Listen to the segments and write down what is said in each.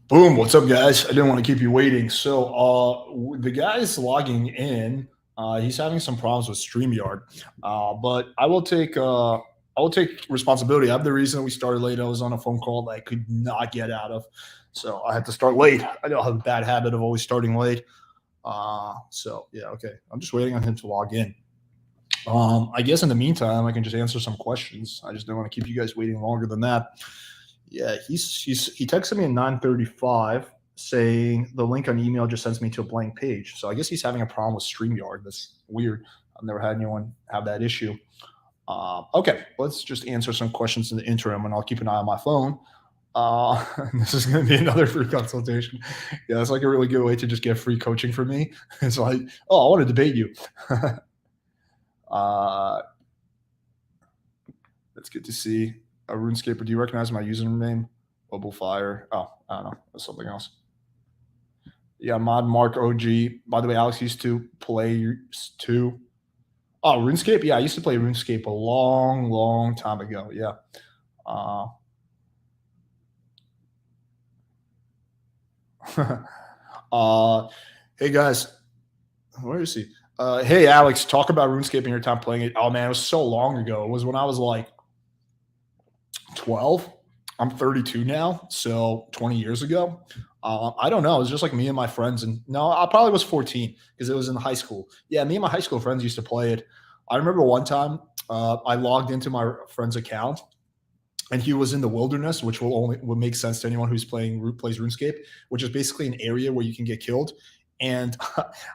Boom, what's up, guys? I didn't want to keep you waiting. So, the guy's logging in. He's having some problems with StreamYard, but I will take responsibility. I'm the reason we started late. I was on a phone call that I could not get out of, so I had to start late. I don't have a bad habit of always starting late. So yeah, okay. I'm just waiting on him to log in. I guess in the meantime, I can just answer some questions. I just don't want to keep you guys waiting longer than that. Yeah, he texted me at 9:35 saying the link on email just sends me to a blank page. So I guess he's having a problem with StreamYard. That's weird. I've never had anyone have that issue. Okay, let's just answer some questions in the interim, and I'll keep an eye on my phone. This is going to be another free consultation. Yeah, that's like a really good way to just get free coaching from me. It's like, oh, I want to debate you. uh, that's good to see. A RuneScaper, do you recognize my username? Bubble Fire. Oh, I don't know. That's something else. Yeah, Mod Mark OG. By the way, Alex used to play too. Oh, RuneScape? Yeah, I used to play RuneScape a long, long time ago. Yeah. Uh, uh, hey, guys. Where is he? Hey, Alex, talk about RuneScape in your time playing it. Oh, man, it was so long ago. It was when I was like 12. I'm 32 now, so 20 years ago. I don't know. It was just like me and my friends, and no, I probably was 14 because it was in high school. Yeah, me and my high school friends used to play it. I remember one time I logged into my friend's account, and he was in the wilderness, which will make sense to anyone who's plays RuneScape, which is basically an area where you can get killed. And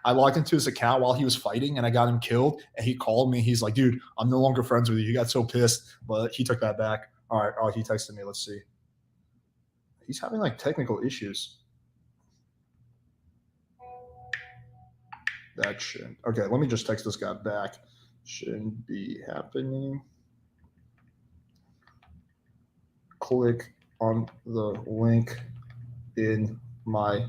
I logged into his account while he was fighting, and I got him killed. And he called me. He's like, "Dude, I'm no longer friends with you." He got so pissed, but he took that back. All right. Oh, he texted me. Let's see. He's having like technical issues. That shouldn't. Okay, let me just text this guy back. Shouldn't be happening. Click on the link in my.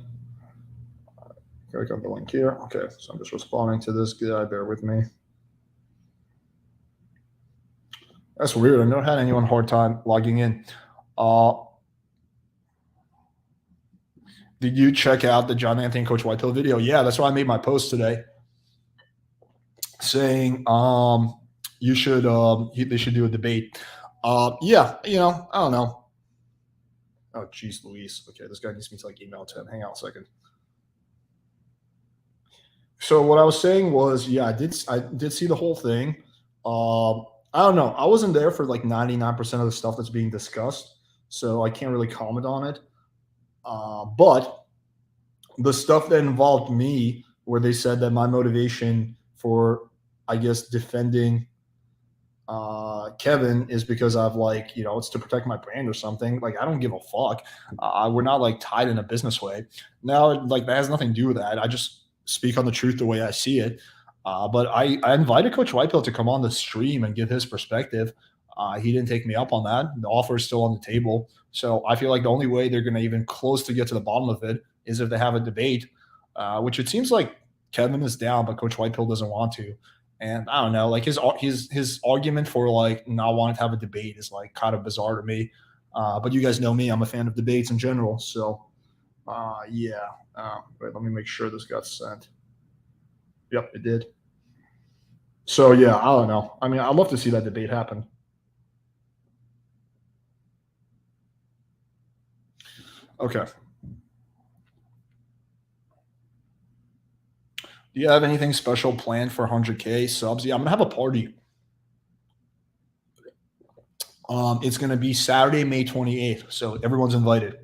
Click on the link here. Okay, so I'm just responding to this guy. Bear with me. That's weird. I've never had anyone hard time logging in. Uh, did you check out the John Anthony Coach Whitehill video? Yeah, that's why I made my post today, saying you should they should do a debate. Yeah, I don't know. Oh, geez, Luis. Okay, this guy needs me to like email to him. Hang on a second. So what I was saying was, yeah, I did see the whole thing. I don't know. I wasn't there for like 99% of the stuff that's being discussed, so I can't really comment on it. But the stuff that involved me, where they said that my motivation for, I guess, defending Kevin is because I've like, it's to protect my brand or something. Like, I don't give a fuck. We're not like tied in a business way. Now, like, that has nothing to do with that. I just speak on the truth the way I see it. But I invited Coach Whitehill to come on the stream and give his perspective. He didn't take me up on that. The offer is still on the table. So I feel like the only way they're going to even close to get to the bottom of it is if they have a debate, which it seems like Kevin is down, but Coach Whitehill doesn't want to. And I don't know, like his argument for like not wanting to have a debate is like kind of bizarre to me. But you guys know me; I'm a fan of debates in general. So yeah. Wait, let me make sure this got sent. Yep, it did. So yeah, I don't know. I mean, I'd love to see that debate happen. Okay. Do you have anything special planned for 100K subs? Yeah, I'm gonna have a party. It's gonna be Saturday, May 28th. So everyone's invited.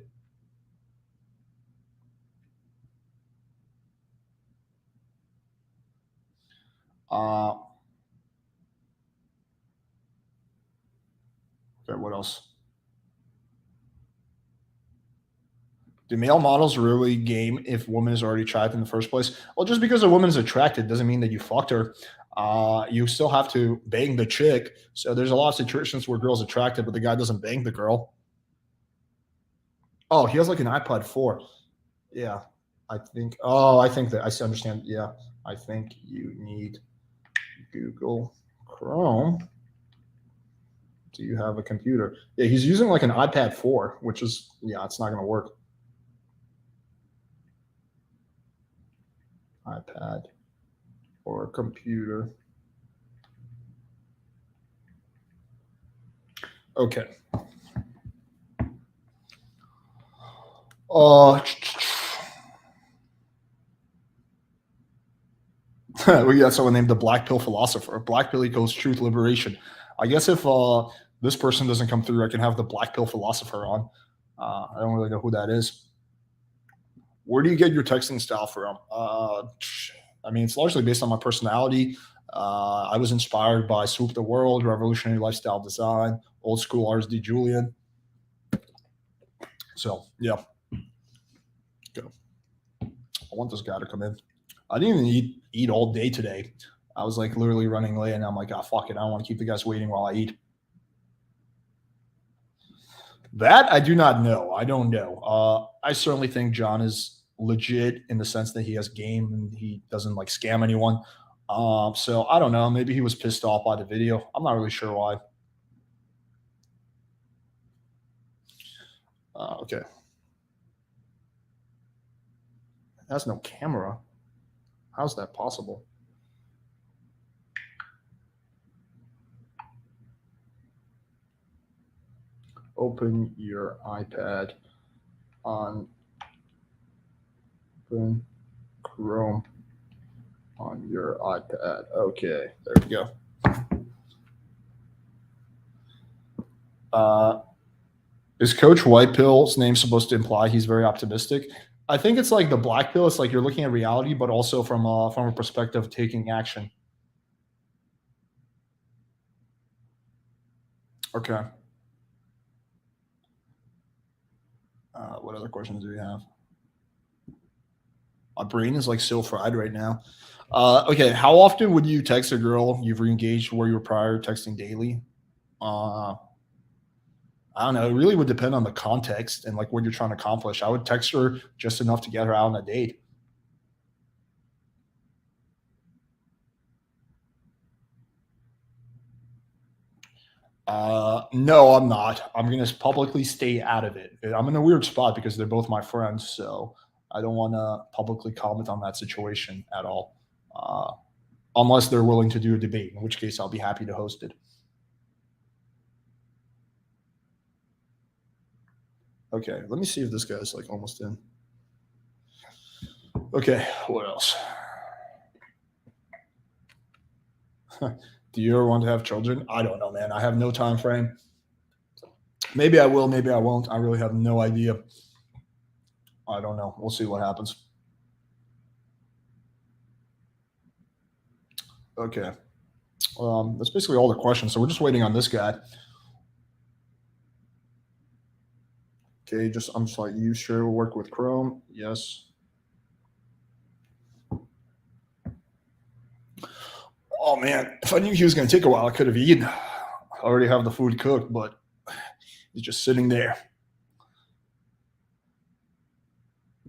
Uh, okay, what else? Do male models really game if woman is already attracted in the first place? Well, just because a woman is attracted doesn't mean that you fucked her. You still have to bang the chick. So there's a lot of situations where girls attracted, but the guy doesn't bang the girl. Oh, he has like an iPod 4. Yeah, I think. Oh, I think that I understand. Yeah, I think you need Google Chrome. Do you have a computer? Yeah, he's using like an iPad 4, which is, yeah, it's not going to work. iPad or computer. Okay. Uh, we got someone named the Black Pill Philosopher. Black Pill equals truth liberation. I guess if this person doesn't come through, I can have the Black Pill Philosopher on. I don't really know who that is. Where do you get your texting style from? I mean, it's largely based on my personality. I was inspired by Swoop the World, Revolutionary Lifestyle Design, Old School RSD Julian. So, yeah, go. I want this guy to come in. I didn't even eat all day today. I was like literally running late, and I'm like, ah, fuck it. I don't want to keep the guys waiting while I eat. That I do not know. I don't know. I certainly think John is legit in the sense that he has game and he doesn't like scam anyone. So I don't know. Maybe he was pissed off by the video. I'm not really sure why. Okay, it has no camera. How's that possible? Open your iPad on open Chrome on your iPad. Okay, there we go. Uh, is Coach White Pill's name supposed to imply he's very optimistic? I think it's like the Black Pill. It's like you're looking at reality, but also from a perspective of taking action. Okay. What other questions do we have? My brain is like so fried right now. Okay, how often would you text a girl you've reengaged where you were prior texting daily? Uh, I don't know. It really would depend on the context and like what you're trying to accomplish. I would text her just enough to get her out on a date. No, I'm not. I'm gonna publicly stay out of it. I'm in a weird spot because they're both my friends, so I don't want to publicly comment on that situation at all, uh, unless they're willing to do a debate. In which case, I'll be happy to host it. Okay, let me see if this guy's like almost in. Okay, what else? Do you ever want to have children? I don't know, man. I have no time frame. Maybe I will, maybe I won't. I really have no idea. I don't know. We'll see what happens. Okay. That's basically all the questions. So we're just waiting on this guy. Okay, just I'm just like you sure will work with Chrome. Yes. Oh man, if I knew he was gonna take a while, I could have eaten. I already have the food cooked, but he's just sitting there.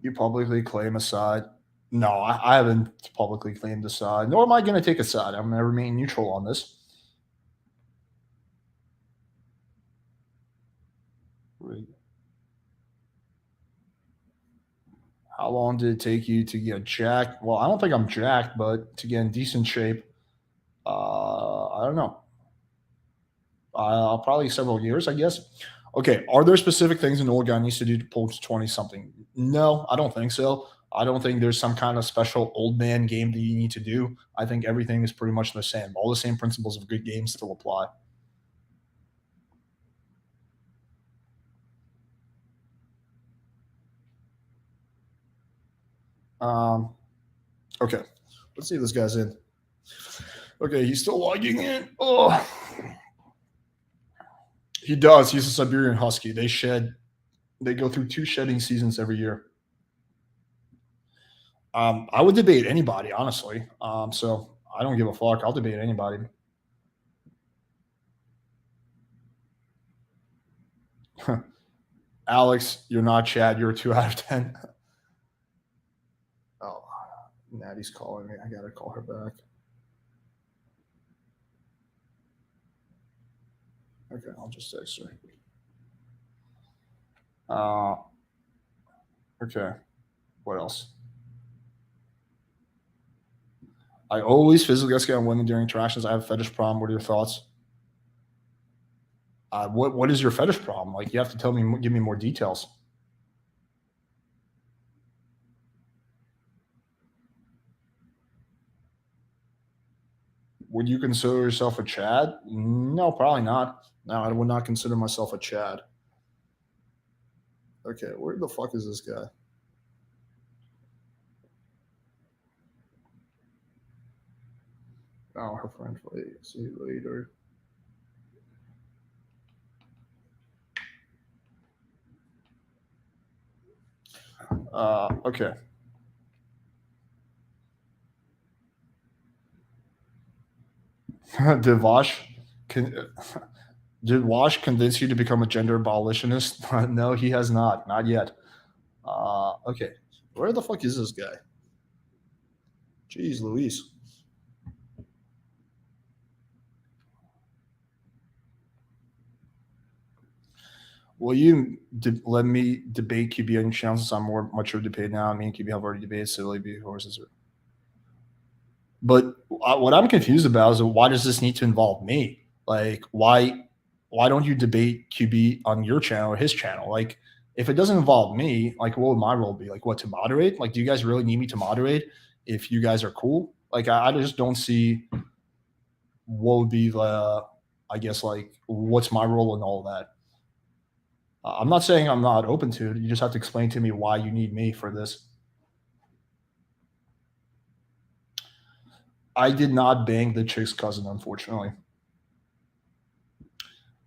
You publicly claim a side. No, I haven't publicly claimed a side, nor am I gonna take a side. I'm gonna remain neutral on this. Right. How long did it take you to get jacked? Well, I don't think I'm jacked, but to get in decent shape, I don't know. Probably several years, I guess. Okay, are there specific things an old guy needs to do to pull to 20 something? No, I don't think so. I don't think there's some kind of special old man game that you need to do. I think everything is pretty much the same. All the same principles of good games still apply. Um, okay, let's see if this guy's in. Okay, he's still logging in. Oh, he does. He's a Siberian Husky. They shed. They go through two shedding seasons every year. I would debate anybody, honestly. So I don't give a fuck. I'll debate anybody. Alex, you're not Chad. You're a 2 out of 10. Oh, Natty's calling me. I gotta call her back. Okay, I'll just text her. Uh, okay. What else? I always physically escort on women during interactions. I have a fetish problem. What are your thoughts? What is your fetish problem? Like, you have to tell me, give me more details. Would you consider yourself a Chad? No, probably not. No, I would not consider myself a Chad. Okay, where the fuck is this guy? Oh, her friend. Wait, see you later. Okay. Did Vash, can, did Wash convince you to become a gender abolitionist? No, he has not. Not yet. Okay. Where the fuck is this guy? Jeez Louise. Will you let me debate QB on your channel since I'm more mature debate now? Me and QB have already debated civilly before. But what I'm confused about is why does this need to involve me? Like, why don't you debate QB on your channel or his channel? Like, if it doesn't involve me, like, what would my role be? Like, what, to moderate? Like, do you guys really need me to moderate if you guys are cool? Like, I just don't see what would be the, I guess, like, what's my role in all that. I'm not saying I'm not open to it. You just have to explain to me why you need me for this. I did not bang the chick's cousin, unfortunately.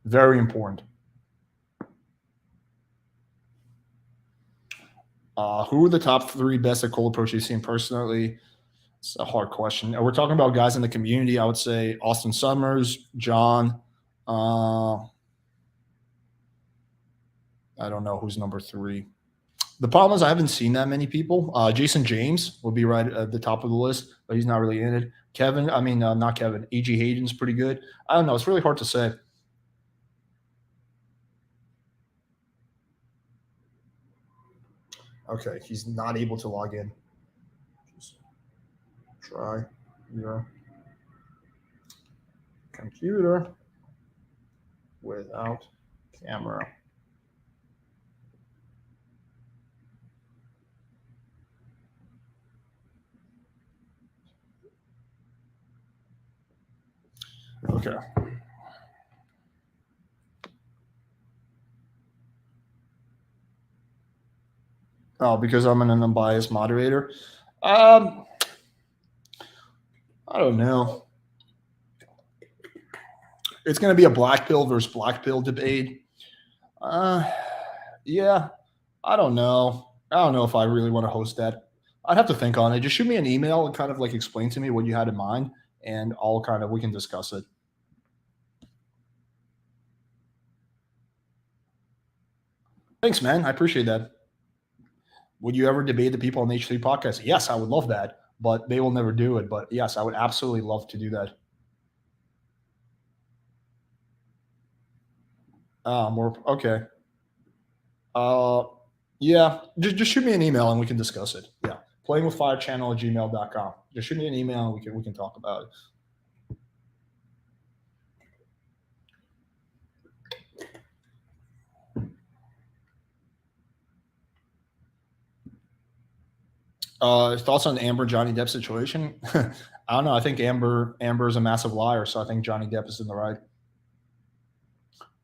Very important. Who are the top three best at cold approach you've seen personally? It's a hard question. We're talking about guys in the community. I would say Austin Summers, John. Uh, I don't know who's number three. The problem is I haven't seen that many people. Jason James will be right at the top of the list, but he's not really in it. Kevin, I mean, not Kevin. A.G. Hayden's pretty good. I don't know. It's really hard to say. Okay, he's not able to log in. Just try your computer without camera. Okay. Oh, because I'm an unbiased moderator. Um, I don't know. It's going to be a black pill versus black pill debate. Uh, yeah, I don't know. I don't know if I really want to host that. I'd have to think on it. Just shoot me an email and kind of like explain to me what you had in mind, and I'll kind of we can discuss it. Thanks, man. I appreciate that. Would you ever debate the people on the H3 podcast? Yes, I would love that, but they will never do it. But yes, I would absolutely love to do that. More okay. Uh, yeah, just shoot me an email and we can discuss it. Yeah, playingwithfirechannel@gmail.com. Just shoot me an email and we can talk about it. Thoughts on the Amber Johnny Depp situation? I don't know. I think Amber is a massive liar, so I think Johnny Depp is in the right.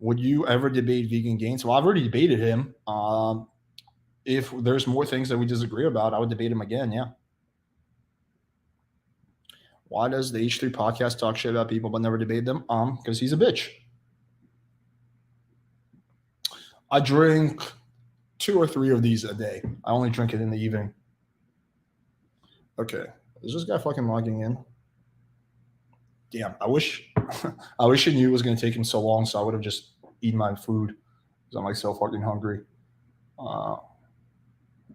Would you ever debate vegan gains? Well, I've already debated him. If there's more things that we disagree about, I would debate him again. Yeah. Why does the H3 podcast talk shit about people but never debate them? Because he's a bitch. I drink two or three of these a day. I only drink it in the evening. Okay. Is this guy fucking logging in? Damn. I wish I wish I knew it was gonna take him so long, so I would have just eaten my food because I'm like so fucking hungry. Uh,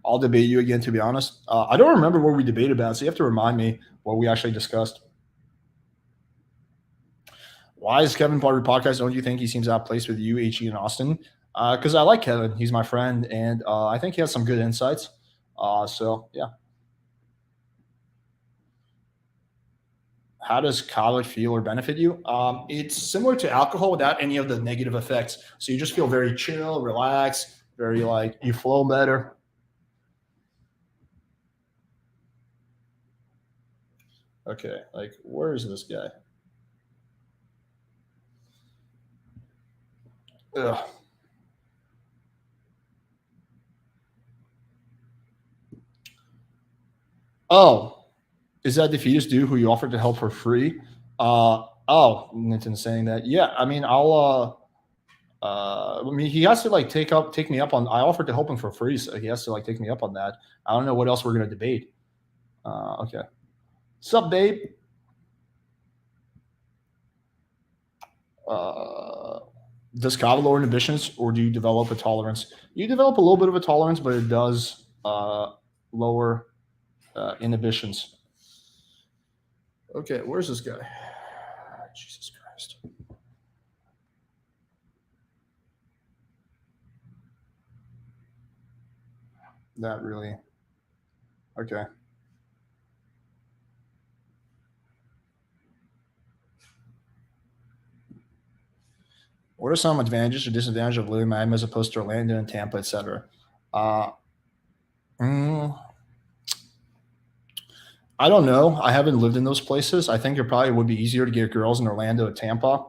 I'll debate you again, to be honest. I don't remember what we debated about, so you have to remind me what we actually discussed. Why is Kevin part of your podcast? Don't you think he seems out of place with you, HE, and Austin? Because I like Kevin. He's my friend, and I think he has some good insights. So, yeah. How does kava feel or benefit you? It's similar to alcohol without any of the negative effects. So you just feel very chill, relaxed, very like you flow better. Okay, like where is this guy? Ugh. Oh, is that the fetus dude who you offered to help for free? Oh, Ninten's saying that. Yeah, I mean, I mean, he has to like take me up on. I offered to help him for free, so he has to like take me up on that. I don't know what else we're gonna debate. Okay, sup, babe? Uh, does kava lower inhibitions, or do you develop a tolerance? You develop a little bit of a tolerance, but it does lower inhibitions. Okay, where's this guy? Jesus Christ. That really. Okay. What are some advantages or disadvantages of living in Miami as opposed to Orlando and Tampa, etc.? Uh, mm, I don't know. I haven't lived in those places. I think it probably would be easier to get girls in Orlando or Tampa.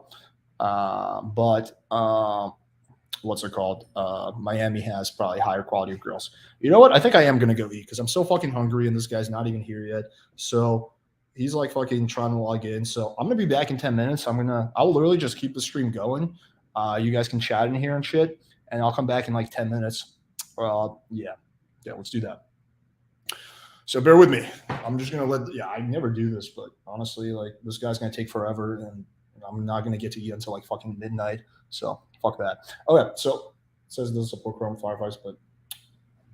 But what's it called? Miami has probably higher quality of girls. You know what? I think I am gonna go eat because I'm so fucking hungry and this guy's not even here yet. So he's like fucking trying to log in. So I'm gonna be back in 10 minutes. I'll literally just keep the stream going. You guys can chat in here and shit, and I'll come back in like 10 minutes. Yeah, let's do that. So bear with me. I'm just gonna let. Yeah, I never do this, but honestly, like this guy's gonna take forever, and I'm not gonna get to eat until like fucking midnight. So fuck that. Okay, so it says it doesn't support Chrome Firefox, but it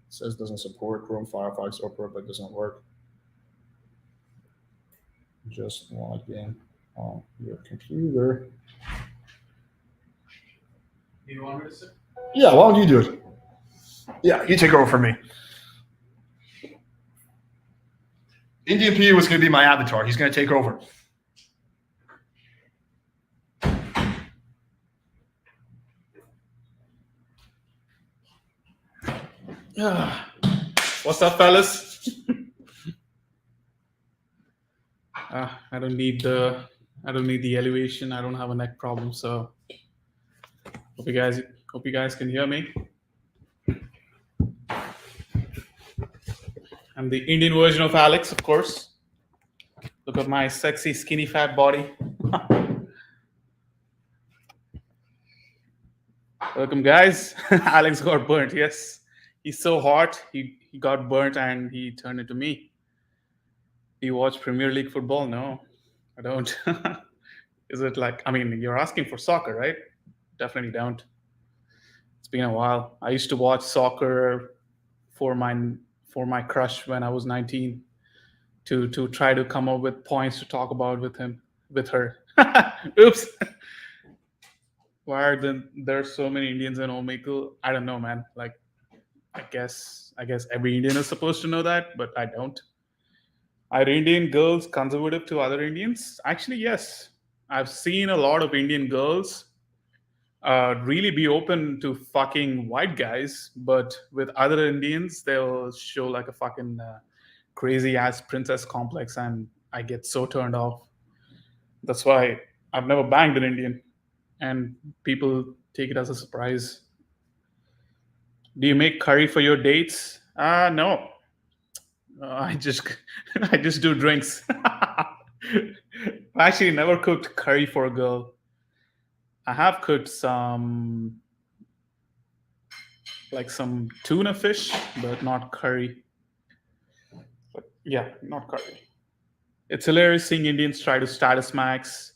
says doesn't support Chrome Firefox Opera, but doesn't work. Just log in on your computer. Do you want me to sit? Yeah, why don't you do it? Yeah, you take over for me. Indian P was going to be my avatar. He's going to take over. What's up, fellas? I don't need the elevation. I don't have a neck problem, so hope you guys can hear me. I'm the Indian version of Alex, of course. Look at my sexy, skinny, fat body. Welcome, guys. Alex got burnt. Yes, he's so hot. He got burnt and he turned into me. Do you watch Premier League football? No, I don't. Is it like? I mean, you're asking for soccer, right? Definitely don't. It's been a while. I used to watch soccer for my crush when I was 19 to try to come up with points to talk about with her. Oops. Why are there so many Indians in Omegle? I don't know, man. Like, I guess every Indian is supposed to know that, but I don't. Are Indian girls conservative to other Indians? Actually, yes. I've seen a lot of Indian girls really be open to fucking white guys, but with other Indians, they'll show like a fucking crazy ass princess complex, and I get so turned off. That's why I've never banged an Indian, and people take it as a surprise. Do you make curry for your dates? No. I just I just do drinks. I actually never cooked curry for a girl. I have cooked some tuna fish, but not curry. But yeah, not curry. It's hilarious seeing Indians try to status max,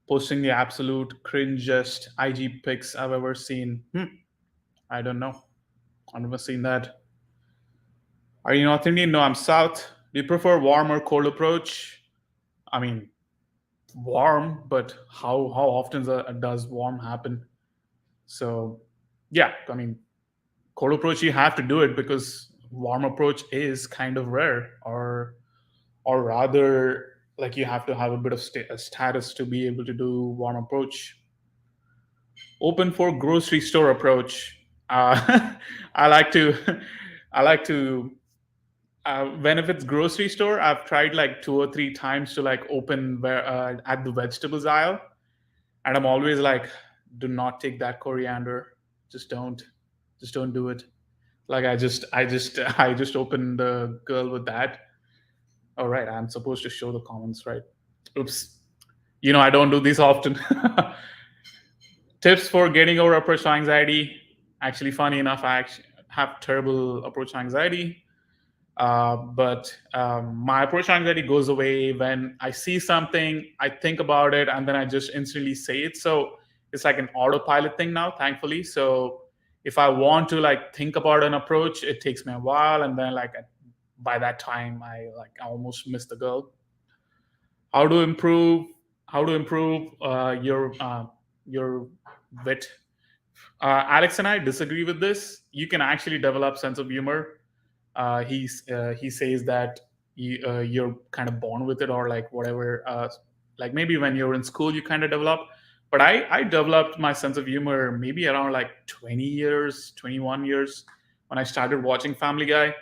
posting the absolute cringest IG pics I've ever seen. I don't know. I've never seen that. Are you North Indian? No, I'm South. Do you prefer warm or cold approach? I mean, warm, but how often does warm happen? So, yeah, I mean, cold approach you have to do it because warm approach is kind of rare, or rather like you have to have a bit of status to be able to do warm approach. Open for grocery store approach. I like to, I like to. When if it's grocery store, I've tried like 2 or 3 times to like open where at the vegetables aisle, and I'm always like, do not take that coriander. Just don't, just don't do it. Like I just opened the girl with that. All right, I'm supposed to show the comments, right? Oops. I don't do this often. Tips for getting over approach anxiety. Actually, funny enough, I actually have terrible approach anxiety. But my approach anxiety goes away when I see something, I think about it, and then I just instantly say it. So it's like an autopilot thing now, thankfully. So if I want to like think about an approach, it takes me a while, and then like by that time, I almost miss the girl. How to improve? How to improve your wit? Alex and I disagree with this. You can actually develop sense of humor. He says that you're kind of born with it, or like whatever. Like maybe when you're in school, you kind of develop. But I developed my sense of humor maybe around like 20 years, 21 years when I started watching Family Guy.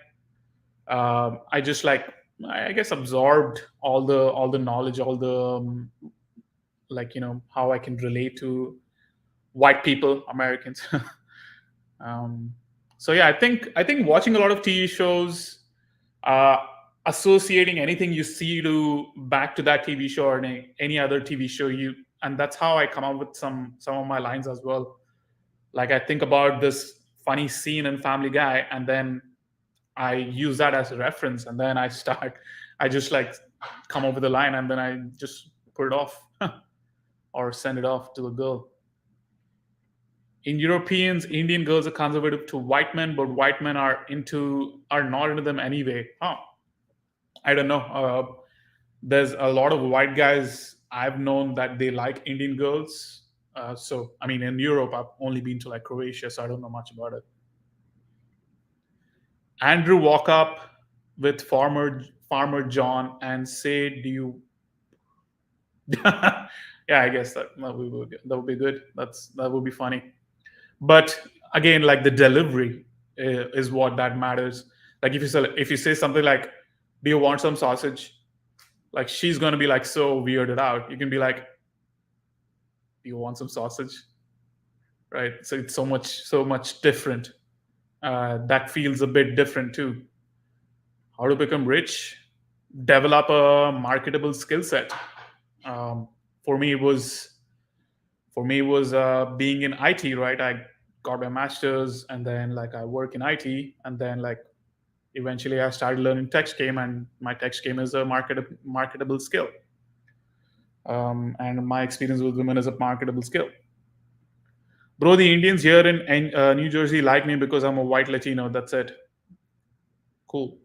I just like I guess absorbed all the knowledge, all the like how I can relate to white people, Americans. um, so yeah, I think watching a lot of TV shows, uh, associating anything you see to back to that TV show or any other TV show, and that's how I come up with some of my lines as well. Like I think about this funny scene in Family Guy, and then I use that as a reference, and then I just like come up with a line, and then I just put it off or send it off to a girl. In Europeans, Indian girls are conservative to white men, but white men are not into them anyway. Huh. I don't know. There's a lot of white guys I've known that they like Indian girls. So I mean, in Europe, I've only been to like Croatia, so I don't know much about it. Andrew walk up with Farmer John and say, "Do you?" Yeah, I guess that would be good. That would be funny. But again, like the delivery is what that matters. Like if you say something like, "Do you want some sausage?" Like she's gonna be like so weirded out. You can be like, "Do you want some sausage?" Right? So it's so much different. That feels a bit different too. How to become rich? Develop a marketable skill set. Um, for me, it was being in IT. Right? I got my master's, and then like I work in IT, and then like eventually I started learning text game, and my text game is a marketable skill. And my experience with women is a marketable skill. Bro, the Indians here in New Jersey like me because I'm a white Latino. That's it. Cool.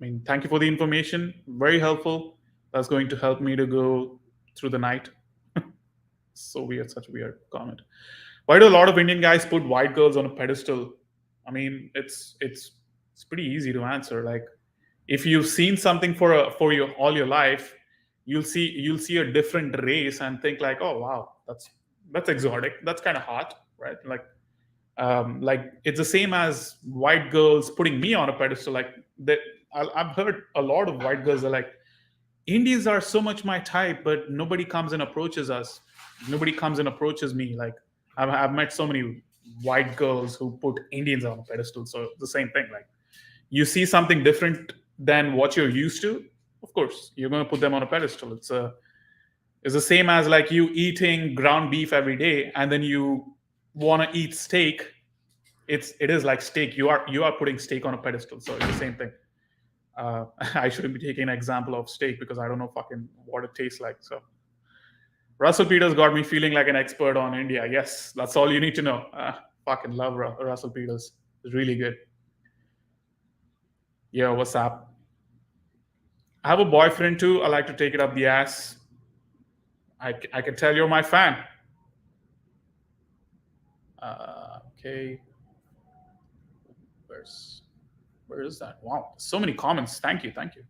I mean, thank you for the information. Very helpful. That's going to help me to go through the night. So weird, such a weird comment. Why do a lot of Indian guys put white girls on a pedestal? I mean, it's pretty easy to answer. Like, if you've seen something for your all your life, you'll see a different race and think like, oh wow, that's exotic. That's kind of hot, right? Like it's the same as white girls putting me on a pedestal. Like that, I've heard a lot of white girls are like, Indians are so much my type, but nobody comes and approaches us. Nobody comes and approaches me. Like I've met so many white girls who put Indians on a pedestal. So the same thing. Like you see something different than what you're used to, of course you're going to put them on a pedestal. It's the same as like you eating ground beef every day, and then you want to eat steak. It is like steak. You are putting steak on a pedestal, so it's the same thing. I shouldn't be taking an example of steak because I don't know fucking what it tastes like. So Russell Peters got me feeling like an expert on India. Yes, that's all you need to know. Fucking love Russell Peters. It's really good. Yeah, what's up? I have a boyfriend too. I like to take it up the ass. I can tell you're my fan. Okay, where's where is that? Wow, so many comments. Thank you, thank you.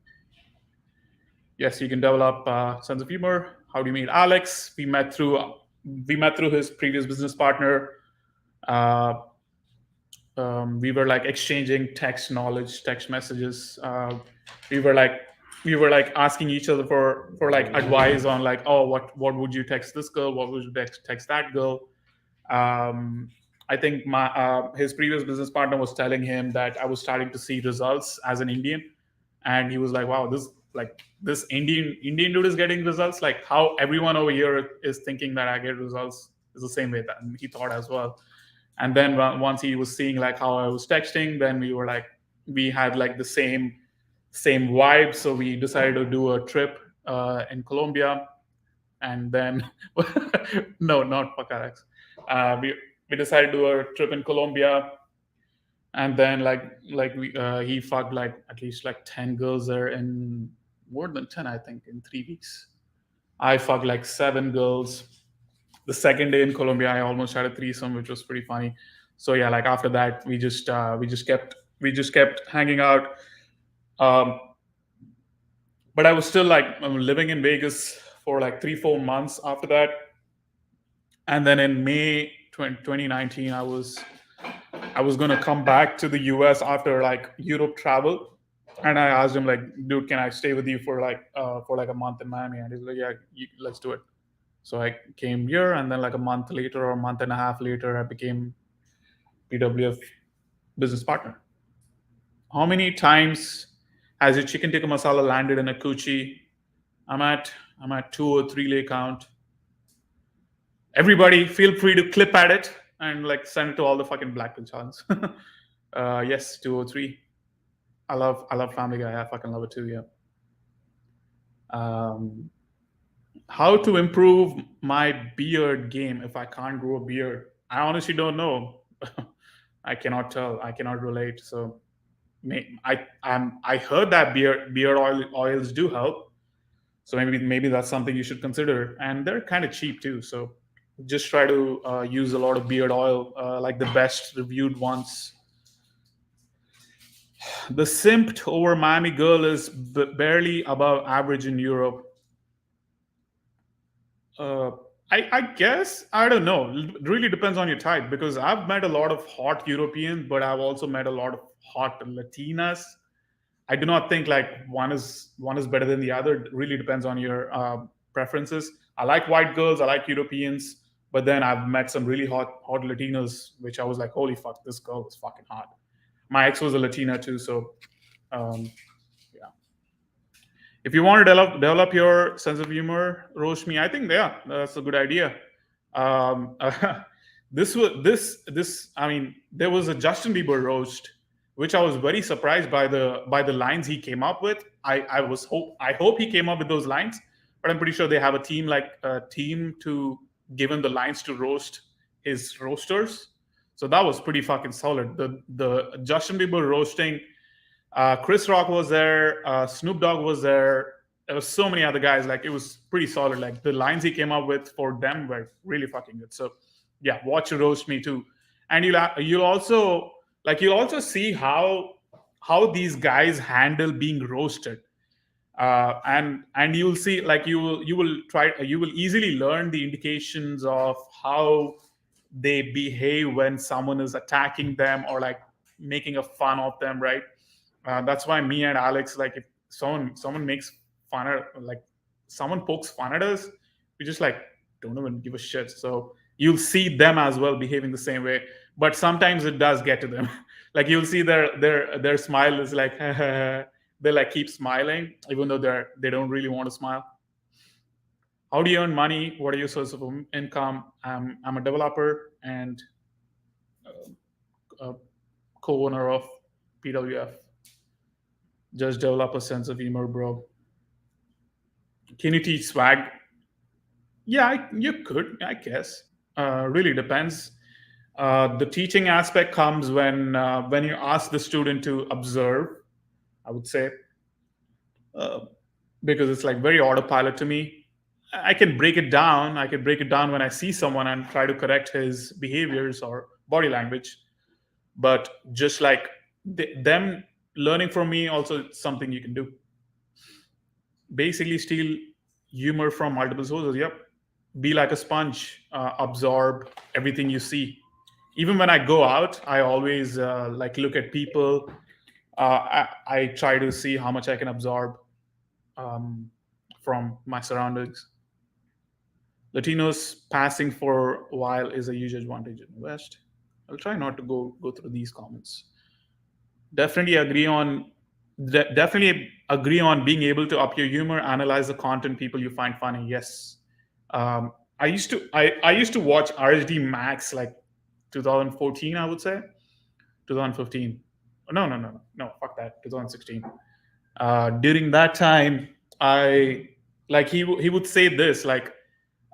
Yes, you can develop sense of humor. How do you meet Alex? We met through his previous business partner. Uh, we were like exchanging text knowledge, text messages. We were like we were like asking each other for like advice on like, oh, what would you text this girl? What would you text that girl? um, I think my his previous business partner was telling him that I was starting to see results as an Indian, and he was like, "Wow, this Indian dude is getting results. Like how everyone over here is thinking that I get results is the same way that he thought as well." And then once he was seeing like how I was texting, then we had like the same vibe, so we decided to do a trip in Colombia, and then no, not fuck Alex. We decided to do a trip in Colombia, and then he fucked like at least like 10 girls there in more than 10, I think, in 3 weeks. I fucked like 7 girls. The second day in Colombia, I almost had a threesome, which was pretty funny. So yeah, like after that, we just kept hanging out. Um, but I was still like living in Vegas for like 3-4 months after that, and then in May 2019, I was gonna come back to the US after like Europe travel, and I asked him like, dude, can I stay with you for like a month in Miami? And he's like, yeah, let's do it. So I came here, and then like a month later or a month and a half later, I became PWF business partner. How many times has your chicken tikka masala landed in a coochie? I'm at I'm at 2 or 3 lay count. Everybody, feel free to clip at it and like send it to all the fucking Blackpiller channels. Yes, 203. I love Family Guy. I fucking love it too. Yeah. Um, how to improve my beard game if I can't grow a beard? I honestly don't know. I cannot tell. I cannot relate. So I heard that beard oils do help. So maybe that's something you should consider, and they're kind of cheap too. So just try to use a lot of beard oil, like the best reviewed ones. The simped over Miami girl is barely above average in Europe. Uh, I guess I don't know. It really depends on your type, because I've met a lot of hot Europeans, but I've also met a lot of hot Latinas. I do not think like one is better than the other. It really depends on your preferences. I like white girls. I like Europeans, but then I've met some really hot Latinos, which I was like, holy fuck, this girl is fucking hot. My ex was a Latina too, so um, yeah. If you want to develop your sense of humor, roast me. I think yeah, that's a good idea. Um, this. I mean, there was a Justin Bieber roast, which I was very surprised by the lines he came up with. I hope he came up with those lines, but I'm pretty sure they have a team to give him the lines to roast his roasters. So that was pretty fucking solid. The Justin Bieber roasting, Chris Rock was there, Snoop Dogg was there. There was so many other guys. Like it was pretty solid. Like the lines he came up with for them were really fucking good. So yeah, watch roast me too, and you'll also see how these guys handle being roasted. And you'll see like you will easily learn the indications of how they behave when someone is attacking them or like making a fun of them, right? That's why me and Alex, like if someone makes fun of, like someone pokes fun at us, we just like don't even give a shit. So you'll see them as well behaving the same way, but sometimes it does get to them. Like you'll see their smile is like they like keep smiling even though they don't really want to smile. How do you earn money? What are your sources of income? I'm a developer and a co-owner of PWF. Just develop a sense of humor, bro. Can you teach swag? Yeah, you could, I guess. Really depends. The teaching aspect comes when you ask the student to observe, I would say, uh, because it's like very autopilot to me. I can break it down. I can break it down when I see someone and try to correct his behaviors or body language. But just like them learning from me, also something you can do. basically steal humor from multiple sources. Yep. Be like a sponge, absorb everything you see. Even when I go out, I always like look at people. I try to see how much I can absorb um, from my surroundings. Latinos passing for a while is a huge advantage in the West. I'll try not to go through these comments. Definitely agree on definitely agree on being able to up your humor, analyze the content people you find funny. Yes. I used to watch RHD Max like 2014, I would say. 2015. No, fuck that. 2016. During that time, I like he would say this like,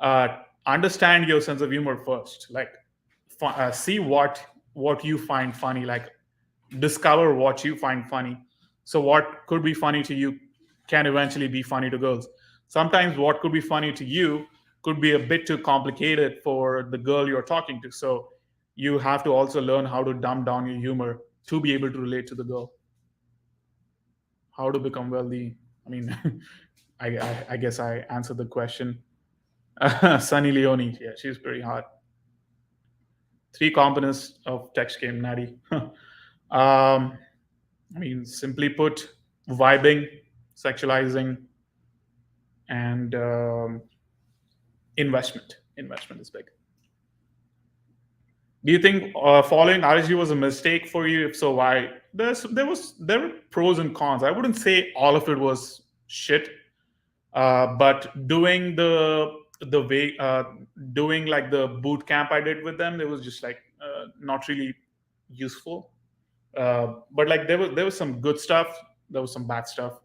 uh, understand your sense of humor first. Like, see what you find funny. Like, discover what you find funny. So what could be funny to you can eventually be funny to girls. Sometimes what could be funny to you could be a bit too complicated for the girl you're talking to. So you have to also learn how to dumb down your humor to be able to relate to the girl. How to become wealthy? I mean, I guess I answered the question. Sunny Leone, yeah, she's pretty hot. Three components of text game, Natty. I mean, simply put, vibing, sexualizing, and investment. Investment is big. Do you think following RSG was a mistake for you? If so, why? There were pros and cons. I wouldn't say all of it was shit, but the way doing like the boot camp I did with them, it was just like not really useful. But like there was some good stuff. There was some bad stuff.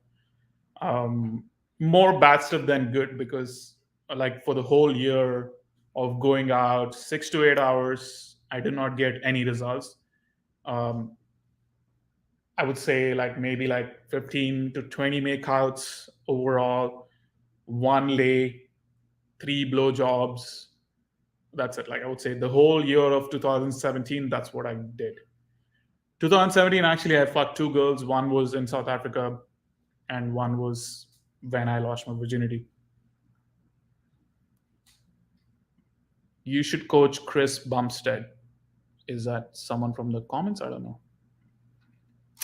um, More bad stuff than good, because like for the whole year of going out 6 to 8 hours, I did not get any results. um, I would say like maybe like 15 to 20 makeouts overall, one lay, three blowjobs. That's it. Like I would say the whole year of 2017, that's what I did. 2017, actually, I fucked two girls. One was in South Africa, and one was when I lost my virginity. You should coach Chris Bumstead. Is that someone from the comments? I don't know.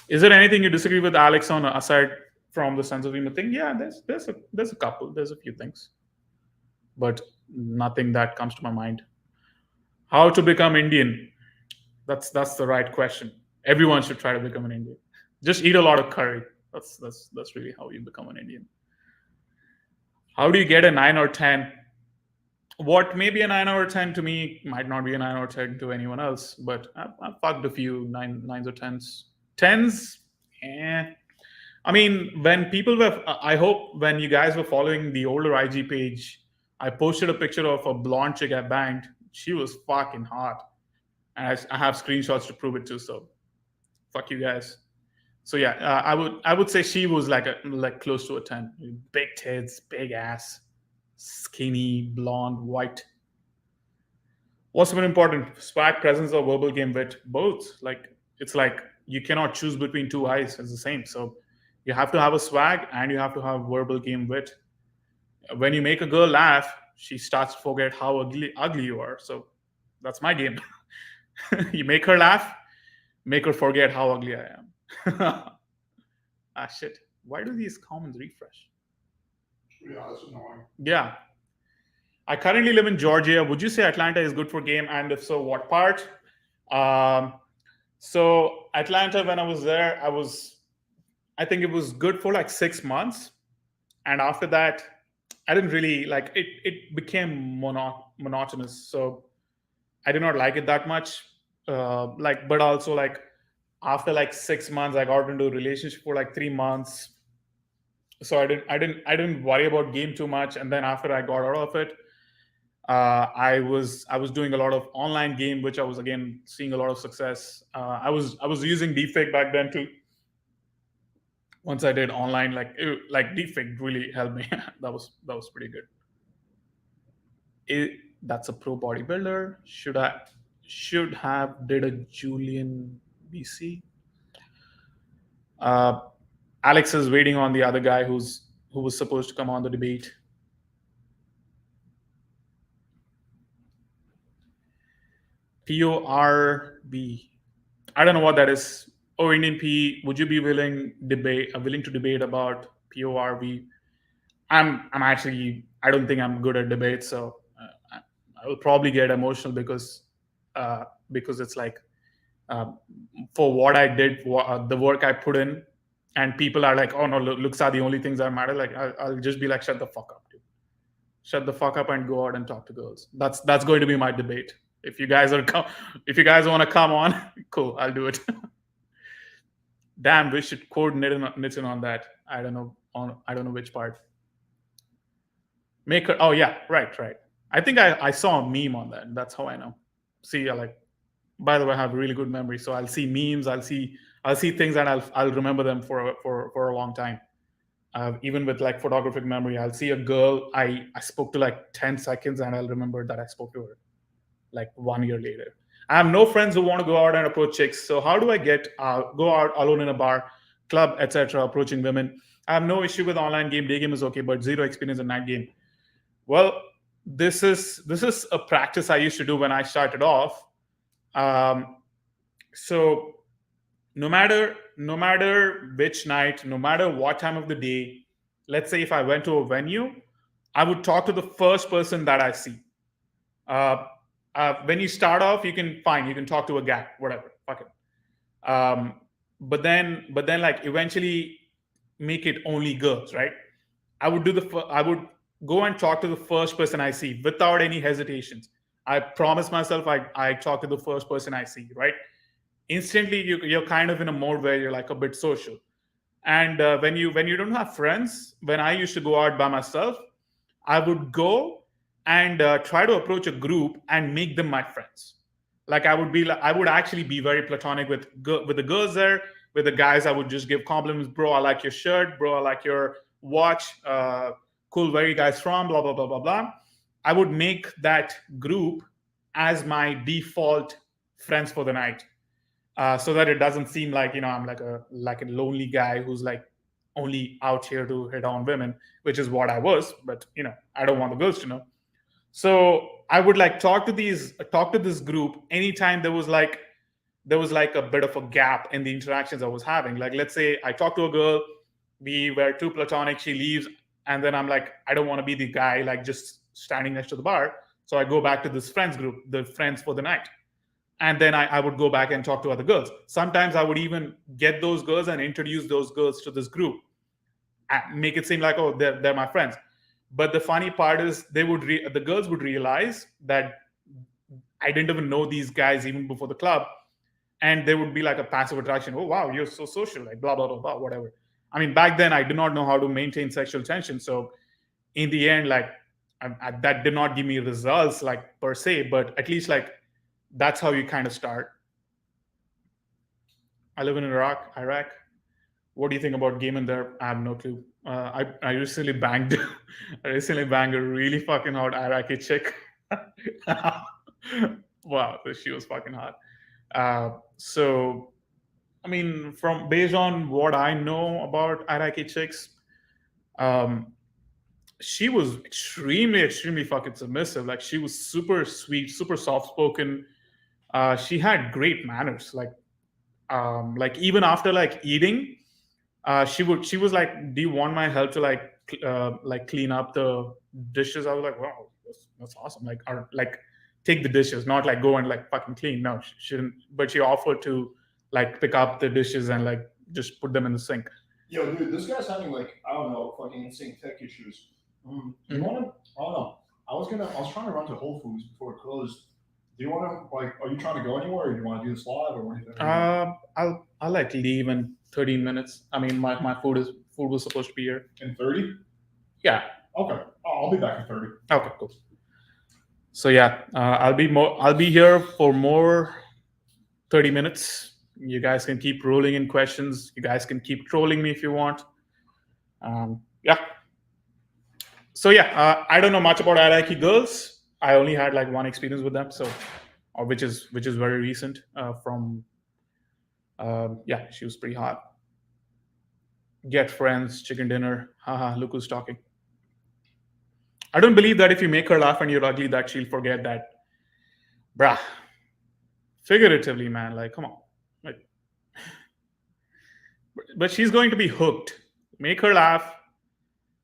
Is there anything you disagree with Alex on, aside from the sense of humor thing? Yeah, there's a couple. There's a few things, but nothing that comes to my mind. How to become Indian? That's the right question. Everyone should try to become an Indian. Just eat a lot of curry. That's really how you become an Indian. How do you get a 9 or 10? What may be a 9 or 10 to me might not be a 9 or 10 to anyone else. But I've fucked a few nines or tens. Tens, eh. I mean, when people were, I hope when you guys were following the older IG page, I posted a picture of a blonde chick I banged. She was fucking hot, and I have screenshots to prove it too. So, fuck you guys. So yeah, I would say she was like close to a 10. Big tits, big ass, skinny, blonde, white. What's more important, swag, presence, or verbal game wit? Both. Like it's like you cannot choose between two eyes. It's the same. So you have to have a swag and you have to have verbal game wit. When you make a girl laugh, she starts to forget how ugly you are. So that's my game. You make her laugh, make her forget how ugly I am. Ah, shit. Why do these comments refresh? Yeah, that's annoying. Yeah. I currently live in Georgia. Would you say Atlanta is good for game? And if so, what part? Um, so Atlanta, when I was there, I think it was good for like 6 months. And after that, I didn't really like it. It became monotonous. So I did not like it that much. But also like after like 6 months, I got into a relationship for like 3 months. So I didn't worry about game too much. And then after I got out of it, I was doing a lot of online game, which I was again seeing a lot of success. I was using deepfake back then too. Once I did online, like deepfake really helped me. That was pretty good. That's a pro bodybuilder. Should have did a Julian BC. Uh, Alex is waiting on the other guy who was supposed to come on the debate. PORB. I don't know what that is. Oh, Indian P, would you be willing to debate about PORB? I'm actually, I don't think I'm good at debates, so I will probably get emotional because it's like, uh, for what I did, the work I put in, and people are like, oh no, looks are the only things that matter. Like I'll just be like, shut the fuck up, dude. Shut the fuck up and go out and talk to girls. That's going to be my debate. If you guys want to come on, cool, I'll do it. Damn, we should coordinate Nitin on that. I don't know which part. Make her. Oh yeah, right. I think I saw a meme on that. That's how I know. See, like, by the way, I have a really good memory, so I'll see memes. I'll see things, and I'll remember them for a long time. Even with like photographic memory, I'll see a girl I spoke to like 10 seconds, and I'll remember that I spoke to her like 1 year later. I have no friends who want to go out and approach chicks. So how do I go out alone in a bar, club, etc., approaching women? I have no issue with online game. Day game is okay, but zero experience in night game. Well, this is a practice I used to do when I started off. So no matter which night, no matter what time of the day, let's say if I went to a venue, I would talk to the first person that I see. When you start off, you can talk to a guy, whatever, fuck it. But then like eventually make it only girls, right? I would go and talk to the first person I see without any hesitations. I promise myself I talk to the first person I see, right? Instantly you're kind of in a mode where you're like a bit social. And when you don't have friends, when I used to go out by myself, I would go and try to approach a group and make them my friends. Like I would actually be very platonic with the girls there. With the guys, I would just give compliments. Bro, I like your shirt. Bro, I like your watch. Cool, where you guys from? Blah blah blah blah blah. I would make that group as my default friends for the night, so that it doesn't seem like I'm like a lonely guy who's like only out here to hit on women, which is what I was. But I don't want the girls to know. So I would like talk to this group anytime there was like a bit of a gap in the interactions I was having. Like, let's say I talk to a girl, we were too platonic, she leaves, and then I'm like, I don't want to be the guy like just standing next to the bar. So I go back to this friends group, the friends for the night. And then I would go back and talk to other girls. Sometimes I would even get those girls and introduce those girls to this group, and make it seem like, oh, they're my friends. But the funny part is the girls would realize that I didn't even know these guys even before the club. And there would be like a passive attraction. Oh, wow, you're so social, like blah, blah, blah, blah, whatever. I mean, back then I did not know how to maintain sexual tension. So in the end, like that did not give me results like per se, but at least like that's how you kind of start. I live in Iraq. What do you think about gaming there? I have no clue. I recently banged a really fucking hot Iraqi chick. Wow, she was fucking hot. So, I mean, based on what I know about Iraqi chicks, she was extremely fucking submissive. Like, she was super sweet, super soft spoken. She had great manners. Like even after like eating, she was like, "Do you want my help to like clean up the dishes?" I was like, "Wow, that's awesome!" Like, or like take the dishes, not like go and like fucking clean. No, she didn't. But she offered to like pick up the dishes and like just put them in the sink. Yo, dude, this guy's having like, I don't know, fucking insane tech issues. You want to? I don't know. I was trying to run to Whole Foods before it closed. Do you want to like? Are you trying to go anywhere, or do you want to do this live, or what do you think? I'll like leave in 13 minutes. I mean, my food was supposed to be here In 30? Yeah. Okay. I'll be back in 30. Okay, cool. So yeah, I'll be here for more 30 minutes. You guys can keep rolling in questions. You guys can keep trolling me if you want. Yeah. So yeah, I don't know much about Iraqi girls. I only had like one experience with them, so which is very recent. Yeah, she was pretty hot. get friends, chicken dinner. Haha, look who's talking. I don't believe that if you make her laugh and you're ugly, that she'll forget that. Bruh. Figuratively, man. Like, come on. Like, but she's going to be hooked. Make her laugh.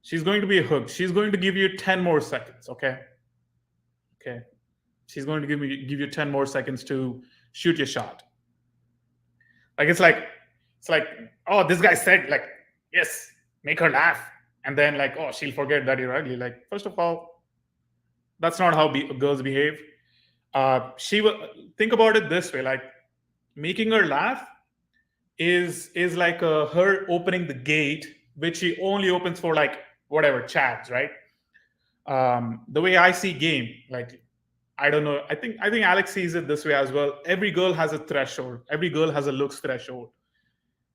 She's going to be hooked. She's going to give you 10 more seconds, okay? Okay. She's going to give you 10 more seconds to shoot your shot. Like it's like, oh, this guy said, like, yes, make her laugh. And then like, oh, she'll forget that you're ugly. Like, first of all, that's not how girls behave. She will think about it this way, like making her laugh is like her opening the gate, which she only opens for like whatever chats, right? The way I see game, like I don't know. I think Alex sees it this way as well. Every girl has a threshold. Every girl has a looks threshold.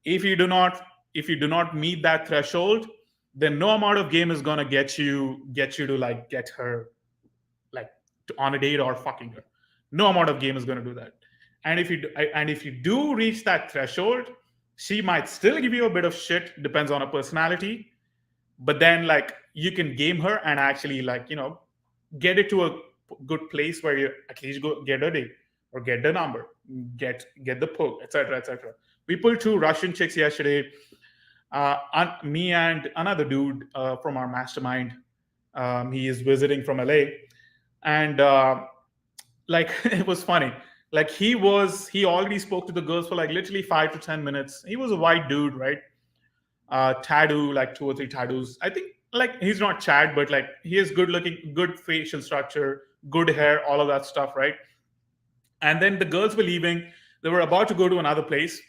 If you do not meet that threshold, then no amount of game is gonna get you to like get her like on a date or fucking her. No amount of game is gonna do that. And if you do reach that threshold, she might still give you a bit of shit. Depends on her personality, but then like you can game her and actually like get it to a good place where you at least go get a date or get the number, get the poke, etc., etc. We pulled two Russian chicks yesterday. Me and another dude from our mastermind. He is visiting from LA, and like it was funny. Like he already spoke to the girls for like literally 5 to 10 minutes. He was a white dude, right? Tattoo, like two or three tattoos. I think like he's not Chad, but like he is good looking, good facial structure, good hair, all of that stuff, right? And then the girls were leaving. They were about to go to another place,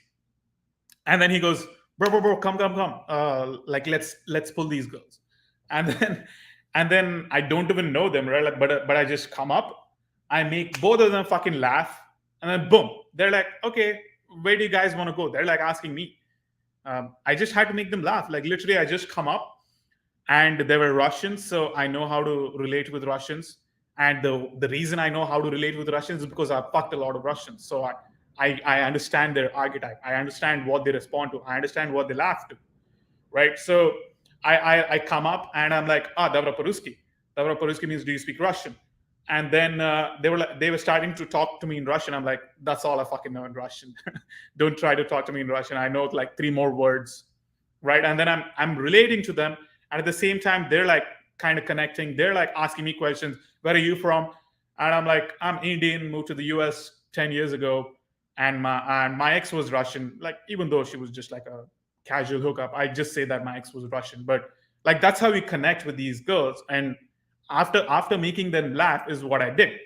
and then he goes, bro, come. Like let's pull these girls, and then I don't even know them, right? Like, but I just come up, I make both of them fucking laugh, and then boom, they're like, okay, where do you guys want to go? They're like asking me. I just had to make them laugh. Like literally, I just come up, and they were Russians, so I know how to relate with Russians. And the reason I know how to relate with Russians is because I've fucked a lot of Russians, so I understand their archetype. I understand what they respond to. I understand what they laugh to, right? So I come up and I'm like, Davra Paruski. Davra Paruski means, do you speak Russian? And then they were starting to talk to me in Russian. I'm like, that's all I fucking know in Russian. Don't try to talk to me in Russian. I know like three more words, right? And then I'm relating to them, and at the same time they're like kind of connecting. They're like asking me questions. Where are you from? And I'm like, I'm Indian, moved to the US 10 years ago, and my ex was Russian. Like even though she was just like a casual hookup, I just say that my ex was Russian. But like that's how we connect with these girls. And after making them laugh is what I did.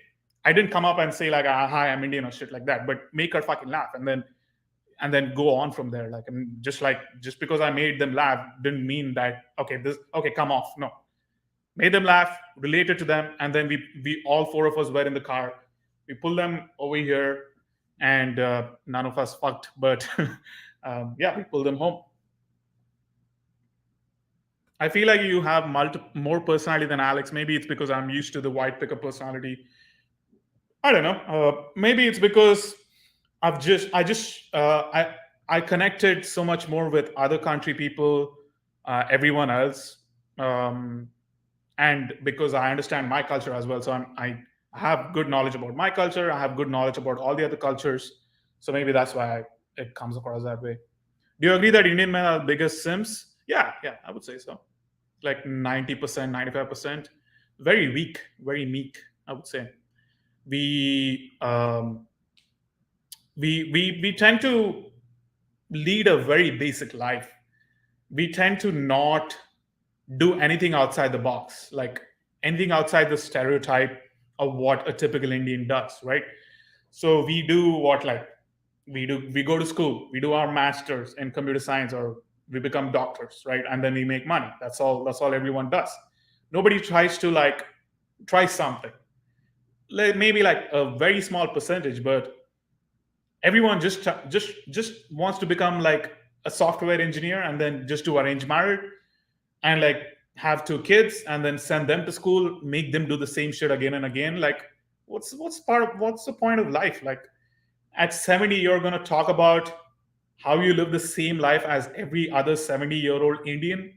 I didn't come up and say like, hi, I'm Indian or shit like that, but make her fucking laugh, and then go on from there. Like, I mean, just because I made them laugh didn't mean that okay, come off. No, made them laugh, related to them, and then we all four of us were in the car. We pulled them over here, and none of us fucked, but yeah, we pulled them home. I feel like you have more personality than Alex. Maybe it's because I'm used to the white pickup personality. I don't know. Maybe it's because I connected so much more with other country people, everyone else, and because I understand my culture as well. So I have good knowledge about my culture. I have good knowledge about all the other cultures. So maybe that's why it comes across that way. Do you agree that Indian men are the biggest simps? Yeah, I would say so. Like 90%, 95%. Very weak, very meek, I would say. We we tend to lead a very basic life. We tend to not do anything outside the box, like anything outside the stereotype of what a typical Indian does, right? So we do what like we go to school, we do our masters in computer science, or we become doctors, right? And then we make money. That's all everyone does. Nobody tries to like try something. Like maybe like a very small percentage, but everyone just wants to become like a software engineer, and then just to arrange marriage, and like have two kids, and then send them to school, make them do the same shit again and again. Like what's the point of life? Like at 70 you're going to talk about how you live the same life as every other 70-year-old Indian.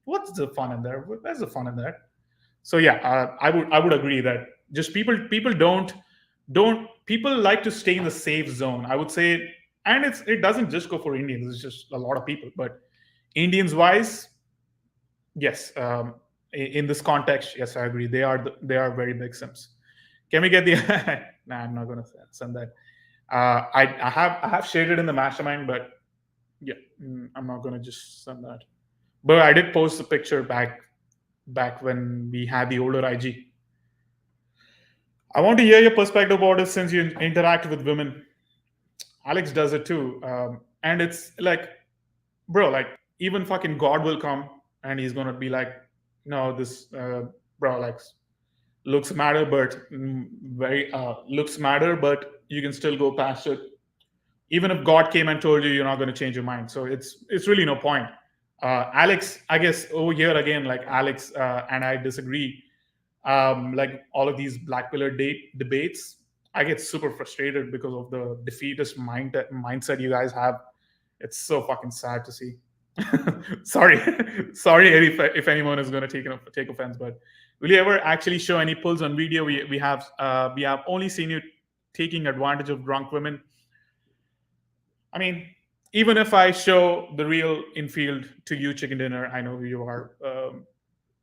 What's the fun in there? Where's the fun in that? So yeah, I would agree that just people don't people like to stay in the safe zone, I would say. And it doesn't just go for Indians, it's just a lot of people. But Indians wise, yes, in this context, yes, I agree, they are very big simps. Can we get the nah, I'm not going to send that. I have shared it in the mastermind, but yeah, I'm not going to just send that. But I did post the picture back when we had the older IG. I want to hear your perspective about it since you interact with women. Alex does it too. And it's like, bro, like, even fucking God will come and he's going to be like, no, this, bro, like, looks matter, but very, looks matter, but you can still go past it. Even if God came and told you you're not going to change your mind. So it's really no point. Alex, I guess over here again, like Alex and I disagree. Like all of these Blackpiller debates, I get super frustrated because of the defeatist mindset you guys have. It's so fucking sad to see. Sorry, sorry if anyone is going to take offense, but will you ever actually show any pulls on video? We have only seen you taking advantage of drunk women. I mean, even if I show the real infield to you, chicken dinner, I know who you are.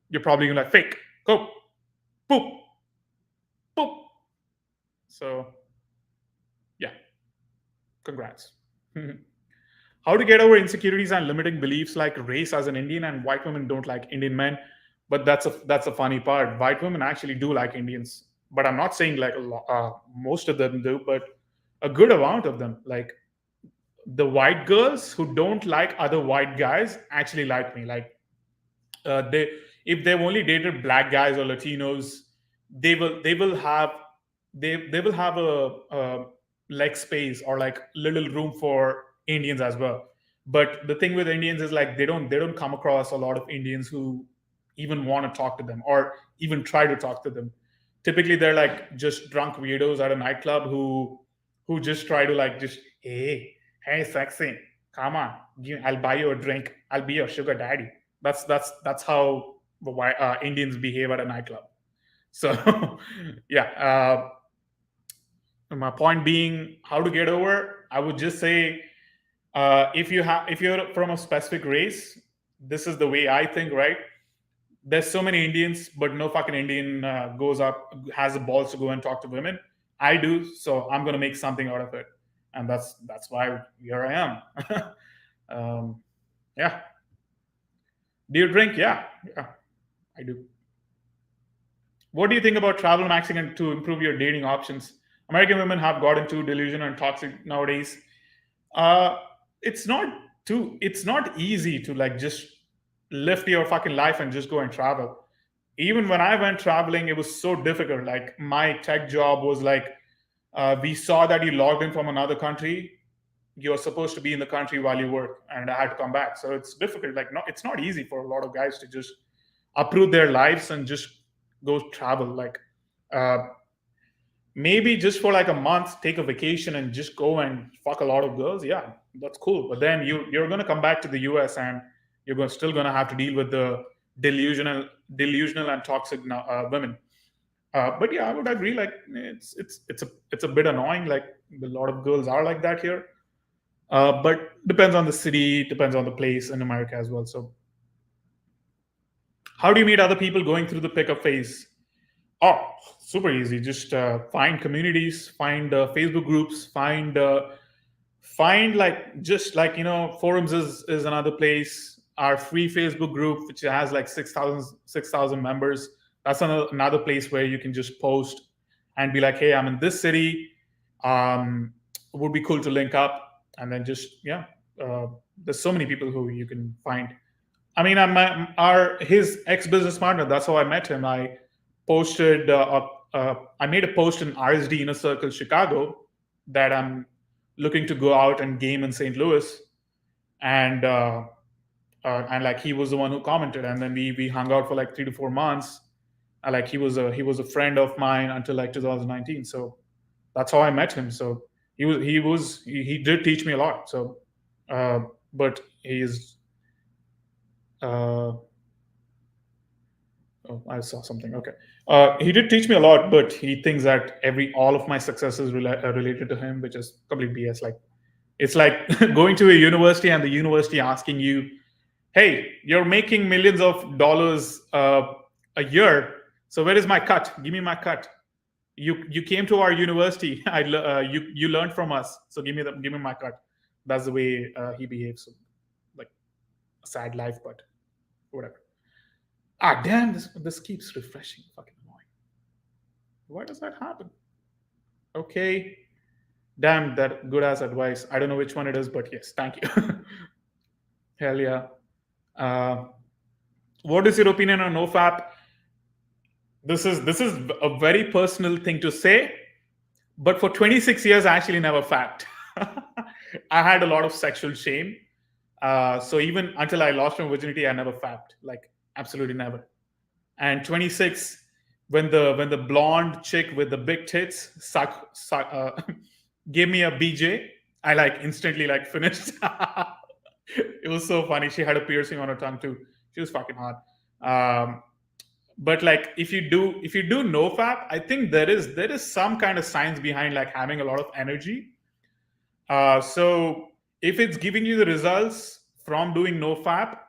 You're probably gonna like fake, go, boop, boop. So, yeah, congrats. How to get over insecurities and limiting beliefs like race as an Indian, and white women don't like Indian men. But that's a funny part. White women actually do like Indians, but I'm not saying like most of them do, but a good amount of them. Like the white girls who don't like other white guys actually like me. Like they, if they've only dated black guys or Latinos, they will have they will have a leg space or like little room for Indians as well. But the thing with Indians is like they don't come across a lot of Indians who even want to talk to them or even try to talk to them. Typically, they're like just drunk weirdos at a nightclub who just try to like just hey sexy, come on, I'll buy you a drink, I'll be your sugar daddy. That's how the Indians behave at a nightclub. So yeah, my point being, how to get over, I would just say, if you're from a specific race, this is the way I think, right? There's so many Indians, but no fucking Indian goes up, has the balls to go and talk to women. I do, so I'm gonna make something out of it, and that's why here I am. Yeah. Do you drink? Yeah, I do. What do you think about travel maxing and to improve your dating options? American women have gotten too delusional and toxic nowadays. Uh, it's not it's not easy to like just lift your fucking life and just go and travel. Even when I went traveling, it was so difficult. Like my tech job was like, we saw that you logged in from another country. You're supposed to be in the country while you work, and I had to come back. So it's difficult. Like, no, it's not easy for a lot of guys to just uproot their lives and just go travel. Like, uh, maybe just for like a month, take a vacation and just go and fuck a lot of girls. Yeah, that's cool. But then you're gonna come back to the US and still gonna have to deal with the delusional and toxic women. But yeah, I would agree. Like it's a bit annoying. Like a lot of girls are like that here. But depends on the city, depends on the place in America as well. So, how do you meet other people going through the pickup phase? Oh, super easy. Just find communities, find Facebook groups, find like just like forums is another place. Our free Facebook group, which has like 6,000 members, that's another place where you can just post and be like, hey, I'm in this city. Would be cool to link up, and then just there's so many people who you can find. I mean, his ex business partner. That's how I met him. I made a post in RSD Inner Circle Chicago that I'm looking to go out and game in St. Louis, and like he was the one who commented, and then we hung out for like 3 to 4 months. Like he was a friend of mine until like 2019. So that's how I met him. So he did teach me a lot. So But he's. Oh, I saw something. Okay. He did teach me a lot, but he thinks that all of my successes related to him, which is complete BS. Like, it's like going to a university and the university asking you, "Hey, you're making millions of dollars a year. So where is my cut? Give me my cut. You came to our university. You learned from us. So give me my cut." That's the way he behaves. So, like, a sad life, but whatever. Ah, damn! This keeps refreshing. Fucking annoying. Why does that happen? Okay. Damn, that good ass advice. I don't know which one it is, but yes, thank you. Hell yeah. Uh, what is your opinion on NoFap? This is a very personal thing to say, but for 26 years, I actually never fapped. I had a lot of sexual shame. So even until I lost my virginity, I never fapped. Like, absolutely never. And 26, when the blonde chick with the big tits gave me a BJ, I like instantly like finished. It was so funny. She had a piercing on her tongue too. She was fucking hot. But like, if you do nofap, I think there is some kind of science behind like having a lot of energy. So if it's giving you the results from doing nofap,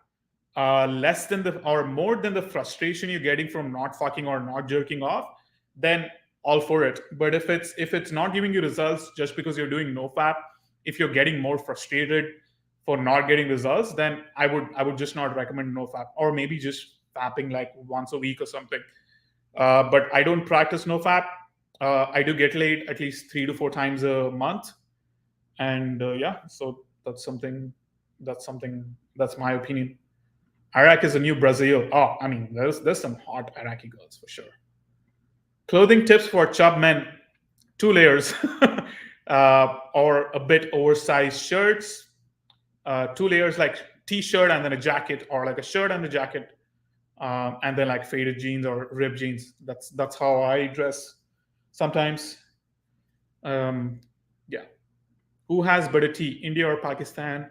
less than the or more than the frustration you're getting from not fucking or not jerking off, then all for it. But if it's not giving you results just because you're doing nofap, if you're getting more frustrated for not getting results, then I would just not recommend nofap, or maybe just fapping like once a week or something. But I don't practice nofap. I do get laid at least 3 to 4 times a month, and yeah, so that's my opinion. Iraq is a new Brazil. Oh, I mean, there's some hot Iraqi girls for sure. Clothing tips for chub men: 2 layers, or a bit oversized shirts. 2 layers, like t-shirt and then a jacket, or like a shirt and a jacket, and then like faded jeans or ripped jeans. That's how I dress sometimes. Um, yeah. Who has better tea, India or Pakistan?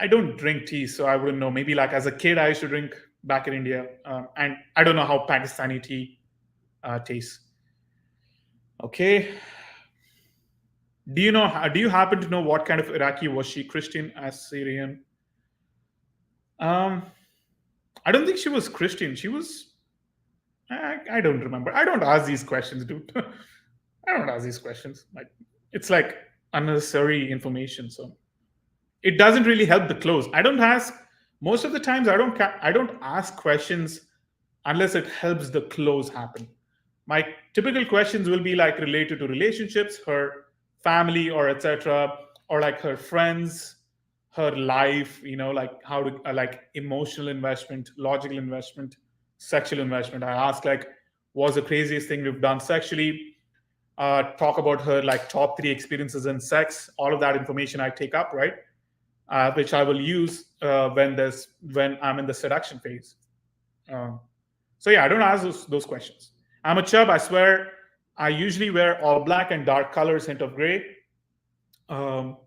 I don't drink tea, so I wouldn't know. Maybe like as a kid, I used to drink back in India, and I don't know how Pakistani tea tastes. Okay. Do you happen to know what kind of Iraqi was she? Christian, Assyrian? Um, I don't think she was Christian. She was. I don't remember. I don't ask these questions, dude. I don't ask these questions. Like, it's like unnecessary information. So it doesn't really help the close. I don't ask most of the times. I don't ask questions unless it helps the close happen. My typical questions will be like related to relationships, her family, or etc., or like her friends, her life. Like how to like emotional investment, logical investment, sexual investment. I ask like, what's the craziest thing we've done sexually? Talk about her like top 3 experiences in sex. All of that information I take up, right? Which I will use when I'm in the seduction phase. Um, so yeah, I don't ask those questions. I'm a chub, I swear. I usually wear all black and dark colors, hint of gray. Um,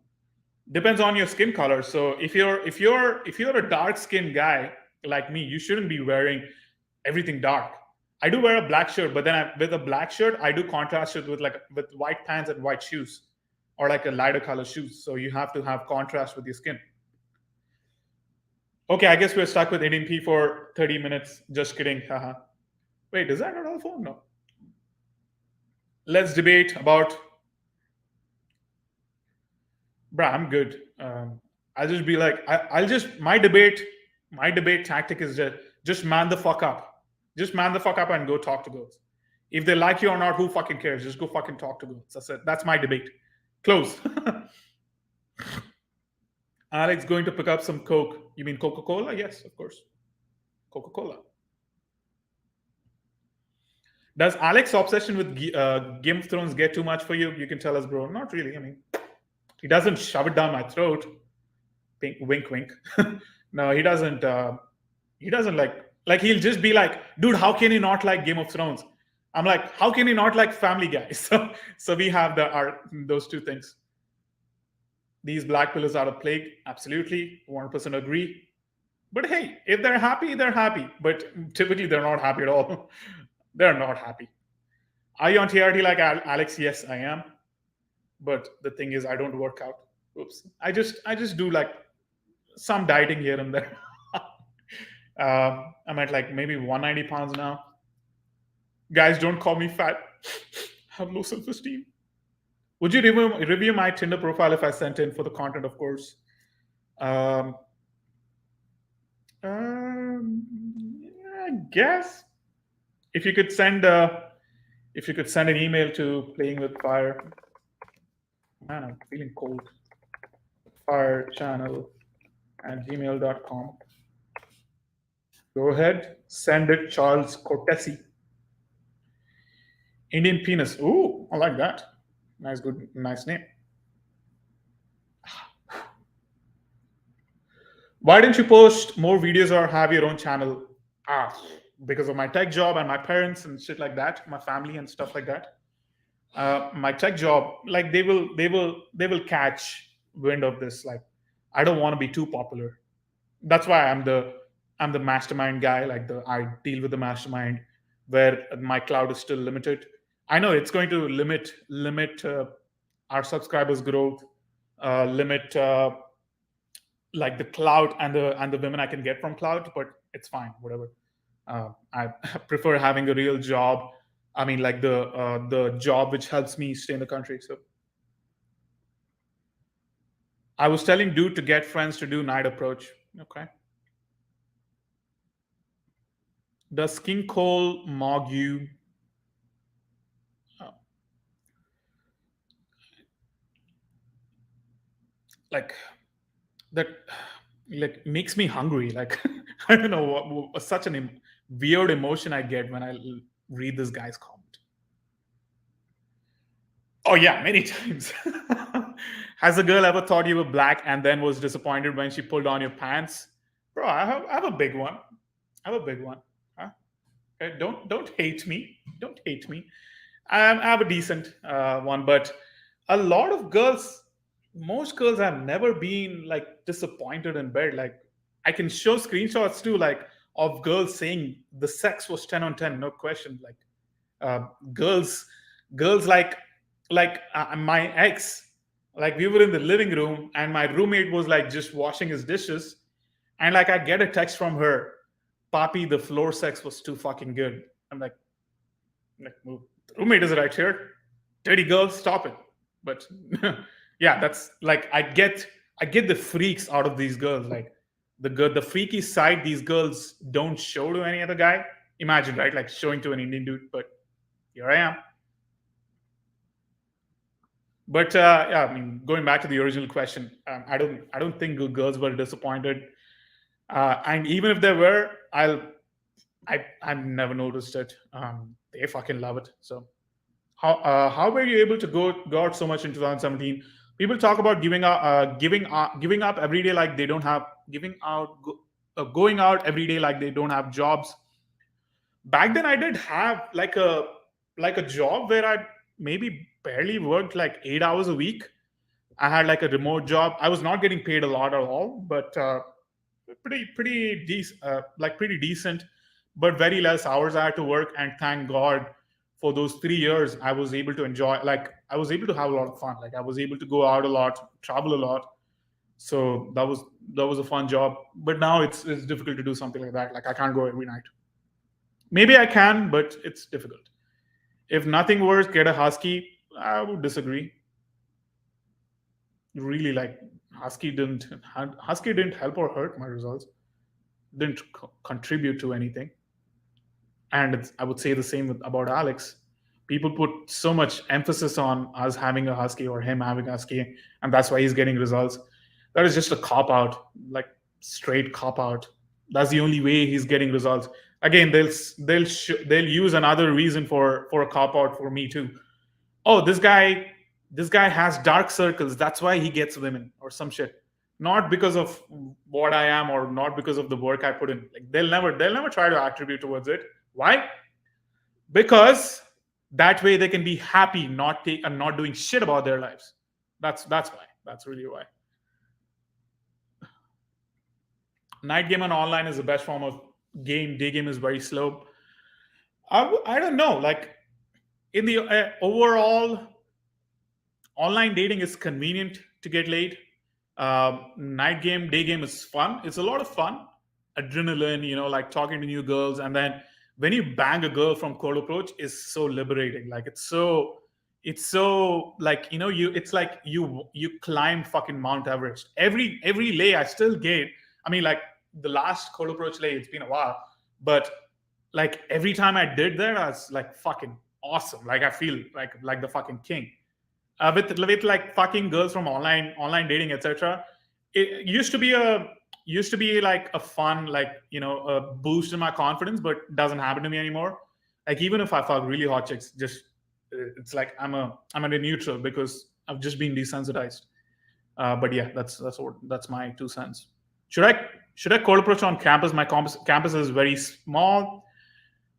Depends on your skin color. So if you're a dark skinned guy like me, you shouldn't be wearing everything dark. I do wear a black shirt, but then with a black shirt, I do contrast it with white pants and white shoes, or like a lighter color shoes. So you have to have contrast with your skin. Okay, I guess we're stuck with Indian P for 30 minutes. Just kidding. Haha. Wait, is that not all phone? No. Let's debate about. Bruh, I'm good. I'll just be like, I'll just my debate tactic is just man the fuck up. Just man the fuck up and go talk to girls. If they like you or not, who fucking cares? Just go fucking talk to girls. That's it. That's my debate. Close. Alex going to pick up some Coke. You mean Coca-Cola? Yes, of course. Coca-Cola. Does Alex's obsession with Game of Thrones get too much for you? You can tell us, bro. Not really. I mean, he doesn't shove it down my throat. Wink, wink. No, he doesn't. He doesn't like. He'll just be like, dude, how can you not like Game of Thrones? I'm like, how can you not like Family Guy? So we have those two things. these black pillars are a plague. Absolutely, 100% agree. But hey, if they're happy, they're happy. But typically, they're not happy at all. They're not happy. Are you on TRT like Alex? Yes, I am. But the thing is, I don't work out. Oops. I just do like some dieting here and there. I'm at like maybe 190 pounds now. Guys, don't call me fat. I have low self-esteem. Would you review my Tinder profile if I sent in for the content, of course? Um, I guess if you could send an email to playing with fire. Man, I'm feeling cold. Fire channel at gmail.com. Go ahead, send it, Charles Cortesi. Indian penis. Ooh, I like that. Nice, good, nice name. Why didn't you post more videos or have your own channel? Because of my tech job and my parents and shit like that, my family and stuff like that. My tech job, like they will catch wind of this. Like, I don't want to be too popular. That's why I'm the mastermind guy. Like I deal with the mastermind where my cloud is still limited. I know it's going to limit our subscribers growth, limit like the cloud and the women I can get from cloud, but it's fine, whatever. I prefer having a real job. I mean, like the job which helps me stay in the country. So I was telling dude to get friends to do night approach. Okay. Does King Cole mog you? Oh. Like that, like makes me hungry. Like I don't know such an weird emotion I get when I read this guy's comment. Oh yeah, many times. Has a girl ever thought you were black and then was disappointed when she pulled on your pants? Bro, I have a big one. I have a big one. Huh? Okay, don't hate me. Don't hate me. I have a decent one, but a lot of girls, most girls have never been like disappointed in bed. Like I can show screenshots too, like of girls saying the sex was 10 on 10, no question. Like girls, girls like my ex, like we were in the living room and my roommate was like just washing his dishes, and like I get a text from her, "Papi, the floor sex was too fucking good." I'm like move. The roommate is right here. Dirty girl, stop it. But yeah, that's like I get the freaks out of these girls. Like the freaky side these girls don't show to any other guy. Imagine, right? Like showing to an Indian dude, but here I am. But yeah, I mean, going back to the original question, I don't think girls were disappointed, and even if they were, I've never noticed it. They fucking love it. So how were you able to go out so much in 2017? People talk about giving up every day like they don't have going out every day like they don't have jobs. Back then, I did have like a job where I maybe barely worked like 8 hours a week. I had like a remote job. I was not getting paid a lot at all, but pretty decent, like pretty decent, but very less hours I had to work. And thank God for those 3 years, I was able to enjoy. Like I was able to have a lot of fun. Like I was able to go out a lot, travel a lot. So that was a fun job. But now it's difficult to do something like that. Like I can't go every night. Maybe I can, but it's difficult. If nothing worse, get a husky. I would disagree. Really, like husky didn't help or hurt my results. Didn't contribute to anything. And I would say the same about Alex. People put so much emphasis on us having a husky or him having a husky, and that's why he's getting results. That is just a cop out, like straight cop out. That's the only way he's getting results. Again, they'll use another reason for a cop out for me too. Oh, this guy has dark circles, that's why he gets women or some shit. Not because of what I am or not because of the work I put in. Like they'll never try to attribute towards it. Why? Because that way they can be happy, not doing shit about their lives. That's why. That's really why. Night game on online is the best form of game. Day game is very slow. I don't know. Like in the overall, online dating is convenient to get laid. Night game, day game is fun. It's a lot of fun, adrenaline. Like talking to new girls, and then when you bang a girl from cold approach, is so liberating. Like it's so like it's like you climb fucking Mount Everest. Every lay I still get. I mean, like the last cold approach lay, it's been a while, but like every time I did that, I was like fucking awesome. Like I feel like the fucking king. With like fucking girls from online dating, etc. It used to be like a fun, like a boost in my confidence, but it doesn't happen to me anymore. Like even if I fuck really hot chicks, just it's like I'm at a neutral because I've just been desensitized. But yeah, that's my 2 cents. Should I cold approach on campus? My campus is very small,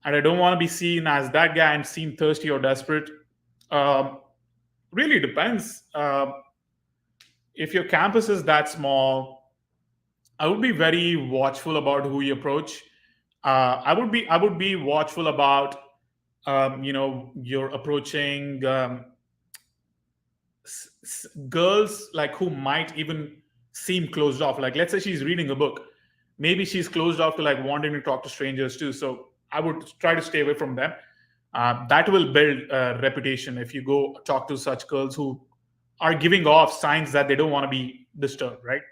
and I don't want to be seen as that guy and seem thirsty or desperate. Um, Really depends. If your campus is that small, I would be very watchful about who you approach. I would be watchful about you're approaching girls like who might even seem closed off. Like let's say she's reading a book, maybe she's closed off to like wanting to talk to strangers too. So I would try to stay away from them. That will build a reputation if you go talk to such girls who are giving off signs that they don't want to be disturbed, right?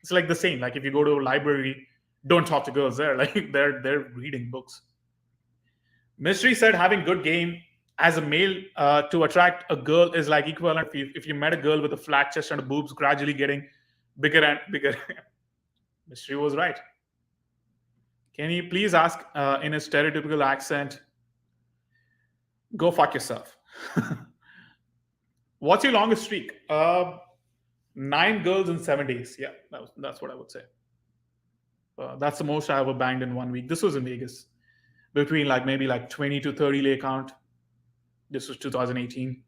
It's like the same. Like if you go to a library, don't talk to girls there. Like they're reading books. Mystery said having good game as a male to attract a girl is like equivalent if you met a girl with a flat chest and a boobs gradually getting bigger and bigger. Mystery was right. Can you please ask in a stereotypical accent, go fuck yourself? What's your longest streak? 9 girls in 7 days. Yeah, that's what I would say. That's the most I ever banged in 1 week. This was in Vegas. Between like maybe like 20 to 30 lay count. This was 2018.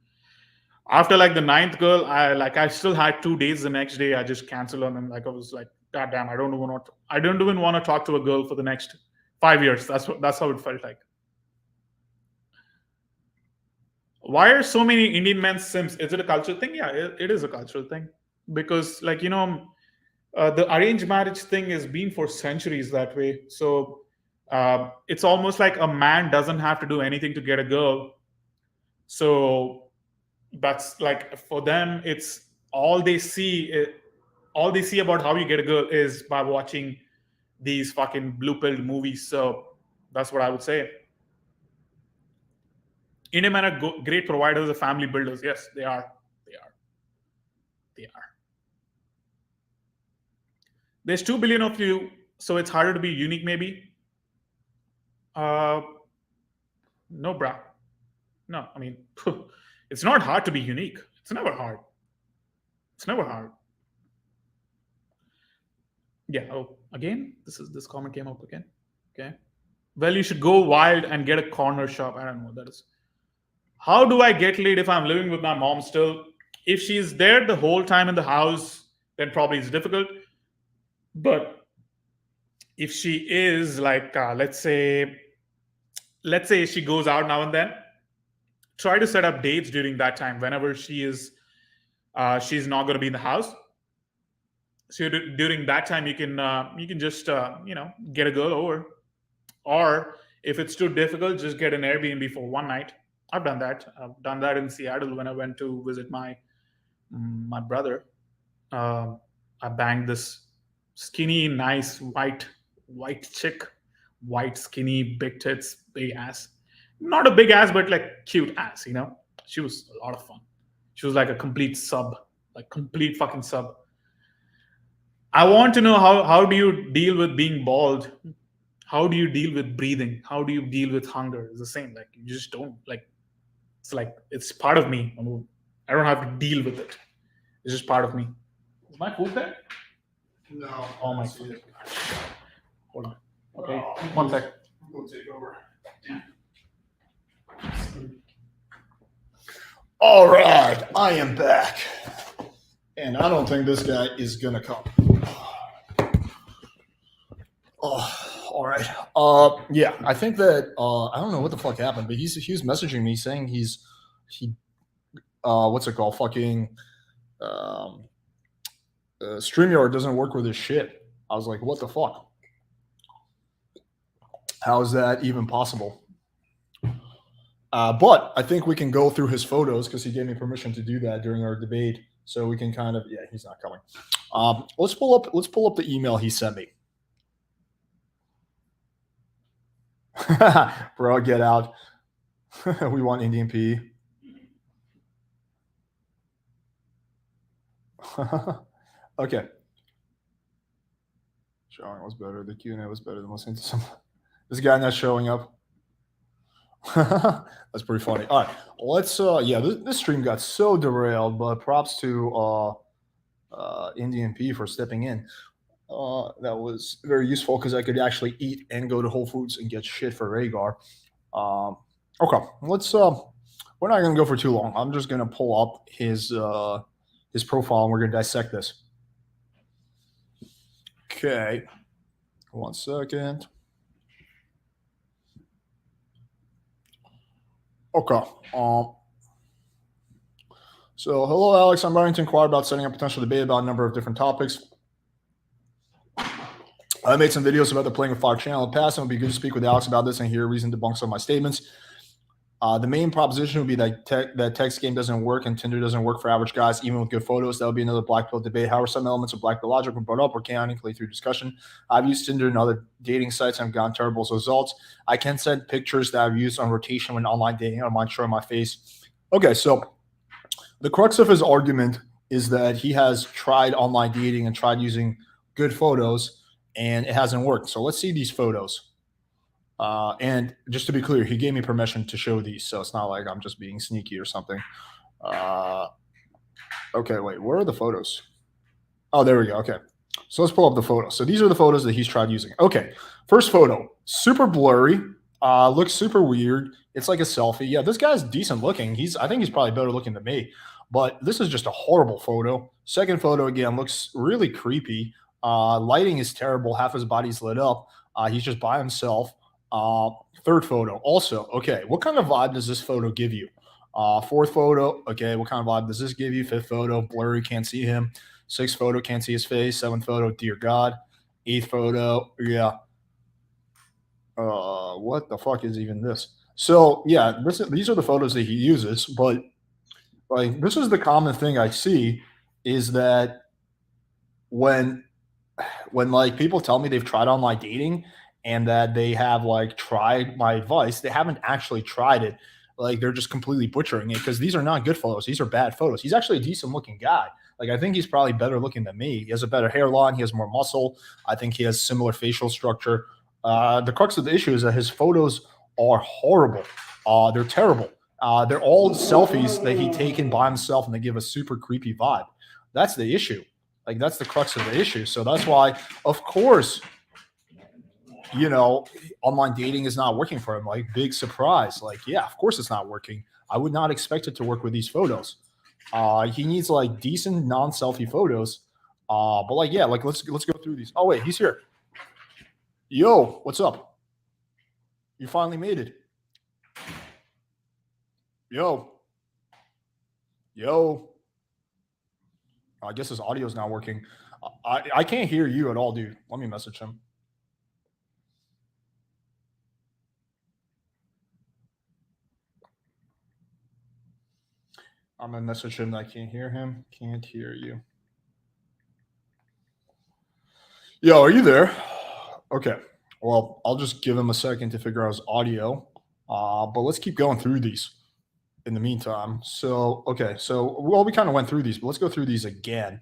After like the 9th girl, I still had 2 days. The next day, I just canceled on them. Like I was like, God damn, I don't even want to talk to a girl for the next 5 years. That's how it felt like. Why are so many Indian men simps? Is it a cultural thing? Yeah, it is a cultural thing. Because like the arranged marriage thing has been for centuries that way. So it's almost like a man doesn't have to do anything to get a girl. So that's like for them, it's all they see. All they see about how you get a girl is by watching these fucking blue-pilled movies. So that's what I would say. Indian men are great providers of family builders. Yes, they are. They are. They are. There's 2 billion of you, so it's harder to be unique, maybe. No, bruh. No, I mean, it's not hard to be unique. It's never hard. It's never hard. Yeah. Oh, again, this comment came up again. Okay. Well, you should go wild and get a corner shop. I don't know what that is. How do I get laid if I'm living with my mom still? If she's there the whole time in the house, then probably it's difficult. But if she is like, let's say she goes out now and then, try to set up dates during that time. Whenever she's not going to be in the house. So during that time, you can just get a girl over, or if it's too difficult, just get an Airbnb for one night. I've done that. I've done that in Seattle when I went to visit my brother. I banged this skinny, nice white chick, white skinny, big tits, big ass. Not a big ass, but like cute ass. She was a lot of fun. She was like a complete sub, like complete fucking sub. I want to know how do you deal with being bald? How do you deal with breathing? How do you deal with hunger? It's the same. Like you just don't like. It's like it's part of me. I don't have to deal with it. It's just part of me. Is my food there? No. Oh my god. Hold on. Okay. 1 sec. We'll take over. All right, I am back. And I don't think this guy is going to come. Oh, all right. Yeah, I think that I don't know what the fuck happened, but he was messaging me saying he what's it called? Fucking um, Streamyard doesn't work with his shit. I was like, what the fuck? How is that even possible? But I think we can go through his photos because he gave me permission to do that during our debate. So we can kind of, yeah, he's not coming. Let's pull up the email he sent me. Bro, get out. We want Indian P. Okay. Showing was better. The Q&A was better than listening to some. This guy not showing up. That's pretty funny. All right, let's. Yeah, this stream got so derailed, but props to Indian P for stepping in. That was very useful because I could actually eat and go to Whole Foods and get shit for Rhaegar. Okay, let's. We're not gonna go for too long. I'm just gonna pull up his profile and we're gonna dissect this. Okay, 1 second. Okay. So, hello, Alex. I'm writing to inquire about setting up a potential debate about a number of different topics. I made some videos about the Playing with Fire channel in the past, and it would be good to speak with Alex about this and hear a reason to debunk some of my statements. The main proposition would be that that text game doesn't work and Tinder doesn't work for average guys, even with good photos. That would be another Blackpill debate. However, some elements of Blackpill logic were brought up organically through discussion. I've used Tinder and other dating sites and I've gotten terrible results. I can send pictures that I've used on rotation when online dating. I don't mind showing my face. Okay, so the crux of his argument is that he has tried online dating and tried using good photos and it hasn't worked. So let's see these photos. And just to be clear, he gave me permission to show these, so it's not like I'm just being sneaky or something. Okay, wait, where are the photos? Oh, there we go. Okay, so let's pull up the photos. So these are the photos that he's tried using. Okay, first photo, super blurry, looks super weird. It's like a selfie. Yeah, this guy's decent looking. I think he's probably better looking than me, but this is just a horrible photo. Second photo again looks really creepy. Lighting is terrible. Half his body's lit up. He's just by himself. Third photo, also, okay, what kind of vibe does this photo give you? Fourth photo, okay, what kind of vibe does this give you? Fifth photo, blurry, can't see him. Sixth photo, can't see his face. Seventh photo, dear God. Eighth photo, yeah. What the fuck is even this? So yeah, these are the photos that he uses, but like this is the common thing I see is that when like people tell me they've tried online dating and that they have like tried my advice, they haven't actually tried it. Like they're just completely butchering it because these are not good photos. These are bad photos. He's actually a decent looking guy. Like I think he's probably better looking than me. He has a better hairline. He has more muscle. I think he has similar facial structure. The crux of the issue is that his photos are horrible. They're terrible. They're all selfies that he taken by himself and they give a super creepy vibe. That's the issue. Like that's the crux of the issue. So that's why, of course, online dating is not working for him. Like big surprise. Like, yeah, of course it's not working. I would not expect it to work with these photos. He needs like decent non-selfie photos. But like, yeah, like let's go through these. Oh wait, he's here. Yo, what's up? You finally made it. Yo. I guess his audio is not working. I can't hear you at all, dude. Let me message him. I'm gonna message him that I can't hear him. Can't hear you. Yo, are you there? Okay. Well, I'll just give him a second to figure out his audio. But let's keep going through these in the meantime. So, okay. So, well, we kind of went through these, but let's go through these again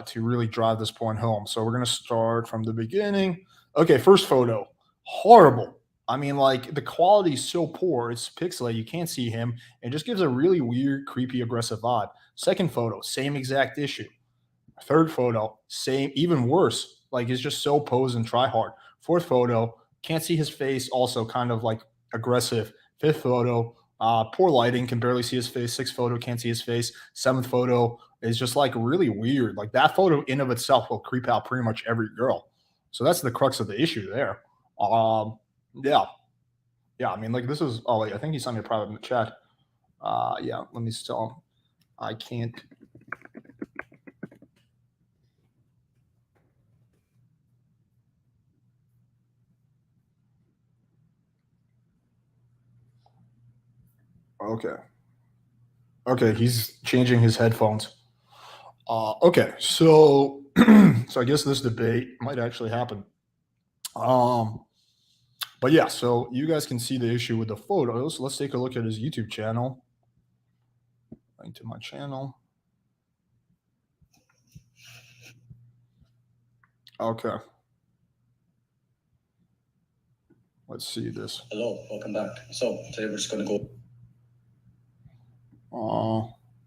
to really drive this point home. So, we're going to start from the beginning. Okay. First photo. Horrible. I mean, like the quality is so poor. It's pixelated. You can't see him. It just gives a really weird, creepy, aggressive vibe. Second photo. Same exact issue. Third photo, same, even worse. Like he's just so pose and try hard. Fourth photo, can't see his face, also kind of like aggressive. Fifth photo, poor lighting, can barely see his face. Sixth photo, can't see his face. Seventh photo is just like really weird. Like that photo in of itself will creep out pretty much every girl. So that's the crux of the issue there. Yeah, yeah. I mean, like this is. Oh, wait, I think he sent me a private in the chat. Yeah. Let me still. I can't. Okay. Okay, he's changing his headphones. Okay, so so I guess this debate might actually happen. Um, but yeah, so you guys can see the issue with the photos. Let's take a look at his YouTube channel. Link to my channel. Okay. Let's see this. Hello, welcome back. So today we're just going to go.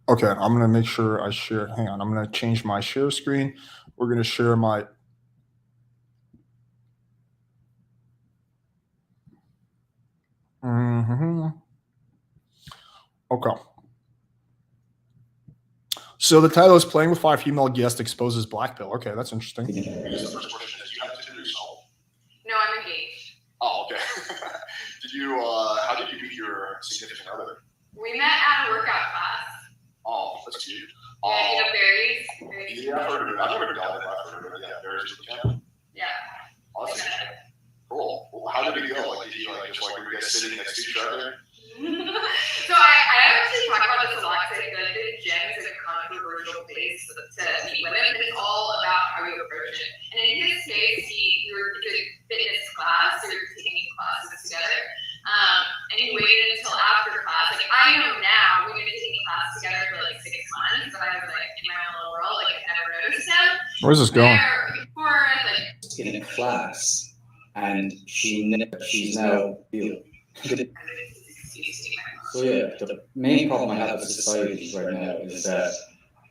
Okay, I'm gonna make sure I share. Hang on, I'm gonna change my share screen. We're gonna share my. Okay. So the title is "Playing with 5 Female Guests Exposes Blackpiller." Okay, that's interesting. I guess the first question is: do you have Tinder yourself? No, I'm engaged. Oh, okay. Did you? How did you meet your significant other? We met at a workout class. Oh, that's cute. Yeah, berries. Yeah, I've heard of it. I've never done it. I've heard of it. Yeah, berries boot camp. Yeah. Oh, that's interesting. Cool. Well, how did it go? Like, did you were you guys sitting next to each other? So I actually talk about this a lot because I feel like the gym is a controversial place to meet women. It's all about how you approach it. And in his case, we were doing fitness class, we were taking classes together. And he waited until after class. Like, I know now we've been taking class together for like 6 months, but I was like in my own little world, like I never noticed him. Where's this going? Before, like, in a class, and she's now ill. So yeah, the main problem I have with society right now is that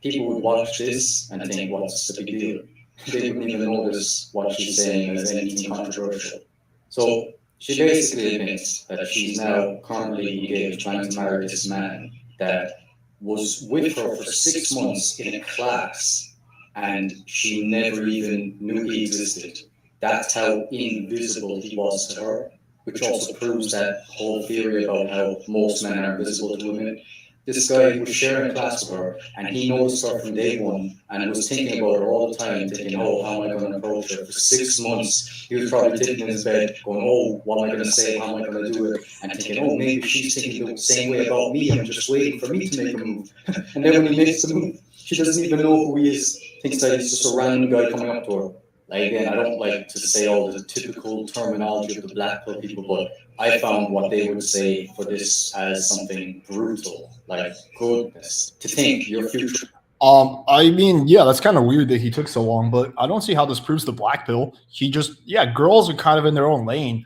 people would watch this and think, what's the big deal? They wouldn't even notice what she's saying as anything controversial. So she basically admits that she's now currently engaged trying to marry this man that was with her for 6 months in a class and she never even knew he existed. That's how invisible he was to her, which also proves that whole theory about how most men are invisible to women. This guy was sharing a class with her, and he noticed her from day one, and was thinking about her all the time, thinking, oh, how am I going to approach her? For 6 months, he was probably sitting in his bed, going, oh, what am I going to say? How am I going to do it? And thinking, oh, maybe she's thinking the same way about me. I'm just waiting for me to make a move. And then when he makes the move, she doesn't even know who he is. Thinks that he's just a random guy coming up to her. Like, again, I don't like to say all the typical terminology of the Blackpiller people, but I found what they would say for this as something brutal. Like, goodness, to think your future. I mean, yeah, that's kind of weird that he took so long, but I don't see how this proves the black pill. He just, yeah, girls are kind of in their own lane.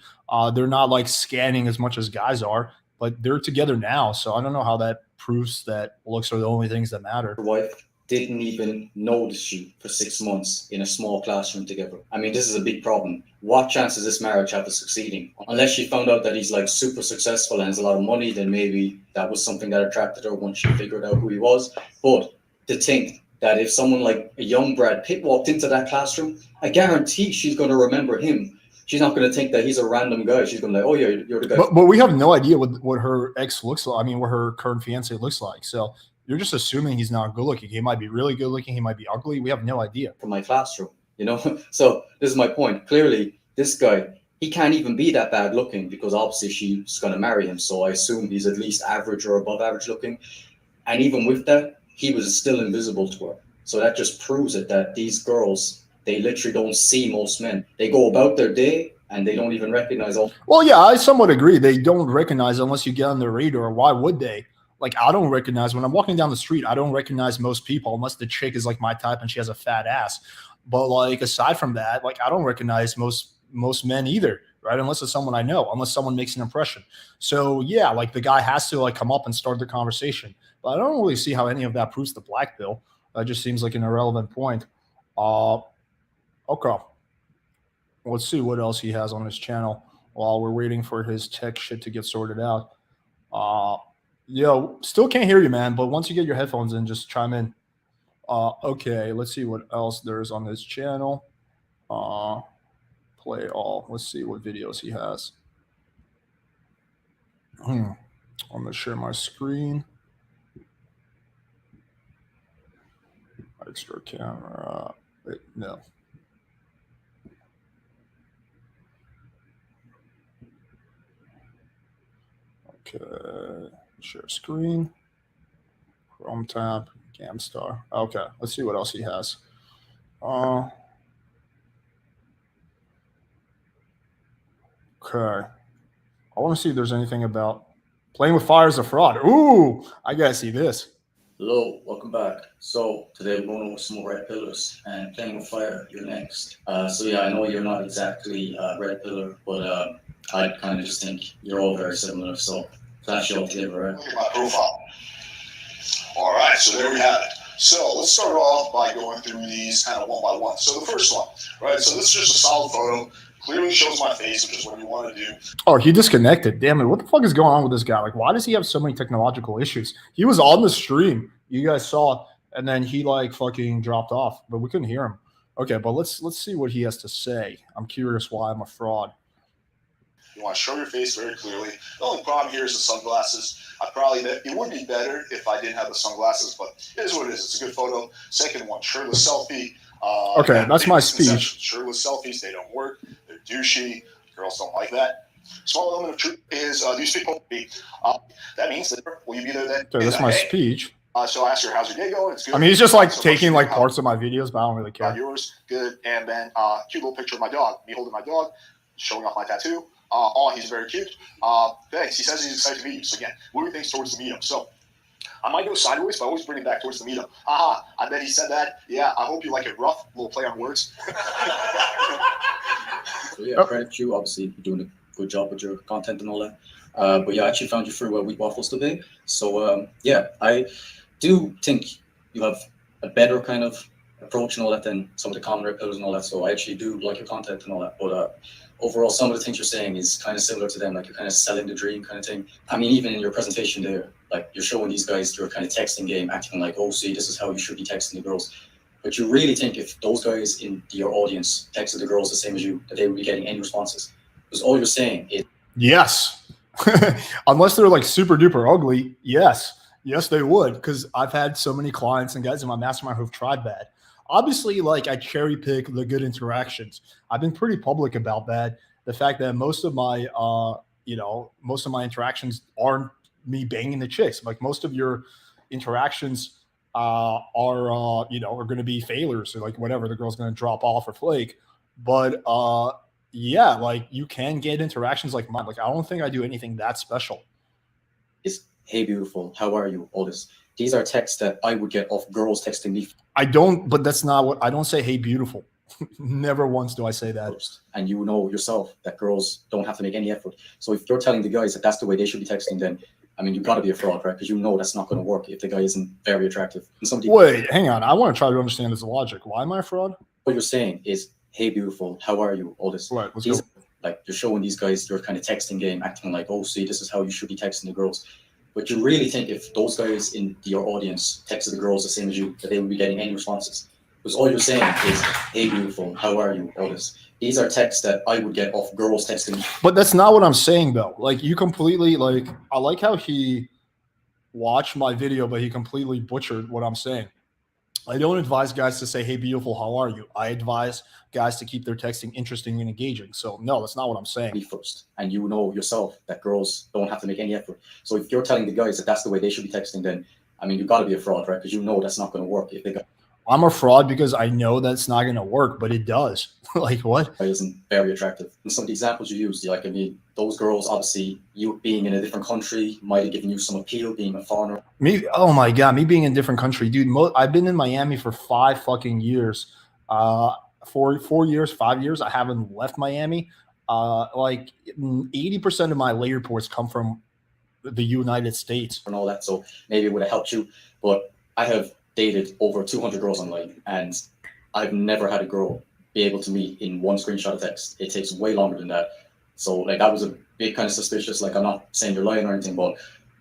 They're not like scanning as much as guys are, but they're together now. So I don't know how that proves that looks are the only things that matter. Her wife didn't even notice you for 6 months in a small classroom together. I mean, this is a big problem. What chance does this marriage have of succeeding? Unless she found out that he's like super successful and has a lot of money, then maybe that was something that attracted her once she figured out who he was. But to think that if someone like a young Brad Pitt walked into that classroom, I guarantee she's going to remember him. She's not going to think that he's a random guy. She's going to be like, oh yeah, you're the guy. But we have no idea what her ex looks like. I mean, what her current fiance looks like. So you're just assuming he's not good looking. He might be really good looking. He might be ugly. We have no idea. From my classroom, you know? So this is my point. Clearly, this guy, he can't even be that bad looking because obviously she's going to marry him. So I assume he's at least average or above average looking. And even with that, he was still invisible to her. So that just proves it that these girls, they literally don't see most men. They go about their day and they don't even recognize all. Well, yeah, I somewhat agree. They don't recognize unless you get on their radar. Why would they? Like, I don't recognize when I'm walking down the street, I don't recognize most people unless the chick is like my type and she has a fat ass. But like, aside from that, like, I don't recognize most men either, right? Unless it's someone I know, unless someone makes an impression. So yeah, like the guy has to like come up and start the conversation. But I don't really see how any of that proves the black pill. That just seems like an irrelevant point. Okay. Let's see what else he has on his channel while we're waiting for his tech shit to get sorted out. Yo, still can't hear you, man. But once you get your headphones in, just chime in. Okay, let's see what else there's on this channel. play all. Let's see what videos he has. I'm gonna share my screen. Extra camera. Wait, no. Okay, share screen. Chrome tab, Camstar. Okay, let's see what else he has. Okay. I want to see if there's anything about playing with fire is a fraud. Ooh, I gotta see this. Hello, welcome back. So today we're going over some more red pillars and playing with fire. You're next. So yeah, I know you're not exactly red pillar, but I kind of just think you're all very similar. So flash you all together, right? Look at my profile. All right, so there we have it. So let's start off by going through these kind of one by one. So the first one, right? So this is just a solid photo. Clearly shows my face, which is what you want to do. Oh, he disconnected. Damn it. What the fuck is going on with this guy? Like, why does he have so many technological issues? He was on the stream. You guys saw it. And then he like fucking dropped off, but we couldn't hear him. Okay, but let's see what he has to say. I'm curious why I'm a fraud. You want to show your face very clearly. The only problem here is the sunglasses. It would be better if I didn't have the sunglasses, but it is what it is. It's a good photo. Second one, shirtless selfie. Okay, that's my speech. Shirtless selfies, they don't work. They're douchey. Girls don't like that. Small element of truth is, do you speak Portuguese? That means that, will you be there then? Okay, that's my speech. So I asked her, how's your day going? It's good. I mean, he's just like taking like parts of my videos, but I don't really care. Yours, good. And then cute little picture of my dog. Me holding my dog, showing off my tattoo. He's very cute. Thanks. He says he's excited to meet you. So again, moving things towards the meetup. So I might go sideways, but I always bring it back towards the meetup. I bet he said that. Yeah, I hope you like it rough. A little play on words. So yeah, credit to you. Obviously, you're doing a good job with your content and all that. But yeah, I actually found you through Wheat Waffles today. So yeah, I do think you have a better kind of approach and all that than some of the common red pillars and all that. So I actually do like your content and all that. But overall, some of the things you're saying is kind of similar to them. Like you're kind of selling the dream kind of thing. I mean, even in your presentation there, like you're showing these guys your kind of texting game, acting like, oh, see, this is how you should be texting the girls. But you really think if those guys in your audience texted the girls the same as you, that they would be getting any responses? Because all you're saying is yes. Unless they're like super duper ugly, yes. Yes, they would. Because I've had so many clients and guys in my mastermind who've tried that. Obviously, like I cherry pick the good interactions. I've been pretty public about that. The fact that most of my, most of my interactions aren't me banging the chicks. Like most of your interactions are going to be failures or like whatever. The girl's going to drop off or flake. But yeah, like you can get interactions like mine. Like I don't think I do anything that special. It's hey beautiful, how are you? All this. These are texts that I would get off girls texting me. I don't, but that's not what I don't say. Hey beautiful. Never once do I say that. And you know yourself that girls don't have to make any effort. So if you're telling the guys that that's the way they should be texting, then I mean, you've got to be a fraud, right? Because you know that's not going to work if the guy isn't very attractive. And wait, hang on. I want to try to understand this logic. Why am I a fraud? What you're saying is, hey, beautiful, how are you? All this. Right, like you're showing these guys your kind of texting game, acting like, oh, see, this is how you should be texting the girls. But you really think if those guys in your audience texted the girls the same as you, that they would be getting any responses? Because all you're saying is, hey, beautiful, how are you? All this. These are texts that I would get off girls texting me. But that's not what I'm saying, though. Like, you completely, like, I like how he watched my video, but he completely butchered what I'm saying. I don't advise guys to say, hey, beautiful, how are you? I advise guys to keep their texting interesting and engaging. So, no, that's not what I'm saying. Be first. And you know yourself that girls don't have to make any effort. So if you're telling the guys that that's the way they should be texting, then, I mean, you've got to be a fraud, right? Because you know that's not going to work. If they got I'm a fraud because I know that's not going to work, but it does. Like what? It isn't very attractive. And some of the examples you used, like, I mean, those girls, obviously, you being in a different country might have given you some appeal, being a foreigner. Me, oh my God, me being in a different country, dude. I've been in Miami for 5 fucking years. 4 years, 5 years. I haven't left Miami. Like 80% of my labor reports come from the United States. And all that. So maybe it would have helped you. But I have dated over 200 girls online, and I've never had a girl be able to meet in one screenshot of text. It takes way longer than that. So like that was a bit kind of suspicious. Like I'm not saying you're lying or anything, but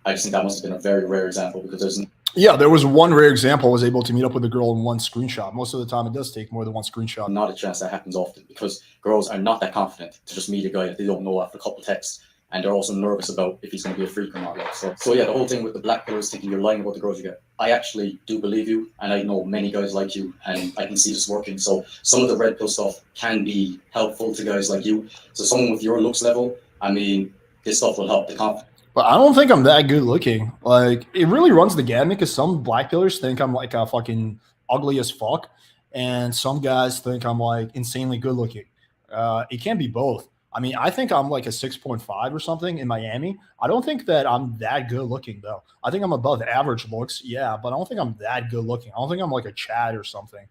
I just think that must have been a very rare example because there's Yeah, there was one rare example I was able to meet up with a girl in one screenshot. Most of the time, it does take more than one screenshot. Not a chance that happens often because girls are not that confident to just meet a guy that they don't know after a couple of texts. And they're also nervous about if he's going to be a freak or not. Like, so yeah, the whole thing with the Blackpillers thinking you're lying about the girls you get. I actually do believe you, and I know many guys like you, and I can see this working. So some of the red pill stuff can be helpful to guys like you. So someone with your looks level, I mean, this stuff will help the confidence. But I don't think I'm that good looking. Like, it really runs the gamut because some black pillars think I'm like a fucking ugly as fuck, and some guys think I'm like insanely good looking. It can't be both. I mean, I think I'm like a 6.5 or something in Miami. I don't think that I'm that good looking though. I think I'm above average looks, yeah, but I don't think I'm that good looking. I don't think I'm like a Chad or something.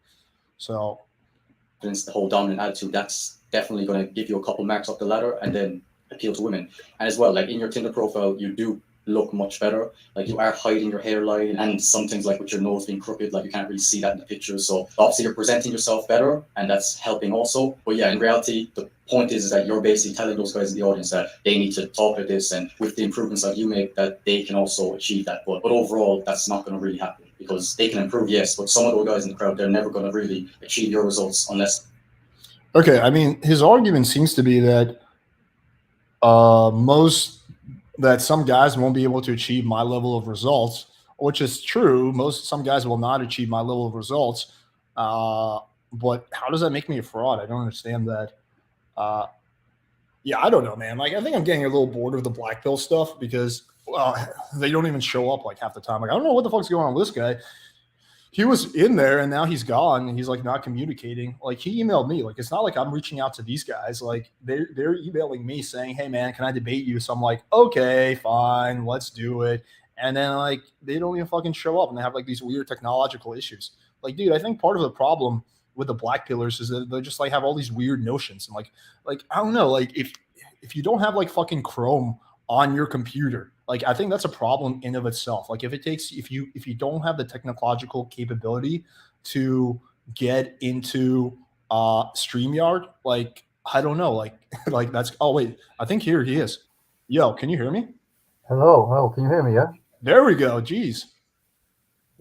So The whole dominant attitude, that's definitely going to give you a couple marks up the ladder and then appeal to women. And as well, like in your Tinder profile, you do look much better. Like you are hiding your hairline and some things like with your nose being crooked, like you can't really see that in the pictures. So obviously you're presenting yourself better and that's helping also. But yeah, in reality, the point is that you're basically telling those guys in the audience that they need to talk like this, and with the improvements that you make, that they can also achieve that. But overall, that's not going to really happen because they can improve, yes, but some of those guys in the crowd, they're never going to really achieve your results unless. okay, I mean, his argument seems to be that some guys won't be able to achieve my level of results, which is true. Some guys will not achieve my level of results. But how does that make me a fraud? I don't understand that. Yeah, I don't know, man. Like, I think I'm getting a little bored of the black pill stuff because they don't even show up like half the time. Like, I don't know what the fuck's going on with this guy. He was in there and now he's gone and he's like not communicating. Like, he emailed me. Like, it's not like I'm reaching out to these guys. Like, they're emailing me saying, "Hey man, can I debate you?" So I'm like, okay, fine, let's do it. And then like they don't even fucking show up and they have like these weird technological issues. Like, dude, I think part of the problem with the black pillars is that they just like have all these weird notions and like I don't know, like if you don't have like fucking Chrome on your computer, like I think that's a problem in of itself. Like if you don't have the technological capability to get into StreamYard, like I don't know, like like that's oh wait, I think here he is. Yo, can you hear me? Hello, can you hear me? Yeah? There we go. Jeez.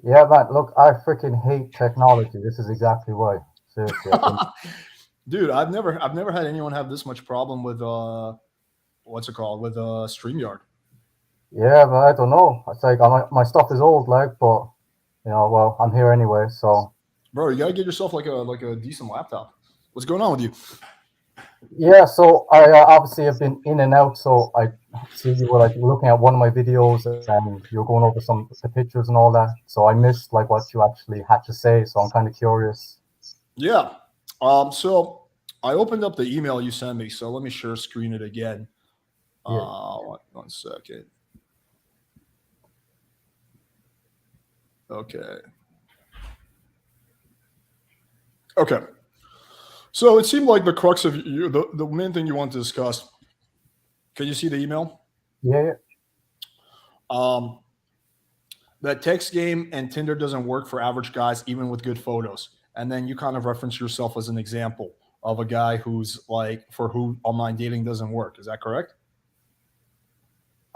Yeah, man, look, I freaking hate technology. This is exactly why. Seriously. Dude, I've never had anyone have this much problem with what's it called, with StreamYard. Yeah, but I don't know. It's like my stuff is old, like, but well, I'm here anyway, so. Bro, you gotta get yourself like a decent laptop. What's going on with you? Yeah, so I obviously have been in and out, so I see you were like looking at one of my videos and you're going over some of the pictures and all that. So I missed like what you actually had to say, so I'm kind of curious. Yeah. So I opened up the email you sent me, so let me share screen it again. Yeah. One second. Okay. So it seemed like the crux of you, the main thing you want to discuss. Can you see the email? Yeah. That text game and Tinder doesn't work for average guys, even with good photos. And then you kind of reference yourself as an example of a guy who's like, for who online dating doesn't work. Is that correct?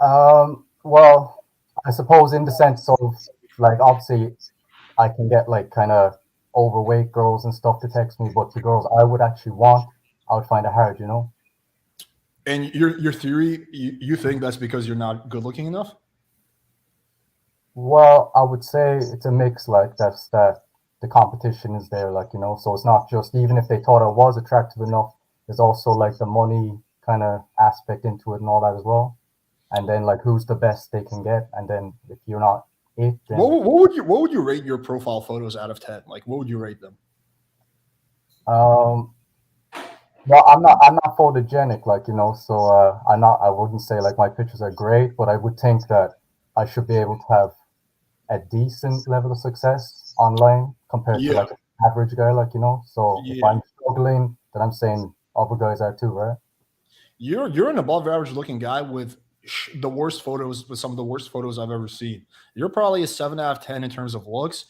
Well, I suppose in the sense of like, obviously I can get like kind of overweight girls and stuff to text me, but the girls I would actually want, I would find it hard, And your theory, you think that's because you're not good looking enough? Well, I would say it's a mix, like that the competition is there, like, so it's not just, even if they thought I was attractive enough, there's also like the money kind of aspect into it and all that as well. And then like who's the best they can get, and then if you're not it, then what would you rate your profile photos out of 10? Like, what would you rate them? well, I'm not photogenic, like, so I wouldn't say like my pictures are great, but I would think that I should be able to have a decent level of success online compared to like an average guy, like, so if I'm struggling, then I'm saying other guys are too, right? You're an above average looking guy with the worst photos, with some of the worst photos I've ever seen. You're probably a 7 out of 10 in terms of looks.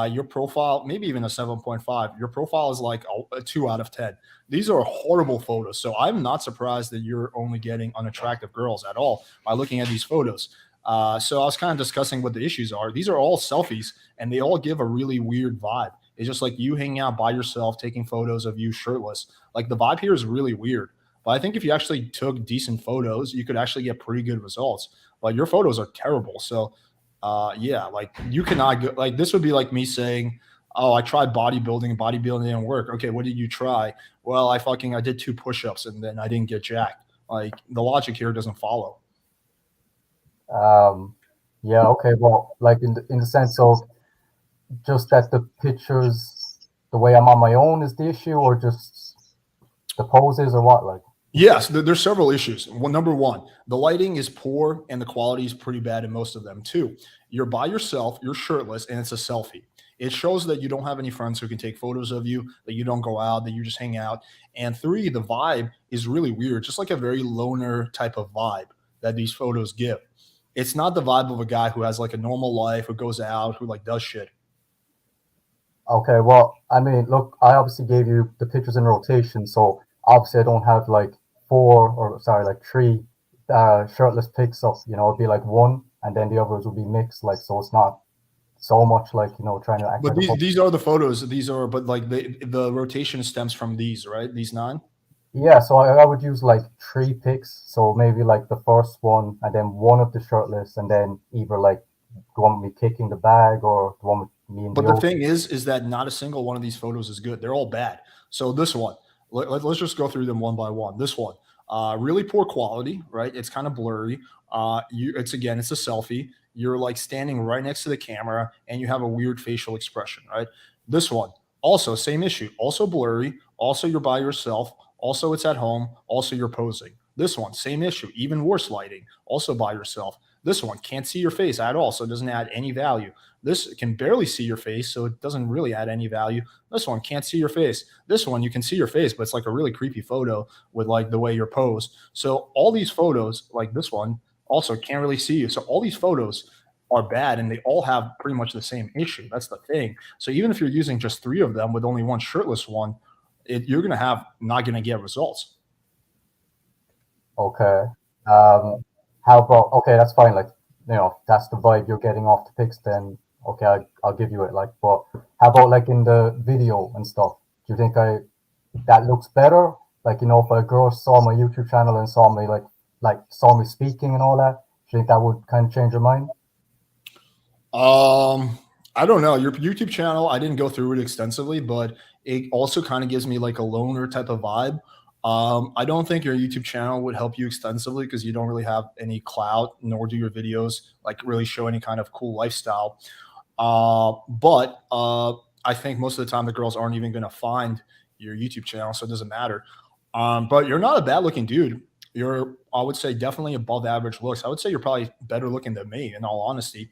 Your profile, maybe even a 7.5. Your profile is like a 2 out of 10. These are horrible photos. So I'm not surprised that you're only getting unattractive girls at all by looking at these photos. So I was kind of discussing what the issues are. These are all selfies, and they all give a really weird vibe. It's just like you hanging out by yourself, taking photos of you shirtless. Like the vibe here is really weird. But I think if you actually took decent photos, you could actually get pretty good results. But your photos are terrible. So, yeah, like you cannot go, like this would be like me saying, "Oh, I tried bodybuilding. Bodybuilding didn't work." Okay, what did you try? Well, I did 2 push-ups and then I didn't get jacked. Like the logic here doesn't follow. Yeah, okay. Well, like in the sense of just that the pictures, the way I'm on my own is the issue, or just the poses, or what? Like, Yes, there's several issues. Well, number one, the lighting is poor and the quality is pretty bad in most of them. Two, you're by yourself, you're shirtless, and it's a selfie. It shows that you don't have any friends who can take photos of you, that you don't go out, that you just hang out. And three, the vibe is really weird, just like a very loner type of vibe that these photos give. It's not the vibe of a guy who has like a normal life, who goes out, who like does shit. okay, well, I mean, look, I obviously gave you the pictures in rotation, so obviously I don't have like like three shirtless pics of, it'd be like one, and then the others would be mixed, like, so it's not so much like, trying to act But like a these are the photos. These are, but like the rotation stems from these, right? These nine. Yeah, so I would use like three pics. So maybe like the first one, and then one of the shirtless, and then either like the one with me kicking the bag, or the one with me in But the the ocean. thing is that not a single one of these photos is good. They're all bad. So this one, us just go through them one by one. This one, really poor quality, right? It's kind of blurry. It's a selfie. You're like standing right next to the camera, and you have a weird facial expression, right? This one, also same issue, also blurry. Also, you're by yourself. Also, it's at home. Also, you're posing. This one, same issue, even worse lighting. Also by yourself. This one can't see your face at all, so it doesn't add any value. This can barely see your face, so it doesn't really add any value. This one can't see your face. This one you can see your face, but it's like a really creepy photo with like the way you're posed. So all these photos, like this one, also can't really see you. So all these photos are bad and they all have pretty much the same issue. That's the thing. So even if you're using just three of them with only one shirtless one, you're gonna have not gonna get results. Okay. How about, okay, that's fine. Like, that's the vibe you're getting off the pics, then okay, I'll give you it. Like, but how about like in the video and stuff? Do you think that looks better? Like, if a girl saw my YouTube channel and saw me like saw me speaking and all that, do you think that would kind of change your mind? I don't know. Your YouTube channel, I didn't go through it extensively, but it also kind of gives me like a loner type of vibe. I don't think your YouTube channel would help you extensively because you don't really have any clout, nor do your videos like really show any kind of cool lifestyle. But I think most of the time the girls aren't even going to find your YouTube channel, so it doesn't matter. But you're not a bad looking dude. You're, I would say, definitely above average looks. I would say you're probably better looking than me, in all honesty.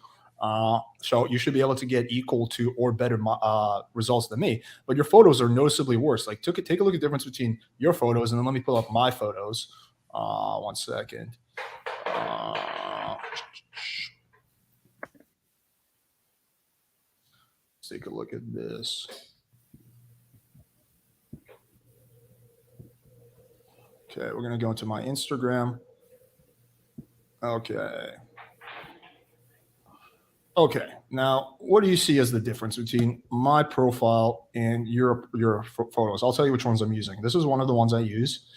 So you should be able to get equal to or better results than me. But your photos are noticeably worse. Like, take a look at the difference between your photos, and then let me pull up my photos. One second. Let's take a look at this. Okay, we're gonna go into my Instagram. Okay. Okay. Now, what do you see as the difference between my profile and your photos? I'll tell you which ones I'm using. This is one of the ones I use,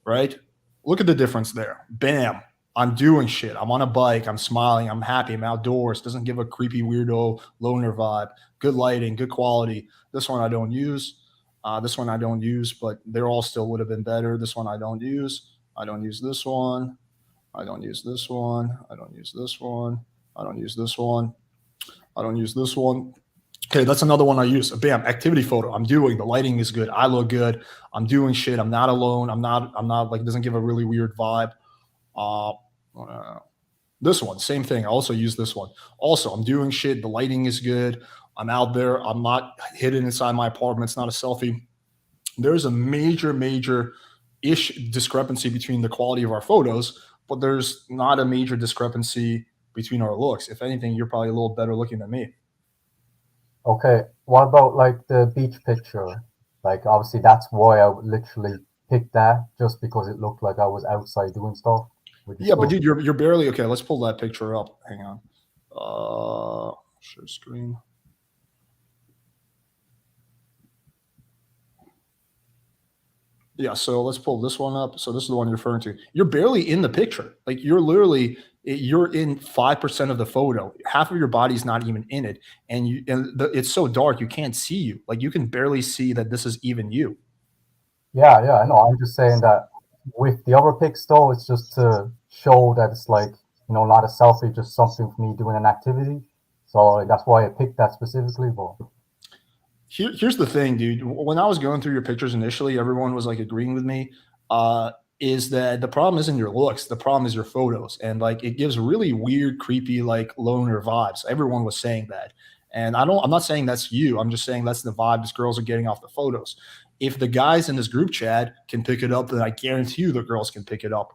right? Look at the difference there. Bam. I'm doing shit. I'm on a bike. I'm smiling. I'm happy. I'm outdoors. Doesn't give a creepy weirdo loner vibe. Good lighting, good quality. This one I don't use. This one I don't use, but they're all still would have been better. This one I don't use. I don't use this one. I don't use this one. I don't use this one. I don't use this one. I don't use this one. Okay, that's another one I use. Bam, activity photo. I'm doing. The lighting is good. I look good. I'm doing shit. I'm not alone. I'm not like, it doesn't give a really weird vibe. Uh, this one, same thing. I also use this one. Also, I'm doing shit. The lighting is good. I'm out there. I'm not hidden inside my apartment. It's not a selfie. There's a major discrepancy between the quality of our photos, but there's not a major discrepancy between our looks. If anything, you're probably a little better looking than me. Okay, what about like the beach picture? Like, obviously that's why I would literally pick that, just because it looked like I was outside doing stuff. Yeah, but dude, you're barely okay. Let's pull that picture up. Hang on. Share screen. Yeah, so let's pull this one up. So this is the one you're referring to. You're barely in the picture. Like you're in 5% of the photo. Half of your body's not even in it, and it's so dark you can't see you. Like you can barely see that this is even you. Yeah, I know. I'm just saying that with the other pics, though, it's just to show that it's like, not a selfie, just something for me doing an activity. So that's why I picked that specifically. But here's the thing, dude. When I was going through your pictures initially, everyone was like agreeing with me. Is that the problem isn't your looks, the problem is your photos. And like it gives really weird, creepy, like loner vibes. Everyone was saying that. And I'm not saying that's you. I'm just saying that's the vibe these girls are getting off the photos. If the guys in this group chat can pick it up, then I guarantee you the girls can pick it up.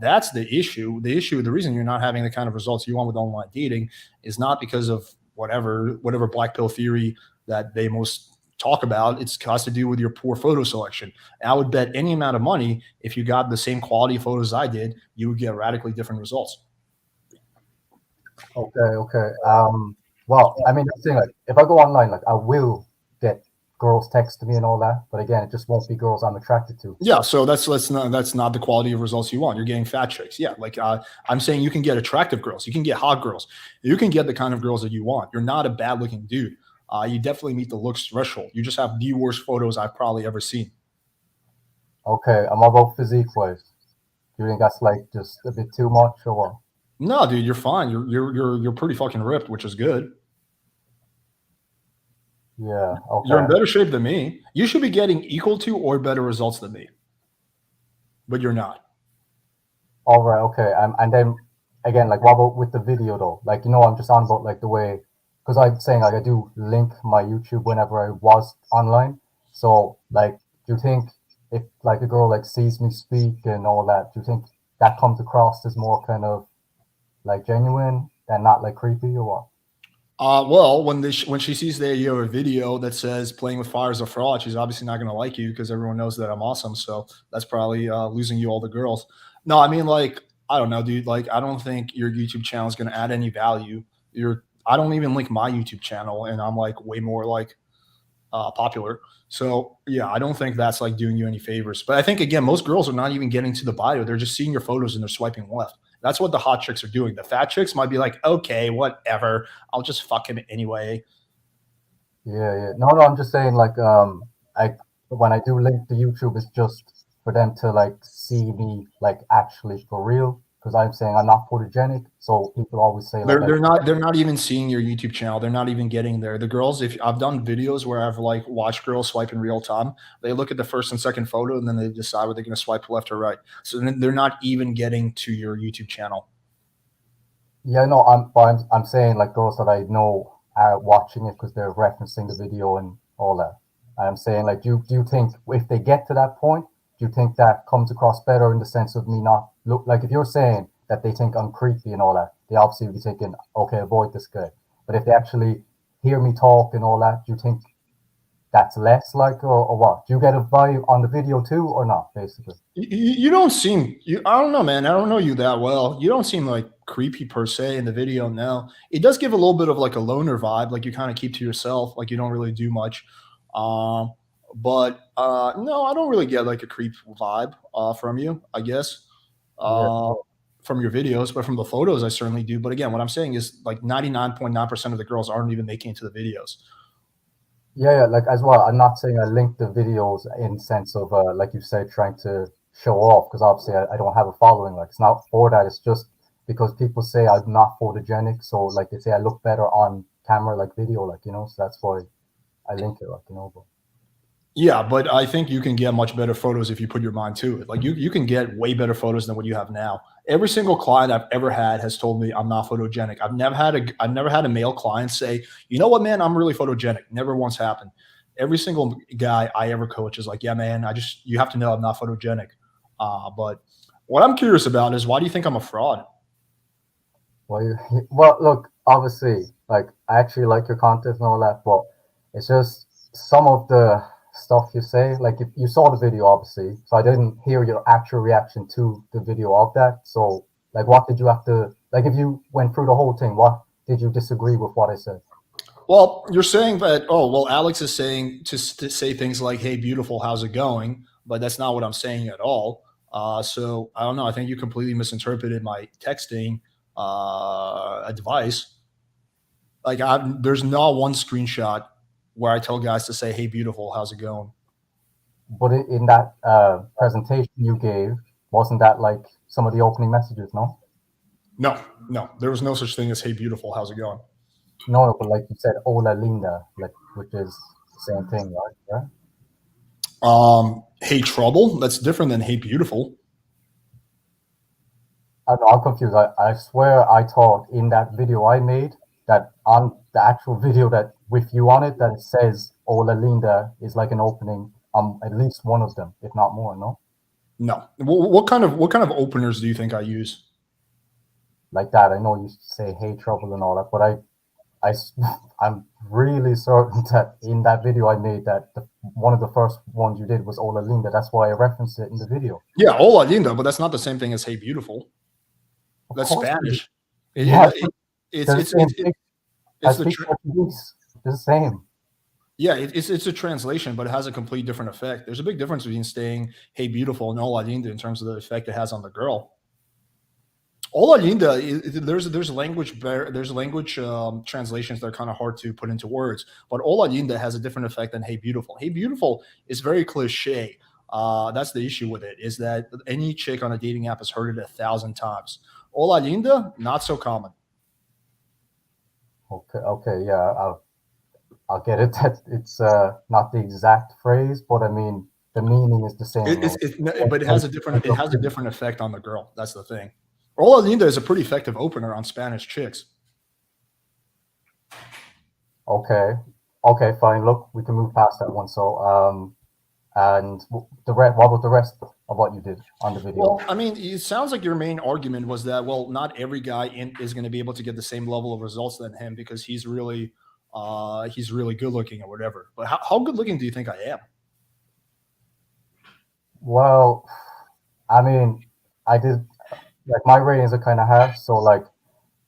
That's the issue. The reason you're not having the kind of results you want with online dating is not because of whatever black pill theory that they most talk about. It has to do with your poor photo selection. And I would bet any amount of money, if you got the same quality of photos I did, you would get radically different results. Okay. Well, I mean, I'm saying, like, if I go online, like, I will get girls texting me and all that, but again, it just won't be girls I'm attracted to. Yeah, so that's not the quality of results you want. You're getting fat chicks. Yeah, like I'm saying, you can get attractive girls, you can get hot girls, you can get the kind of girls that you want. You're not a bad looking dude. You definitely meet the looks threshold. You just have the worst photos I've probably ever seen. Okay, I'm about physique wise. Do you think that's like just a bit too much or what? No, dude, you're fine. You're pretty fucking ripped, which is good. Yeah, okay. You're in better shape than me. You should be getting equal to or better results than me, but you're not. All right, okay. And then again, like, what about with the video though? Like, I'm just on about like the way, because I'm saying like I do link my YouTube whenever I was online. So like, do you think if like a girl like sees me speak and all that, do you think that comes across as more kind of like genuine and not like creepy or what? Well, when she sees that you have a video that says playing with fire is a fraud, she's obviously not going to like you because everyone knows that I'm awesome. So that's probably losing you all the girls. No, I mean, like, I don't know, dude. Like, I don't think your YouTube channel is going to add any value. I don't even link my YouTube channel, and I'm like way more like popular. So yeah, I don't think that's like doing you any favors. But I think again, most girls are not even getting to the bio. They're just seeing your photos and they're swiping left. That's what the hot chicks are doing. The fat chicks might be like, okay, whatever, I'll just fuck him anyway. Yeah. No, I'm just saying like when I do link to YouTube, it's just for them to like see me like actually for real. Because I'm saying I'm not photogenic, so people always say like they're not even seeing your YouTube channel. They're not even getting there. The girls, if I've done videos where I've like watched girls swipe in real time, they look at the first and second photo and then they decide whether they're going to swipe left or right. So then they're not even getting to your YouTube channel. Yeah, no, I'm saying like girls that I know are watching it because they're referencing the video and all that. I'm saying like, do you think if they get to that point, do you think that comes across better in the sense of me not look like if you're saying that they think I'm creepy and all that, they obviously would be thinking, okay, avoid this guy. But if they actually hear me talk and all that, do you think that's less like or what? Do you get a vibe on the video too or not, basically? You don't seem I don't know, man. I don't know you that well. You don't seem like creepy per se in the video. No, it does give a little bit of like a loner vibe, like you kind of keep to yourself, like you don't really do much. But no, I don't really get like a creep vibe from you, I guess. From your videos, but from the photos I certainly do. But again, what I'm saying is like 99.9% of the girls aren't even making it to the videos. Yeah, like as well. I'm not saying I link the videos in sense of like you said, trying to show off, because obviously I don't have a following. Like it's not for that. It's just because people say I'm not photogenic, so like they say I look better on camera, like video, like so that's why I link it, like But yeah, but I think you can get much better photos if you put your mind to it. Like you can get way better photos than what you have now. Every single client I've ever had has told me I'm not photogenic. I've never had a male client say, you know what, man, I'm really photogenic. Never once happened. Every single guy I ever coach is like, yeah, man, you have to know I'm not photogenic. But what I'm curious about is why do you think I'm a fraud? Well, look, obviously, like I actually like your content and all that, but it's just some of the stuff you say. Like if you saw the video, obviously, so I didn't hear your actual reaction to the video of that. So like, what did you have to like? If you went through the whole thing, what did you disagree with what I said? Well, you're saying that, oh, well, Alex is saying to say things like, hey, beautiful, how's it going? But that's not what I'm saying at all. So I don't know. I think you completely misinterpreted my texting advice. Like, there's not one screenshot where I tell guys to say, hey, beautiful, how's it going? But in that presentation you gave, wasn't that like some of the opening messages? No, No, there was no such thing as, hey, beautiful, how's it going? no, but like you said, "Hola linda," like which is the same thing, right? Yeah. Hey, trouble, that's different than hey, beautiful. I'm confused. I swear I thought in that video I made that on the actual video that with you on it that it says "Hola linda" is like an opening on at least one of them, if not more. No, No. What kind of openers do you think I use? like that. I know you say "Hey trouble" and all that, but I'm really certain that in that video I made that one of the first ones you did was "Hola linda." That's why I referenced it in the video. Yeah, hola linda, but that's not the same thing as hey, beautiful. Of That's course it Spanish. Yeah, It's they're the same thing. I it's the speak Portuguese. It's the same. yeah, it's a translation, but it has a complete different effect. There's a big difference between saying "Hey, beautiful" and "Hola linda" in terms of the effect it has on the girl. Hola linda, there's language translations that are kind of hard to put into words, but hola linda has a different effect than hey, beautiful. Hey, beautiful is very cliche. That's the issue with it, is that any chick on a dating app has heard it 1,000 times. Hola linda, not so common. Okay, yeah, I'll get it that it's not the exact phrase, but I mean the meaning is the same. But it has a different effect on the girl. That's the thing. Hola linda is a pretty effective opener on Spanish chicks. Okay, fine. Look, we can move past that one. So, and what about the rest of what you did on the video? Well, I mean, it sounds like your main argument was that, well, not every guy is going to be able to get the same level of results than him because he's really good looking or whatever. But how good looking do you think I am? Well, I mean, I did like my ratings are kind of harsh, so like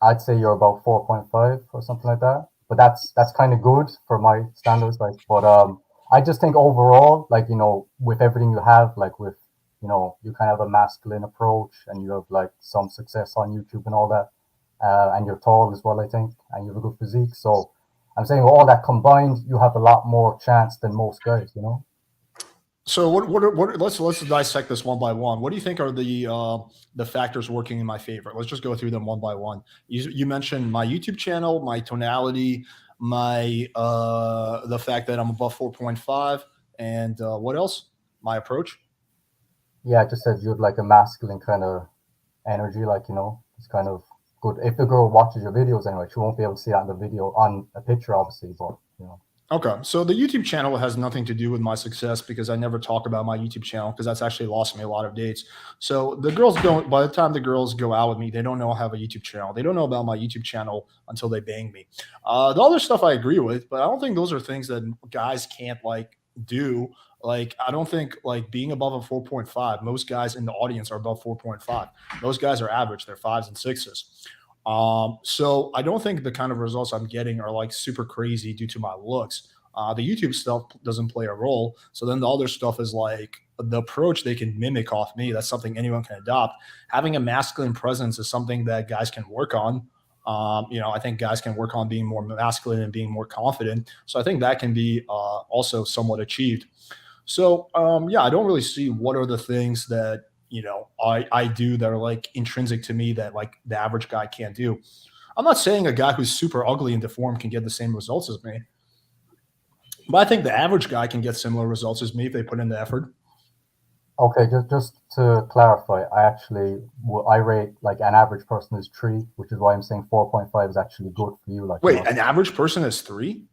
I'd say you're about 4.5 or something like that. But that's kind of good for my standards. Like, but I just think overall, like with everything you have, like with you kind of have a masculine approach, and you have like some success on YouTube and all that, and you're tall as well, I think, and you have a good physique. So I'm saying with all that combined, you have a lot more chance than most guys. So what let's dissect this one by one. What do you think are the factors working in my favor? Let's just go through them one by one. You mentioned my YouTube channel, my tonality, my the fact that I'm above 4.5, and what else? My approach. Yeah, I just said you have like a masculine kind of energy, like it's kind of good. If the girl watches your videos anyway, she won't be able to see that in the video on a picture, obviously, but Okay, so the YouTube channel has nothing to do with my success because I never talk about my YouTube channel because that's actually lost me a lot of dates. So the girls don't, by the time the girls go out with me, they don't know I have a YouTube channel. They don't know about my YouTube channel until they bang me. The other stuff I agree with, but I don't think those are things that guys can't like do. Like, I don't think like being above a 4.5, most guys in the audience are above 4.5. Those guys are average, they're 5s and 6s. So I don't think the kind of results I'm getting are like super crazy due to my looks. The YouTube stuff doesn't play a role. So then the other stuff is like the approach they can mimic off me. That's something anyone can adopt. Having a masculine presence is something that guys can work on. I think guys can work on being more masculine and being more confident. So I think that can be also somewhat achieved. So yeah, I don't really see what are the things that I do that are like intrinsic to me that like the average guy can't do. I'm not saying a guy who's super ugly and deformed can get the same results as me, but I think the average guy can get similar results as me if they put in the effort. Okay, just to clarify, I rate like an average person is 3, which is why I'm saying 4.5 is actually good for you. Like, wait, an average person is 3?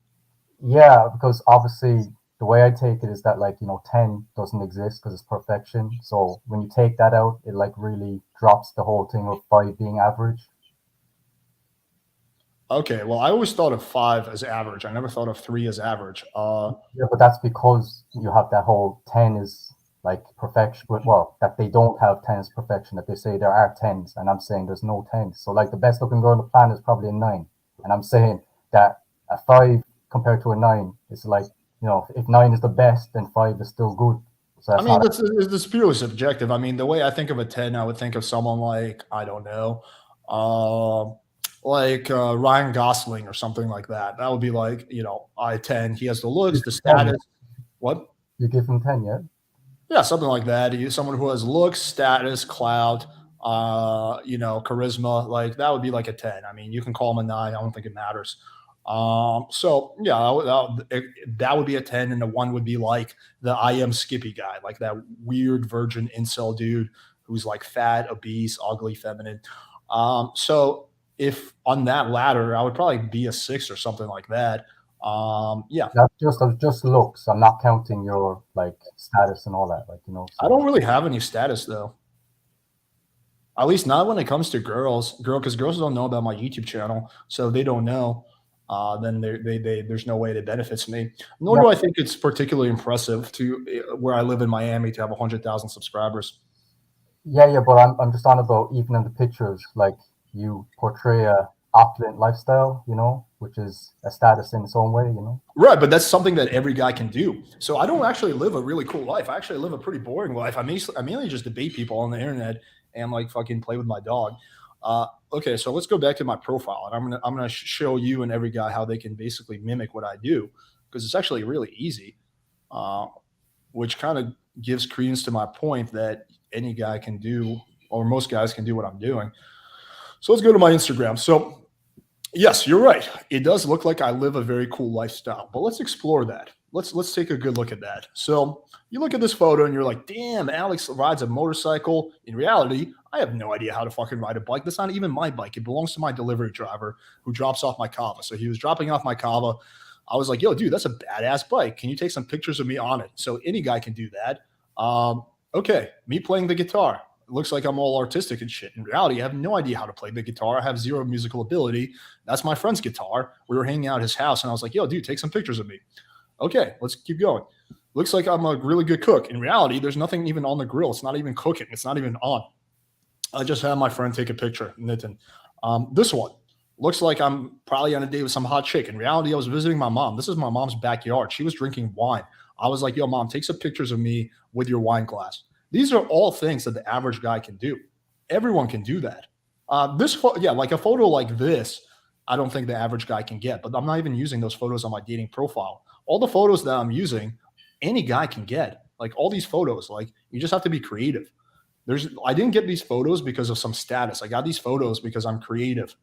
Yeah, because obviously the way I take it is that like 10 doesn't exist because it's perfection. So when you take that out, it like really drops the whole thing of 5 being average. Okay, well, I always thought of 5 as average. I never thought of 3 as average. Yeah, but that's because you have that whole 10 is like perfection. Well, that they don't have 10 as perfection. That they say there are 10s, and I'm saying there's no 10s. So like the best looking girl on the planet is probably a 9, and I'm saying that a 5 compared to a 9 is like, if 9 is the best, then 5 is still good. So I that's mean, not. that's purely subjective. I mean, the way I think of a 10, I would think of someone like, I don't know, uh, Ryan Gosling or something like that. That would be like, I 10. He has the looks, the 10, status. What? you give him 10, yeah. Yeah, something like that. He's someone who has looks, status, clout, charisma. Like that would be like a 10. I mean, you can call him a 9. I don't think it matters. So yeah, that would be a 10, and the 1 would be like the I am Skippy guy, like that weird virgin incel dude who's like fat, obese, ugly, feminine. So if on that ladder, I would probably be a 6 or something like that. Yeah, That's just looks. I'm not counting your like status and all that. Like I don't really have any status though. At least not when it comes to because girls don't know about my YouTube channel, so they don't know. Then there's no way it benefits me. Nor do I think it's particularly impressive to where I live in Miami to have 100,000 subscribers. Yeah, but I'm just on about even in the pictures, like you portray a opulent lifestyle, which is a status in its own way, Right, but that's something that every guy can do. So I don't actually live a really cool life. I actually live a pretty boring life. I mainly just debate people on the internet and like fucking play with my dog. Okay, so let's go back to my profile, and I'm gonna show you and every guy how they can basically mimic what I do, because it's actually really easy, which kind of gives credence to my point that any guy can do, or most guys can do what I'm doing. So let's go to my Instagram. So yes, you're right. It does look like I live a very cool lifestyle, but let's explore that. Let's take a good look at that. So you look at this photo and you're like, damn, Alex rides a motorcycle. In reality, I have no idea how to fucking ride a bike. That's not even my bike. It belongs to my delivery driver who drops off my kava. So he was dropping off my kava. I was like, yo, dude, that's a badass bike. Can you take some pictures of me on it? So any guy can do that. Okay, me playing the guitar. It looks like I'm all artistic and shit. In reality, I have no idea how to play the guitar. I have zero musical ability. That's my friend's guitar. We were hanging out at his house, and I was like, yo, dude, take some pictures of me. Okay, let's keep going. Looks like I'm a really good cook. In reality, there's nothing even on the grill. It's not even cooking. It's not even on. I just had my friend take a picture, Nitin. This one looks like I'm probably on a date with some hot chick. In reality, I was visiting my mom. This is my mom's backyard. She was drinking wine. I was like, yo, mom, take some pictures of me with your wine glass. These are all things that the average guy can do. Everyone can do that. Like a photo like this, I don't think the average guy can get, but I'm not even using those photos on my dating profile. All the photos that I'm using, any guy can get. Like all these photos, like you just have to be creative. I didn't get these photos because of some status. I got these photos because I'm creative.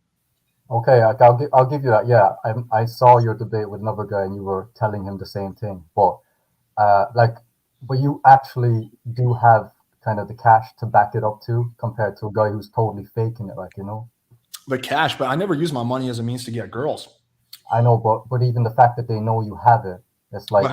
Okay, I'll give you that. Yeah, I saw your debate with another guy, and you were telling him the same thing. But but you actually do have kind of the cash to back it up too, compared to a guy who's totally faking it, The cash, but I never use my money as a means to get girls. I know, but even the fact that they know you have it, it's like.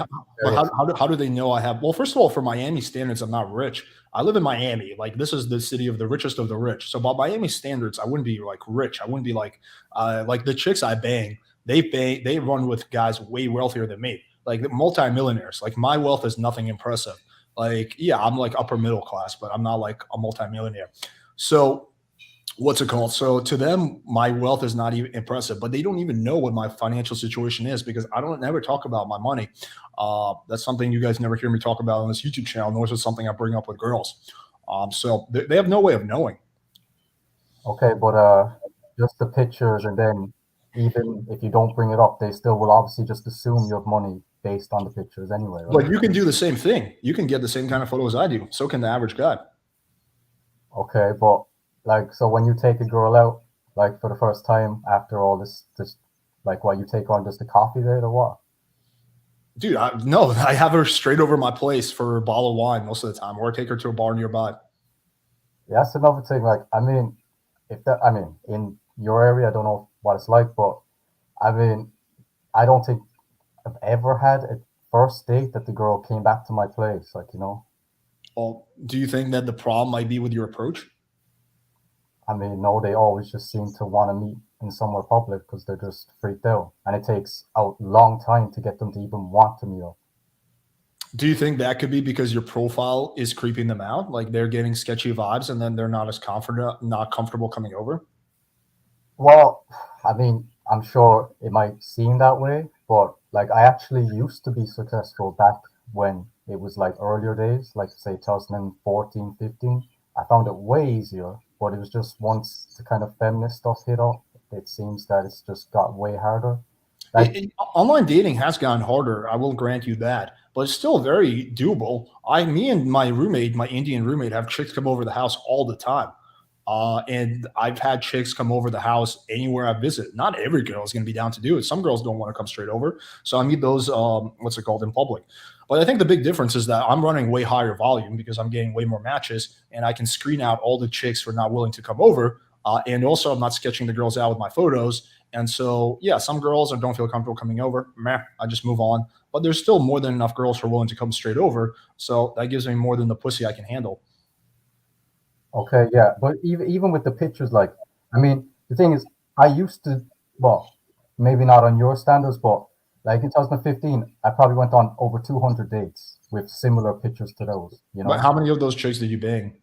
How do they know I have? Well, first of all, for Miami standards, I'm not rich. I live in Miami. Like this is the city of the richest of the rich. So by Miami standards, I wouldn't be like rich. I wouldn't be like the chicks I bang. They run with guys way wealthier than me, like multimillionaires. Like my wealth is nothing impressive. Like yeah, I'm like upper middle class, but I'm not like a multimillionaire. So what's it called? So to them, my wealth is not even impressive, but they don't even know what my financial situation is because I don't never talk about my money. That's something you guys never hear me talk about on this YouTube channel, nor is it something I bring up with girls. So they have no way of knowing. Okay, but just the pictures, and then even if you don't bring it up, they still will obviously just assume you have money based on the pictures anyway, right? But you can do the same thing. You can get the same kind of photos I do. So can the average guy. Okay, but like, so when you take a girl out, like for the first time after all this, like, what, you take her on just a coffee date or what? Dude, no, I have her straight over my place for a bottle of wine most of the time, or I take her to a bar nearby. Yeah, that's another thing. Like, I mean, in your area, I don't know what it's like, but I mean, I don't think I've ever had a first date that the girl came back to my place, Well, do you think that the problem might be with your approach? I mean, no, they always just seem to want to meet in somewhere public because they're just freaked out, and it takes a long time to get them to even want to meet up. Do you think that could be because your profile is creeping them out? Like they're getting sketchy vibes and then they're not as confident, not comfortable coming over? Well, I mean, I'm sure it might seem that way, but like I actually used to be successful back when it was like earlier days, like say 2014, 15. I found it way easier, but it was just once the kind of feminist stuff hit up, it seems that it's just got way harder. Like, Online dating has gotten harder. I will grant you that, but it's still very doable. Me and my roommate, my Indian roommate, have chicks come over the house all the time. And I've had chicks come over the house anywhere I visit. Not every girl is going to be down to do it. Some girls don't want to come straight over. So I meet those, what's it called, in public. But I think the big difference is that I'm running way higher volume because I'm getting way more matches and I can screen out all the chicks who are not willing to come over. And also, I'm not sketching the girls out with my photos. And so, yeah, some girls don't feel comfortable coming over. Meh, I just move on. But there's still more than enough girls who are willing to come straight over. So that gives me more than the pussy I can handle. okay, yeah, but even with the pictures, like, I mean, the thing is, I used to, well, maybe not on your standards, but like in 2015, I probably went on over 200 dates with similar pictures to those, you know, But how many of those chicks did you bang?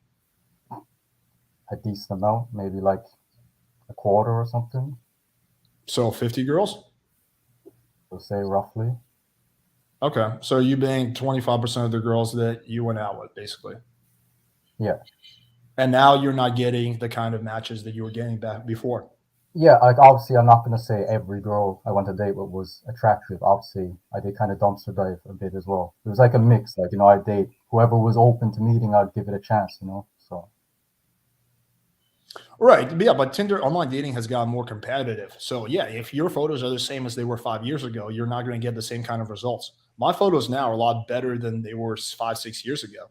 a decent amount, maybe like a quarter or something, So 50 girls? to say roughly. Okay. So you banged 25% of the girls that you went out with, basically. Yeah. And now you're not getting the kind of matches that you were getting back before. Yeah, like obviously, I'm not gonna say every girl I went to date with was attractive. Obviously, I did kind of dumpster dive a bit as well. It was like a mix. Like, you know, I'd date whoever was open to meeting. I'd give it a chance. You know, so Right. Yeah. But Tinder online dating has gotten more competitive. So, yeah, if your photos are the same as they were 5 years ago, you're not going to get the same kind of results. My photos now are a lot better than they were 5, 6 years ago.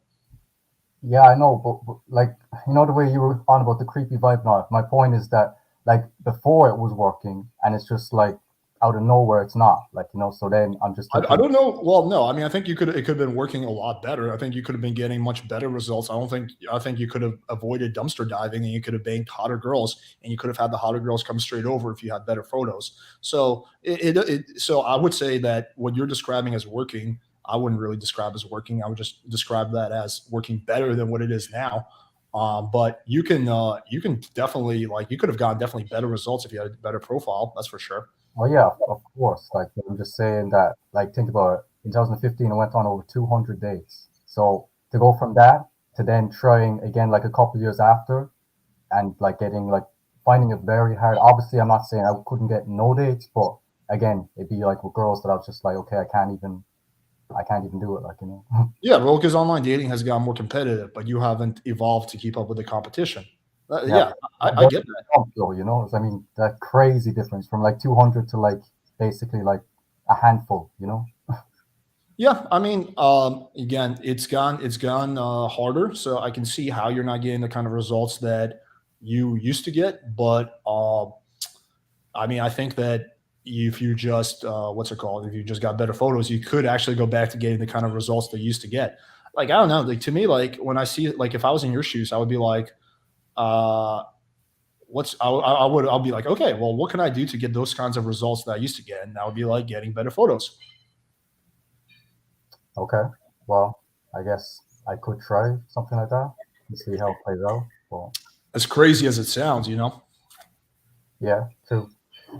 yeah, I know. But like, you know, the way you were on about the creepy vibe. Now, my point is that like before it was working, and it's just like out of nowhere, it's not. Like, you know, so then I'm just I thinking, don't know. Well, no, I mean, I think it could have been working a lot better. I think you could have been getting much better results. I think you could have avoided dumpster diving and you could have banked hotter girls and you could have had the hotter girls come straight over if you had better photos. So so I would say that what you're describing as working, I wouldn't really describe as working. I would just describe that as working better than what it is now. But you can definitely like you could have gotten definitely better results if you had a better profile. That's for sure. oh yeah, of course. Like, I'm just saying that. Like, think about it. In 2015, I went on over 200 dates. So to go from that to then trying again, like a couple years after, and like getting like finding it very hard. Obviously, I'm not saying I couldn't get no dates, but again, it'd be like with girls that I was just like, okay, I can't even do it. Like, you know. Yeah, well, because online dating has gotten more competitive, but you haven't evolved to keep up with the competition. Yeah. Yeah, I get that. Though, you know, I mean, that crazy difference from like 200 to like basically like a handful, you know. Yeah, I mean, again, it's gone harder, so I can see how you're not getting the kind of results that you used to get. But I mean, I think that if you just what's it called? If you just got better photos, you could actually go back to getting the kind of results they used to get. Like I don't know, like to me, like when I see like if I was in your shoes, I would be like, uh, I'll be like, okay, well, what can I do to get those kinds of results that I used to get? And that would be like getting better photos. Okay, well, I guess I could try something like that and see how it plays out. Well, As crazy as it sounds, you know. yeah, true.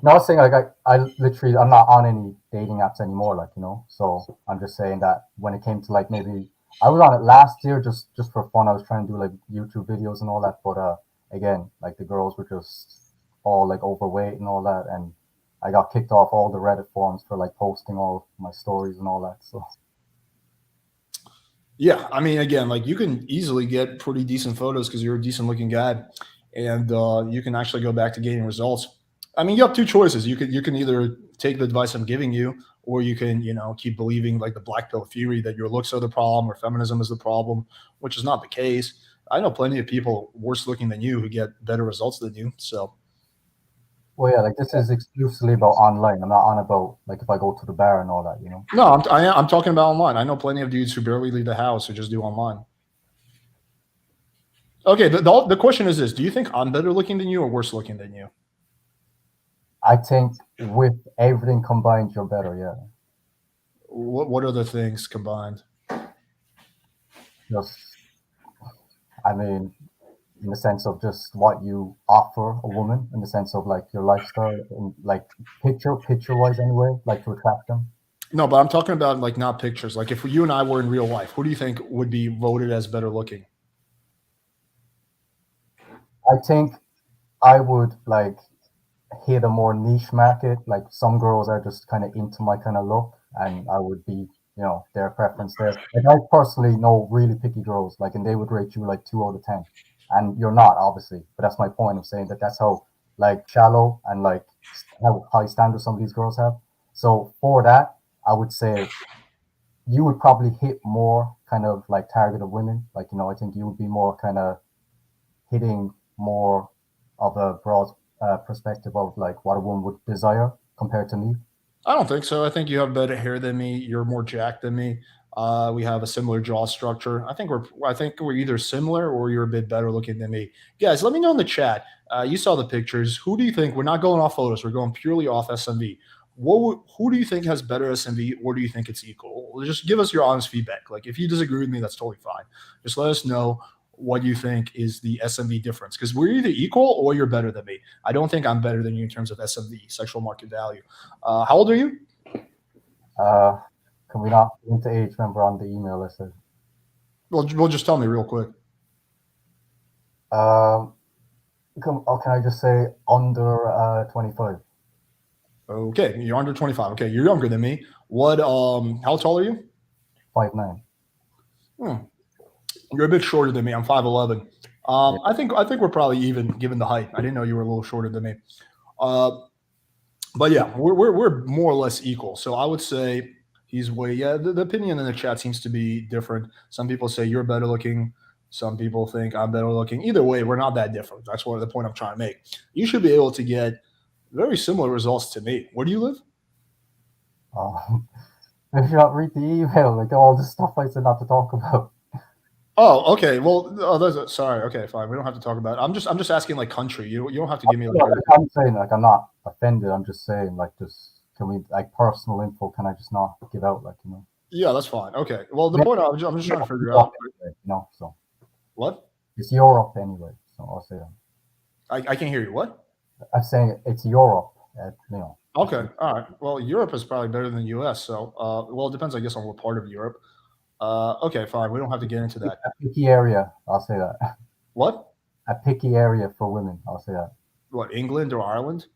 No, I was saying like I literally I'm not on any dating apps anymore, like, you know. So I'm just saying that when it came to like maybe I was on it last year just for fun. I was trying to do like YouTube videos and all that, but again, like the girls were just all like overweight and all that, and I got kicked off all the Reddit forums for like posting all my stories and all that. So Yeah, I mean, again, like you can easily get pretty decent photos because you're a decent looking guy, and you can actually go back to getting results. I mean, you have two choices. You can either take the advice I'm giving you, or you can keep believing like the black pill theory that your looks are the problem or feminism is the problem, which is not the case. I know plenty of people worse looking than you who get better results than you. So well, yeah, like this is exclusively about online. I'm not on about like if I go to the bar and all that, you know. no, I'm talking about online. I know plenty of dudes who barely leave the house who just do online. Okay, the question is this: do you think I'm better looking than you or worse looking than you? I think with everything combined, you're better. Yeah. What other things combined? Just, I mean, in the sense of just what you offer a woman, in the sense of like your lifestyle, and like picture wise anyway, like to attract them. No, but I'm talking about like not pictures. Like if you and I were in real life, who do you think would be voted as better looking? I think I would like hit a more niche market. Like some girls are just kind of into my kind of look, and I would be, their preference there. Like I personally know really picky girls, like, and they would rate you like 2 out of 10, and you're not obviously. But that's my point of saying that that's how like shallow and like how high standards some of these girls have. So for that, I would say you would probably hit more kind of like targeted women. Like, I think you would be more kind of hitting more of a broad perspective of like what a woman would desire compared to me. I don't think so. I think you have better hair than me. You're more jacked than me. We have a similar jaw structure. I think we're either similar or you're a bit better looking than me. Guys, let me know in the chat. You saw the pictures. Who do you think? We're not going off photos. We're going purely off SMV. Who do you think has better SMV, or do you think it's equal? Just give us your honest feedback. Like if you disagree with me, that's totally fine. Just let us know what you think is the SMV difference, because we're either equal or you're better than me. I don't think I'm better than you in terms of SMV, sexual market value. How old are you? Can we not go into age? Remember on the email I said. Well, just tell me real quick. Can I just say under 25? Okay, you're under 25. Okay, you're younger than me. What? How tall are you? 5'9". You're a bit shorter than me. I'm 5'11". I think we're probably even given the height. I didn't know you were a little shorter than me. But yeah, we're more or less equal. So I would say he's way. Yeah, the opinion in the chat seems to be different. Some people say you're better looking. Some people think I'm better looking. Either way, we're not that different. That's what the point I'm trying to make. You should be able to get very similar results to me. Where do you live? If you not read the email, like all the stuff I said not to talk about. Oh, okay. Well, sorry. Okay, fine. We don't have to talk about it. I'm just asking like country. You don't have to give me like. I'm saying like I'm not offended. I'm just saying like just can we like personal info? Can I just not give out like Yeah, that's fine. Okay. Well, the point I'm just trying to figure out. So What? It's Europe anyway. So I'll say that. I can't hear you. What? I'm saying it's Europe. Okay. All right. Well, Europe is probably better than the U.S. So, well, it depends, I guess, on what part of Europe. Okay, fine. We don't have to get into that. A picky area. I'll say that. What? A picky area for women. I'll say that. What? England or Ireland?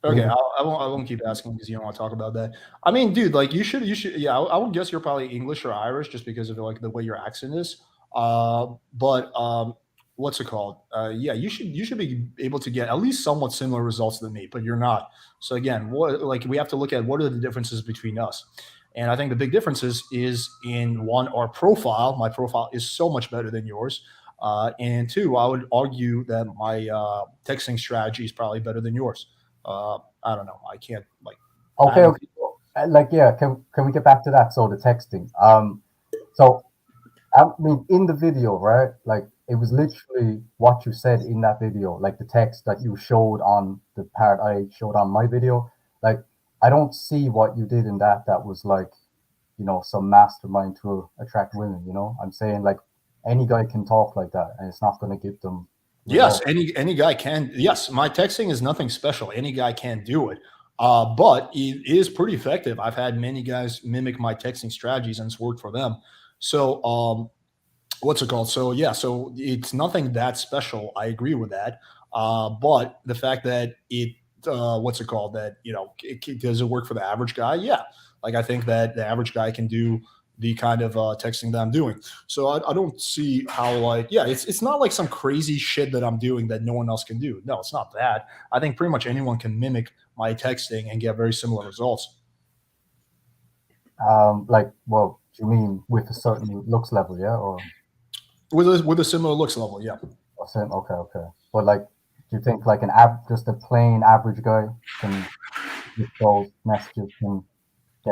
Okay, I won't keep asking because you don't want to talk about that. I mean, dude, like you should. Yeah, I would guess you're probably English or Irish just because of like the way your accent is. But what's it called? Yeah, you should be able to get at least somewhat similar results than me, but you're not. So again, we have to look at what are the differences between us. And I think the big differences is in one, our profile. My profile is so much better than yours. And two, I would argue that my texting strategy is probably better than yours. I don't know. I can't like. Okay. Like, yeah. Can we get back to that? So the texting. So I mean, in the video, right? Like, it was literally what you said in that video, like the text that you showed on the part I showed on my video. Like, I don't see what you did in that was like, some mastermind to attract women. I'm saying like any guy can talk like that, and it's not going to give them. Yes, any guy can. Yes, my texting is nothing special. Any guy can do it. But it is pretty effective. I've had many guys mimic my texting strategies, and it's worked for them. So, what's it called? So yeah, so it's nothing that special. I agree with that. But the fact that what's it called? That does it work for the average guy? Yeah, like I think that the average guy can do the kind of texting that I'm doing. So I don't see how it's not like some crazy shit that I'm doing that no one else can do. No, it's not that. I think pretty much anyone can mimic my texting and get very similar results. Well, do you mean with a certain looks level, yeah, or with a similar looks level, yeah. Okay. But like, do you think like just a plain average guy can get those messages can?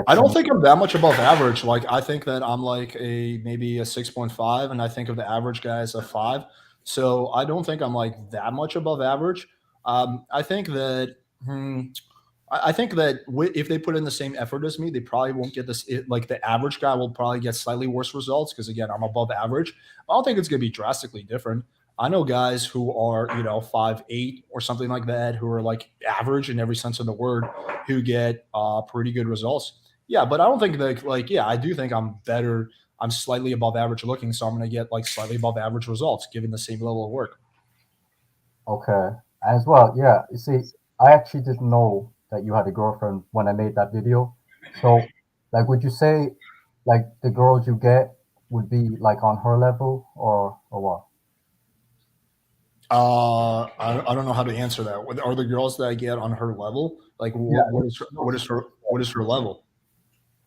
I don't think I'm that much above average. Like I think that I'm like maybe a 6.5, and I think of the average guy as a 5. So I don't think I'm like that much above average. I think that. I think that if they put in the same effort as me, they probably won't get this. Like the average guy will probably get slightly worse results because again, I'm above average. I don't think it's going to be drastically different. I know guys who are 5'8" or something like that, who are like average in every sense of the word, who get pretty good results. Yeah, but I don't think that yeah, I do think I'm better. I'm slightly above average looking, so I'm going to get like slightly above average results given the same level of work. Okay. As well, yeah. You see, I actually didn't know that you had a girlfriend when I made that video. So, like, would you say, like, the girls you get would be like on her level or what? I don't know how to answer that. Are the girls that I get on her level? Like, Yeah. what is her level?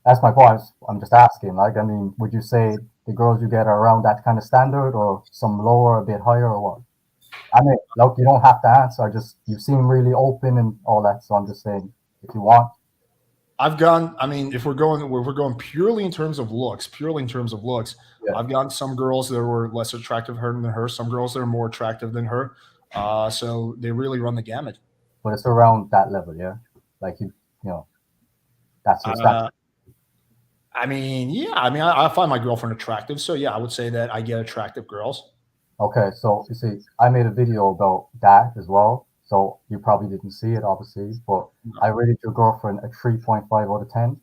That's my point. I'm just asking. Like, I mean, would you say the girls you get are around that kind of standard, or some lower, a bit higher, or what? I mean, look, you don't have to answer. You seem really open and all that. So I'm just saying, if you want. I've gone. I mean, if we're going purely in terms of looks, Yeah. I've gotten some girls that were less attractive than her. Some girls that are more attractive than her. So they really run the gamut. But it's around that level, yeah. Like you know, that's your standard. I mean, yeah. I mean, I find my girlfriend attractive, so yeah, I would say that I get attractive girls. Okay, so you see, I made a video about that as well. So you probably didn't see it, obviously, but I rated your girlfriend a 3.5 out of 10.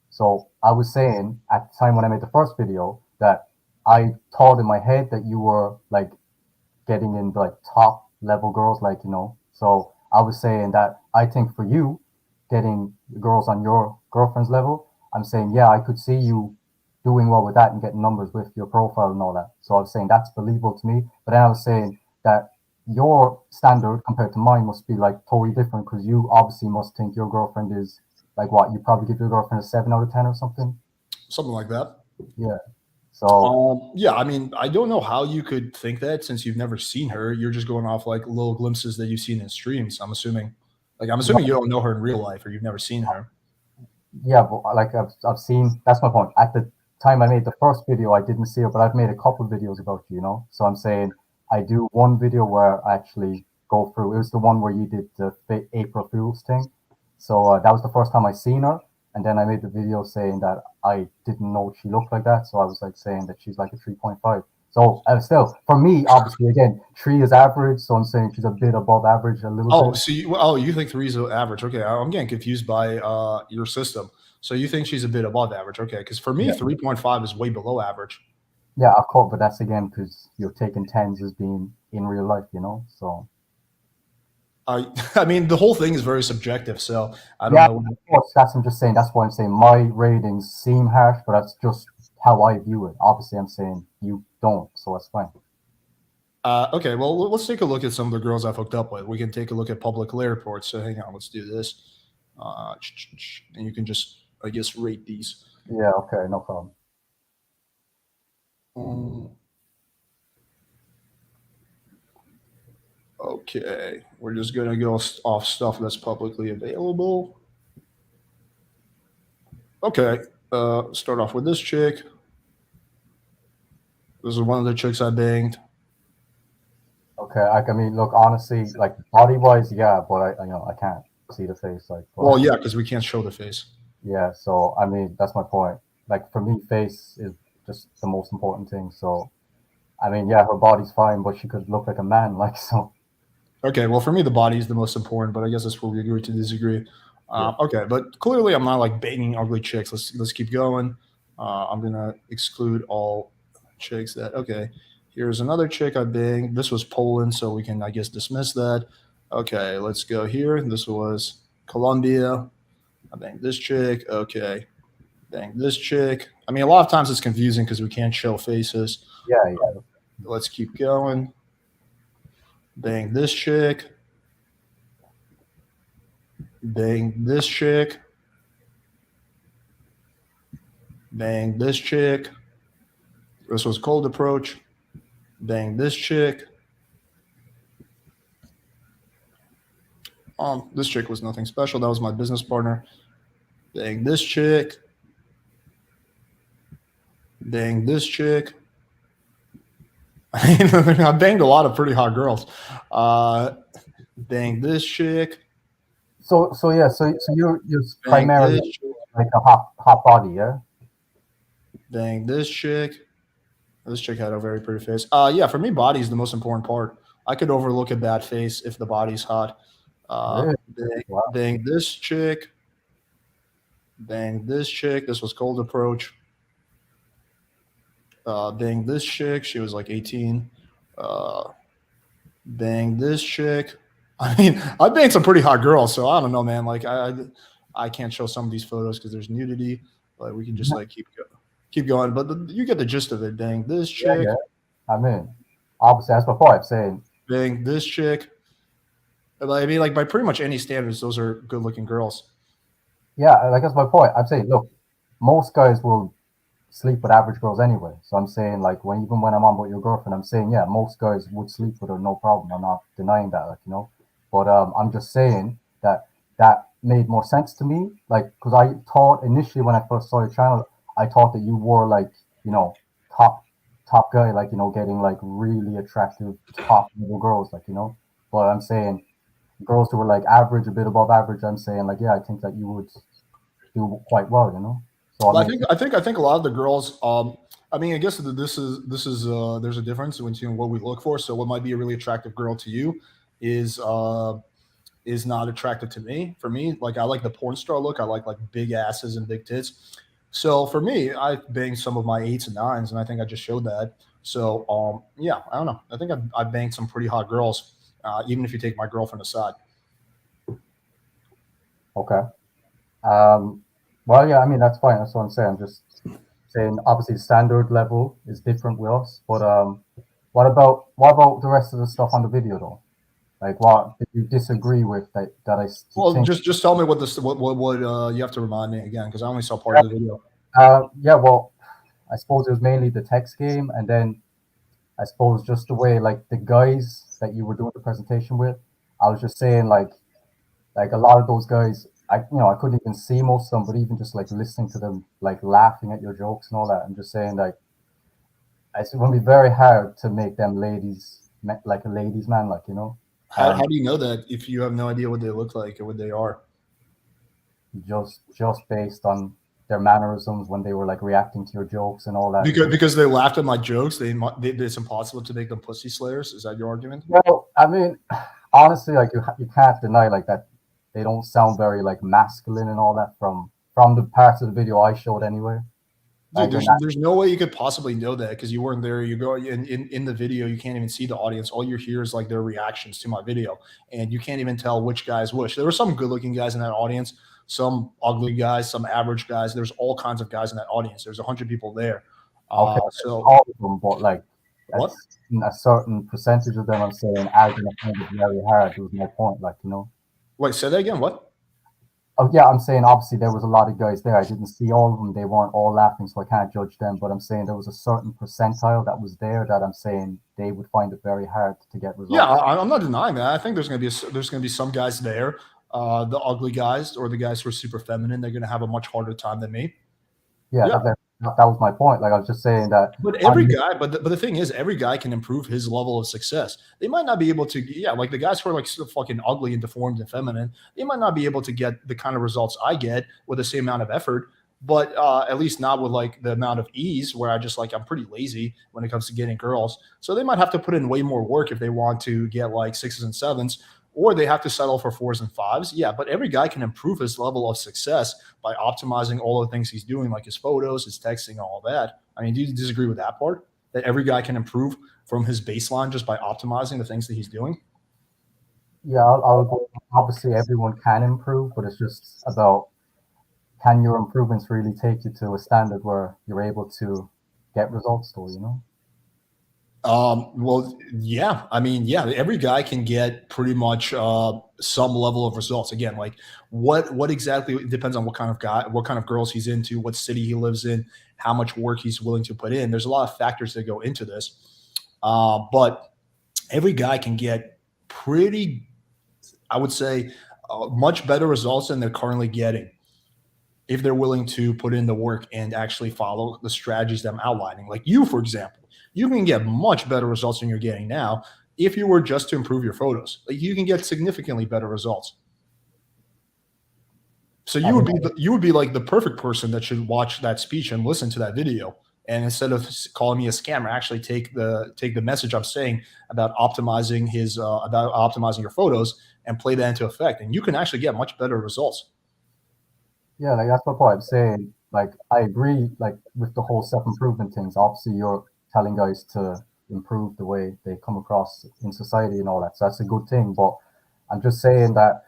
So I was saying at the time when I made the first video that I thought in my head that you were like getting in like top level girls, like So I was saying that I think for you, getting girls on your girlfriend's level, I'm saying yeah, I could see you doing well with that and getting numbers with your profile and all that. So I was saying that's believable to me. But then I was saying that your standard compared to mine must be like totally different because you obviously must think your girlfriend is like what you probably give your girlfriend a 7 out of 10 or something. Something like that. Yeah. So Yeah, I mean, I don't know how you could think that since you've never seen her. You're just going off like little glimpses that you've seen in streams. I'm assuming you don't know her in real life or you've never seen her. yeah, but like I've seen. That's my point. At the time I made the first video, I didn't see her, but I've made a couple videos about you. So I'm saying I do one video where I actually go through. It was the one where you did the April Fool's thing. So that was the first time I seen her, and then I made the video saying that I didn't know she looked like that. So I was like saying that she's like a 3.5. So still, for me, obviously, again, 3 is average. So I'm saying she's a bit above average, a little Oh, bit. so you think three is average? Okay, I'm getting confused by your system. So you think she's a bit above average? Okay, because for me, Yeah. 3.5 is way below average. Yeah, of course, but that's again because you're taking tens as being in real life. So I mean, the whole thing is very subjective. So I don't yeah, know. of course, that's I'm just saying. That's why I'm saying my ratings seem harsh, but that's just how I view it. Obviously, I'm saying you don't, so that's fine. Okay, well, let's take a look at some of the girls I've hooked up with. We can take a look at public reports. So hang on, let's do this. And you can just, I guess, rate these. Yeah, okay, no problem. Okay, we're just gonna go off stuff that's publicly available. Okay, start off with this chick. This is one of the chicks I banged. Okay, I mean, look, honestly, like body wise, yeah, but I can't see the face, like. But, Well, yeah, because we can't show the face. yeah, so I mean, that's my point. Like for me, face is just the most important thing. So, I mean, yeah, her body's fine, but she could look like a man, like so. Okay, well, for me, the body is the most important, but I guess that's where we agree to disagree. Yeah. Okay, but clearly, I'm not like banging ugly chicks. Let's keep going. I'm gonna exclude all chicks that. Okay, here's another chick I banged. This was Poland, so we can I guess dismiss that. Okay, let's go here. This was Colombia. I banged this chick. Okay, banged this chick. I mean, a lot of times it's confusing because we can't show faces. Yeah. Let's keep going. Bang this chick. Bang this chick. Bang this chick. This was cold approach. Bang this chick. This chick was nothing special. That was my business partner. Bang this chick. Bang this chick. I banged a lot of pretty hot girls. Bang this chick. So you're Bang primarily this chick. like a hot body, yeah? Bang this chick. This chick had a very pretty face. Yeah, for me, body is the most important part. I could overlook a bad face if the body's hot. Really? Bang, Wow. bang this chick. Bang this chick. This was cold approach. Bang this chick. She was like 18. Bang this chick. I mean, I banged some pretty hot girls, so I don't know, man. Like I can't show some of these photos because there's nudity, but we can just like keep going. But you get the gist of it. Bang this chick. Yeah. I mean, obviously, as before, I'm saying, Bang this chick. I mean, like by pretty much any standards, those are good-looking girls. yeah, like that's my point. I'm saying, look, most guys will sleep with average girls anyway. So I'm saying, like, even when I'm on with your girlfriend, I'm saying, yeah, most guys would sleep with her, no problem. I'm not denying that, like, you know. But I'm just saying that that made more sense to me, like, because I thought initially when I first saw your channel, I thought that you were like, you know, top guy, like, you know, getting like really attractive top level girls, like, you know. But I'm saying girls who were like average, a bit above average, I'm saying like, yeah, I think that you would do quite well, you know. So Well, I think a lot of the girls. I mean, I guess that this is there's a difference between what we look for. So what might be a really attractive girl to you is not attractive to me. For me, like I like the porn star look. I like big asses and big tits. So for me, I banged some of my 8s and 9s, and I think I just showed that. So yeah, I don't know. I think I banged some pretty hot girls, even if you take my girlfriend aside. okay. Well, yeah, I mean that's fine. That's what I'm saying. I'm just saying, obviously, the standard level is different with us. But what about the rest of the stuff on the video though? Like, what did you disagree with that you Well, think? just tell me what this what you have to remind me again because I only saw part of the video. Yeah, well, I suppose it was mainly the text game, and then I suppose just the way like the guys that you were doing the presentation with. I was just saying like a lot of those guys, I couldn't even see most of them, but even just like listening to them, like laughing at your jokes and all that, I'm just saying like it's going to be very hard to make them like a ladies man, like, you know. How do you know that if you have no idea what they look like or what they are? Just based on their mannerisms when they were like reacting to your jokes and all that. Because they laughed at my jokes, it's impossible to make them pussy slayers. Is that your argument? Well, I mean, honestly, like you can't deny like that they don't sound very like masculine and all that from the parts of the video I showed anyway. Dude, Like, there's no way you could possibly know that because you weren't there. You go in the video, you can't even see the audience. All you hear is like their reactions to my video, and you can't even tell which guys which. There were some good-looking guys in that audience, some ugly guys, some average guys. There's all kinds of guys in that audience. There's 100 people there. okay, So all of them, but like what? a certain percentage of them, I'm saying, are gonna find it very hard. Was my point, like, you know. Wait, say that again. What? Oh yeah, I'm saying obviously there was a lot of guys there. I didn't see all of them. They weren't all laughing, so I can't judge them. But I'm saying there was a certain percentile that was there that I'm saying they would find it very hard to get results. Yeah, I'm not denying that. I think there's going to be some guys there, the ugly guys or the guys who are super feminine. They're going to have a much harder time than me. Yeah, Yeah. that was my point. Like I was just saying that. But every guy, but the thing is, every guy can improve his level of success. They might not be able to, yeah, like the guys who are like so fucking ugly and deformed and feminine, they might not be able to get the kind of results I get with the same amount of effort. But at least not with like the amount of ease where I'm pretty lazy when it comes to getting girls. So they might have to put in way more work if they want to get like 6s and 7s, or they have to settle for 4s and 5s. Yeah, but every guy can improve his level of success by optimizing all the things he's doing, like his photos, his texting, all that. I mean, do you disagree with that part? That every guy can improve from his baseline just by optimizing the things that he's doing? Yeah, obviously everyone can improve, but it's just about can your improvements really take you to a standard where you're able to get results though, you know? Well, yeah. I mean, yeah, every guy can get pretty much some level of results. Again, like what exactly it depends on what kind of guy, what kind of girls he's into, what city he lives in, how much work he's willing to put in. There's a lot of factors that go into this. But every guy can get pretty, I would say, much better results than they're currently getting if they're willing to put in the work and actually follow the strategies that I'm outlining. Like you, for example, you can get much better results than you're getting now if you were just to improve your photos, like you can get significantly better results. So you would be like the perfect person that should watch that speech and listen to that video. And instead of calling me a scammer, actually take the message I'm saying about optimizing your photos and play that into effect. And you can actually get much better results. Yeah, like that's my point. I'm saying, like, I agree, like, with the whole self-improvement things. Obviously, you're telling guys to improve the way they come across in society and all that. So that's a good thing. But I'm just saying that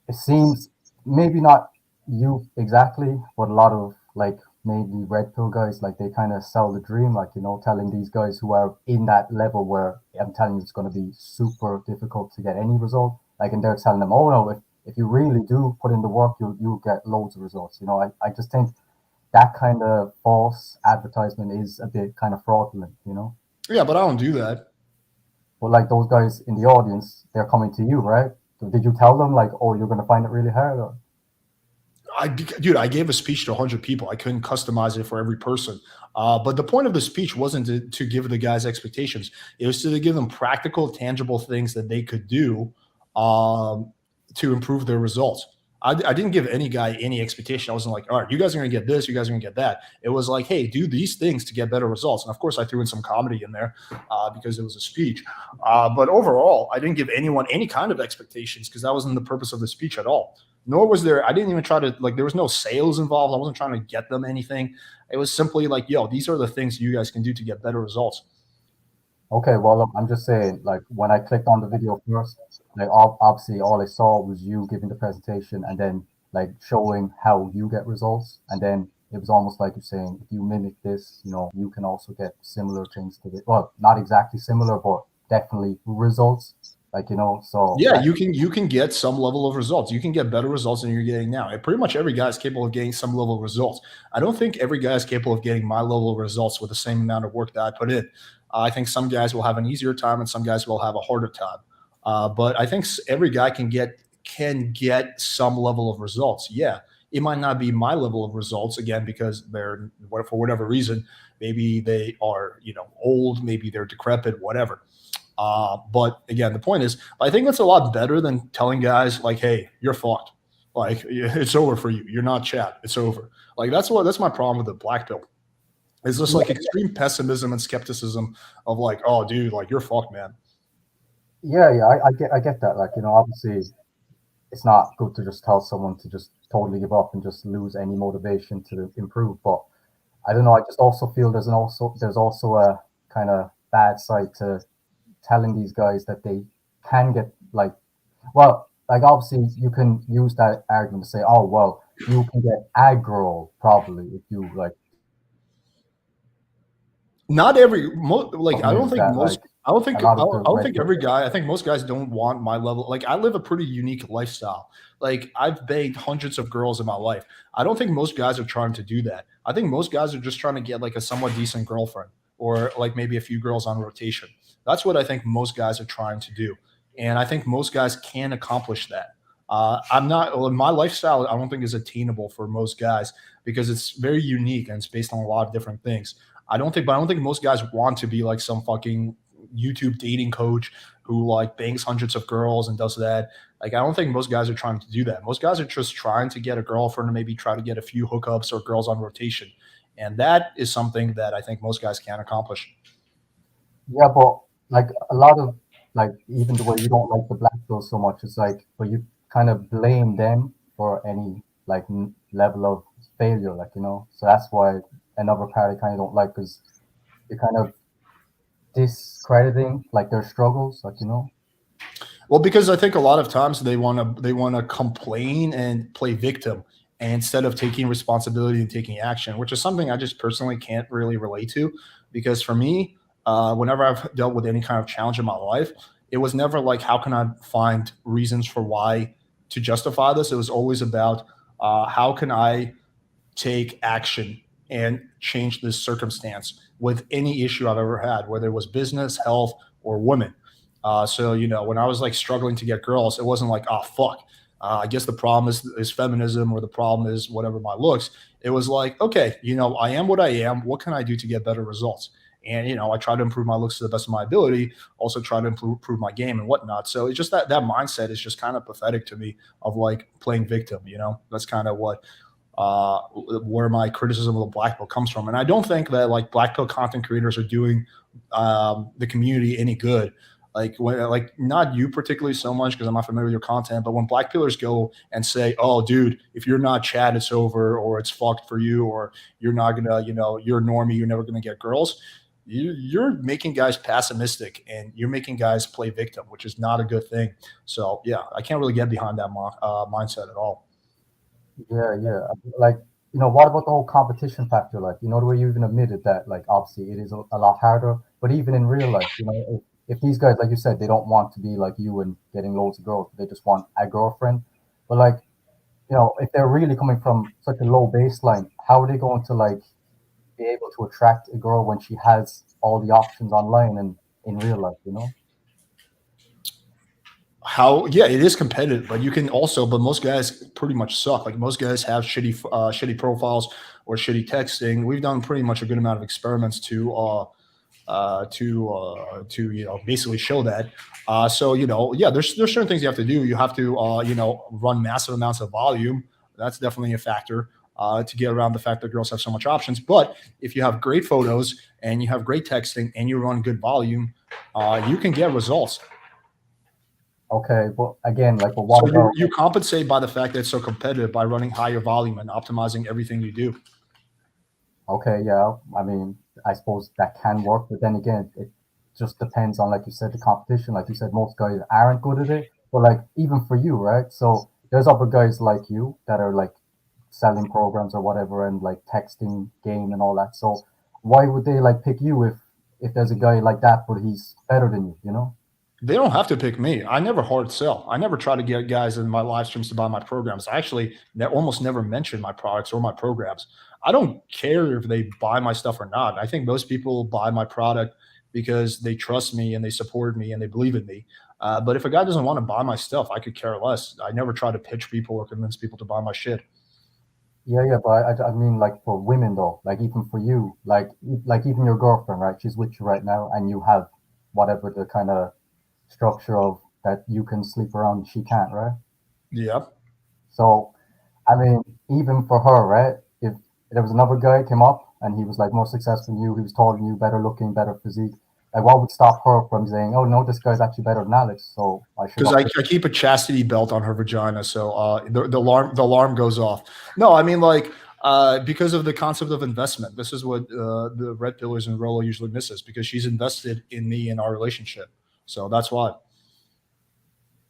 it seems maybe not you exactly, but a lot of like maybe red pill guys, like they kind of sell the dream, like, you know, telling these guys who are in that level where I'm telling you it's going to be super difficult to get any result. Like, and they're telling them, oh no, if you really do put in the work, you'll get loads of results. You know, I just think that kind of false advertisement is a bit kind of fraudulent, you know? Yeah, but I don't do that. But like those guys in the audience, they're coming to you, right? So did you tell them like, oh, you're going to find it really hard? Or? Dude, I gave a speech to 100 people. I couldn't customize it for every person. But the point of the speech wasn't to give the guys expectations. It was to give them practical, tangible things that they could do to improve their results. I didn't give any guy any expectation. I wasn't like, all right, you guys are going to get this, you guys are going to get that. It was like, hey, do these things to get better results. And of course, I threw in some comedy in there because it was a speech. But overall, I didn't give anyone any kind of expectations because that wasn't the purpose of the speech at all. Nor was there, I didn't even try to, like, there was no sales involved. I wasn't trying to get them anything. It was simply like, yo, these are the things you guys can do to get better results. Okay, well, I'm just saying, like, when I clicked on the video first, like, obviously all I saw was you giving the presentation and then, like, showing how you get results. And then it was almost like you're saying, if you mimic this, you know, you can also get similar things to it. Well, not exactly similar, but definitely results. Like, you know, so yeah, you can get some level of results. You can get better results than you're getting now. And pretty much every guy is capable of getting some level of results. I don't think every guy is capable of getting my level of results with the same amount of work that I put in. I think some guys will have an easier time and some guys will have a harder time. But I think every guy can get some level of results. Yeah, it might not be my level of results again because they're, for whatever reason, maybe they are, you know, old, maybe they're decrepit, whatever. But again, the point is, I think that's a lot better than telling guys like, hey, you're fucked. Like, it's over for you. You're not chat. It's over. Like, that's my problem with the black pill. It's just like extreme pessimism and skepticism of like, oh, dude, like you're fucked, man. Yeah, I get that. Like, you know, obviously it's not good to just tell someone to just totally give up and just lose any motivation to improve. But I don't know. I just also feel there's also a kind of bad side to telling these guys that they can get like, well, like obviously you can use that argument to say, oh, well, you can get aggro probably if you like. Not every like I don't think that, most. like, I don't think a lot I of the don't red think every guy. I think most guys don't want my level. Like I live a pretty unique lifestyle. Like I've banged hundreds of girls in my life. I don't think most guys are trying to do that. I think most guys are just trying to get like a somewhat decent girlfriend or like maybe a few girls on rotation. That's what I think most guys are trying to do, and I think most guys can accomplish that. I'm not my lifestyle. I don't think is attainable for most guys because it's very unique and it's based on a lot of different things. I don't think most guys want to be like some fucking YouTube dating coach who like bangs hundreds of girls and does that. Like, I don't think most guys are trying to do that. Most guys are just trying to get a girlfriend and maybe try to get a few hookups or girls on rotation. And that is something that I think most guys can accomplish. Yeah, but like a lot of like even the way you don't like the black pill so much is like, but you kind of blame them for any like level of failure, like, you know. So that's why another part I kind of don't like because you're kind of discrediting like their struggles, like, you know. Well, because I think a lot of times they want to complain and play victim instead of taking responsibility and taking action, which is something I just personally can't really relate to. Because for me, whenever I've dealt with any kind of challenge in my life, it was never like how can I find reasons for why to justify this. It was always about how can I take action and change this circumstance with any issue I've ever had, whether it was business, health, or women. So, you know, when I was like struggling to get girls, it wasn't like, oh, fuck. I guess the problem is feminism or the problem is whatever my looks. It was like, okay, you know, I am what I am. What can I do to get better results? And, I try to improve my looks to the best of my ability, also try to improve my game and whatnot. So it's just that mindset is just kind of pathetic to me of like playing victim, that's kind of what, where my criticism of the Black Pill comes from. And I don't think that like Black Pill content creators are doing the community any good. Like not you particularly so much because I'm not familiar with your content, but when Black Pillars go and say, "Oh, dude, if you're not Chad, it's over, or it's fucked for you, or you're not gonna, you're a normie, you're never gonna get girls," you're making guys pessimistic and you're making guys play victim, which is not a good thing. So yeah, I can't really get behind that mindset at all. Yeah. Like, what about the whole competition factor? Like, the way you even admitted that, like, obviously it is a lot harder, but even in real life, if these guys, like you said, they don't want to be like you and getting loads of girls, they just want a girlfriend. But like, if they're really coming from such a low baseline, how are they going to like be able to attract a girl when she has all the options online and in real life? Yeah, it is competitive, but you can also, but most guys pretty much suck. Like most guys have shitty profiles or shitty texting. We've done pretty much a good amount of experiments to basically show that. So yeah, there's certain things you have to do. You have to run massive amounts of volume. That's definitely a factor to get around the fact that girls have so much options. But if you have great photos and you have great texting and you run good volume, you can get results. Okay, but again, like, but what So about? you compensate by the fact that it's so competitive by running higher volume and optimizing everything you do. Okay, yeah. I mean, I suppose that can work, but then again, it just depends on, like you said, the competition. Like you said, most guys aren't good at it. But like, even for you, right? So there's other guys like you that are like selling programs or whatever, and like texting game and all that. So why would they like pick you if there's a guy like that, but he's better than you? They don't have to pick me. I never hard sell. I never try to get guys in my live streams to buy my programs. I actually almost never mention my products or my programs. I don't care if they buy my stuff or not. I think most people buy my product because they trust me and they support me and they believe in me. But if a guy doesn't want to buy my stuff, I could care less. I never try to pitch people or convince people to buy my shit. Yeah, but I mean, like for women though, like even for you, like even your girlfriend, right? She's with you right now, and you have whatever the kind of structure of that you can sleep around, she can't, right? Yeah. So, I mean, even for her, right? If there was another guy came up and he was like more successful than you, he was taller than you, better looking, better physique, like what would stop her from saying, "Oh no, this guy's actually better than Alex, so I should." Because I keep a chastity belt on her vagina, so the alarm goes off. No, I mean like because of the concept of investment. This is what the red pillars and Rolo usually misses because she's invested in me and our relationship. So that's why.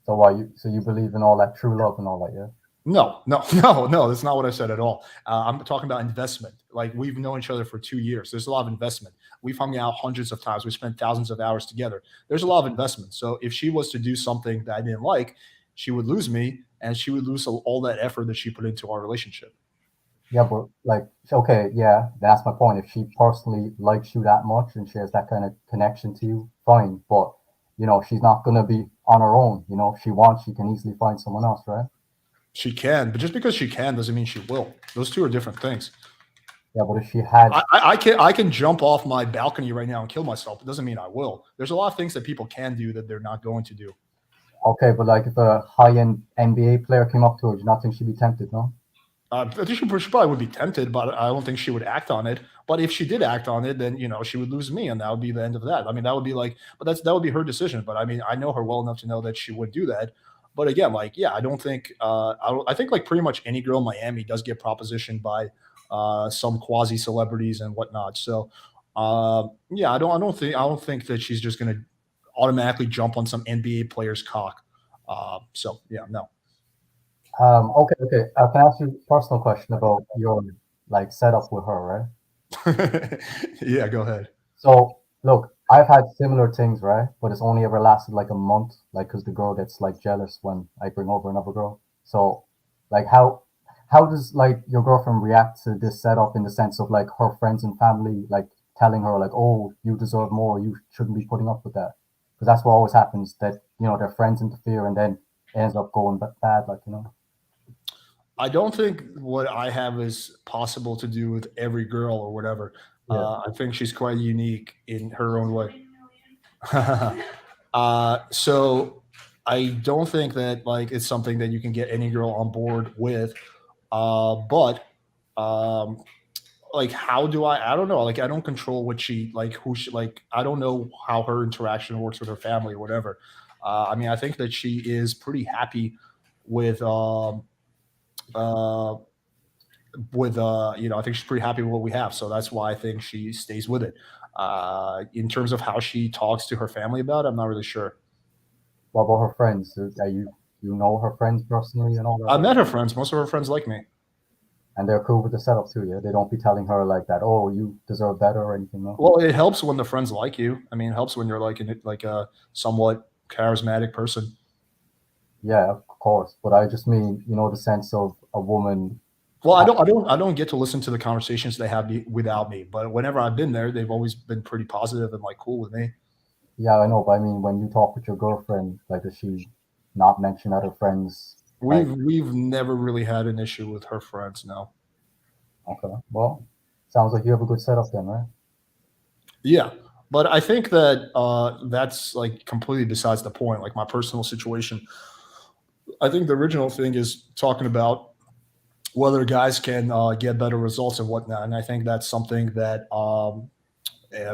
So why you believe in all that true love and all that, yeah? No, no. That's not what I said at all. I'm talking about investment. Like we've known each other for 2 years. There's a lot of investment. We've hung out hundreds of times. We spent thousands of hours together. There's a lot of investment. So if she was to do something that I didn't like, she would lose me, and she would lose all that effort that she put into our relationship. Yeah, but like, okay, yeah, that's my point. If she personally likes you that much and she has that kind of connection to you, fine. But she's not gonna be on her own. If she wants, she can easily find someone else, right? She can, but just because she can doesn't mean she will. Those two are different things. Yeah, but if she had, I can jump off my balcony right now and kill myself. It doesn't mean I will. There's a lot of things that people can do that they're not going to do. okay, but like if a high-end NBA player came up to her, do you not think she'd be tempted, no? I think she probably would be tempted, but I don't think she would act on it. But if she did act on it, then she would lose me, and that would be the end of that. I mean, that would be like, but that would be her decision. But I mean, I know her well enough to know that she would do that. But again, like, yeah, I don't think I think like pretty much any girl in Miami does get propositioned by some quasi celebrities and whatnot. So yeah, I don't think that she's just gonna automatically jump on some NBA player's cock. So yeah, no. Okay. I can ask you a personal question about your like setup with her, right? Yeah, go ahead. So look, I've had similar things, right? But it's only ever lasted like a month, like because the girl gets like jealous when I bring over another girl. So, like, how does like your girlfriend react to this setup in the sense of like her friends and family like telling her like, "Oh, you deserve more. You shouldn't be putting up with that," because that's what always happens. That their friends interfere and then it ends up going bad, like. I don't think what I have is possible to do with every girl or whatever. Yeah. I think she's quite unique in her own way. So I don't think that like it's something that you can get any girl on board with. But um, like, how do I? I don't know. Like, I don't control what she like, who she like. I don't know how her interaction works with her family or whatever. I mean, I think that she is pretty happy with uh I think she's pretty happy with what we have, so that's why I think she stays with it. In terms of how she talks to her family about it, I'm not really sure. What about her friends? You know her friends personally and all that? I met her friends. Most of her friends like me. And they're cool with the setup too, yeah? They don't be telling her like that, oh, you deserve better or anything, no? Well, it helps when the friends like you. I mean, it helps when you're like a somewhat charismatic person. Yeah, of course. But I just mean, the sense of a woman. Well, I don't get to listen to the conversations they have without me, but whenever I've been there, they've always been pretty positive and like cool with me. Yeah, I know, but I mean, when you talk with your girlfriend, like, does she not mention that her friends? We've never really had an issue with her friends, no. Okay, well, sounds like you have a good setup then, right? Yeah, but I think that that's like completely besides the point. Like my personal situation, I think the original thing is talking about whether guys can get better results and whatnot, and I think that's something that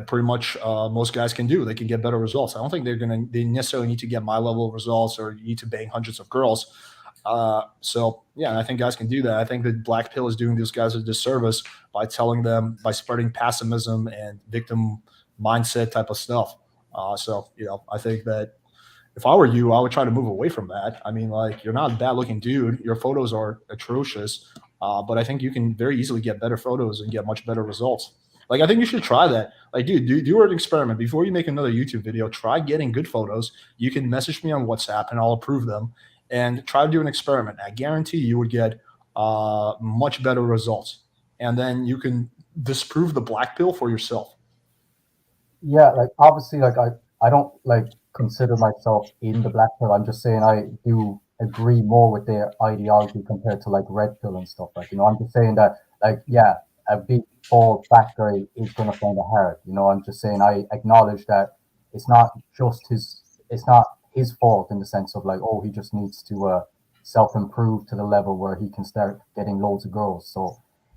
pretty much most guys can do. They can get better results. I don't think they necessarily need to get my level of results or you need to bang hundreds of girls. So yeah, I think guys can do that. I think that Blackpiller is doing these guys a disservice by by spreading pessimism and victim mindset type of stuff. So I think that if I were you, I would try to move away from that. I mean, like, you're not a bad looking dude. Your photos are atrocious, but I think you can very easily get better photos and get much better results. Like, I think you should try that. Like, dude, do an experiment before you make another YouTube video. Try getting good photos. You can message me on WhatsApp and I'll approve them. And try to do an experiment. I guarantee you would get much better results. And then you can disprove the black pill for yourself. Yeah, like obviously, like I don't like consider myself in the black pill. I'm just saying I do agree more with their ideology compared to like red pill and stuff. Like, I'm just saying that, like, yeah, a big tall fat guy is gonna find it hard. I'm just saying I acknowledge that it's not his fault in the sense of like, oh, he just needs to self-improve to the level where he can start getting loads of girls. So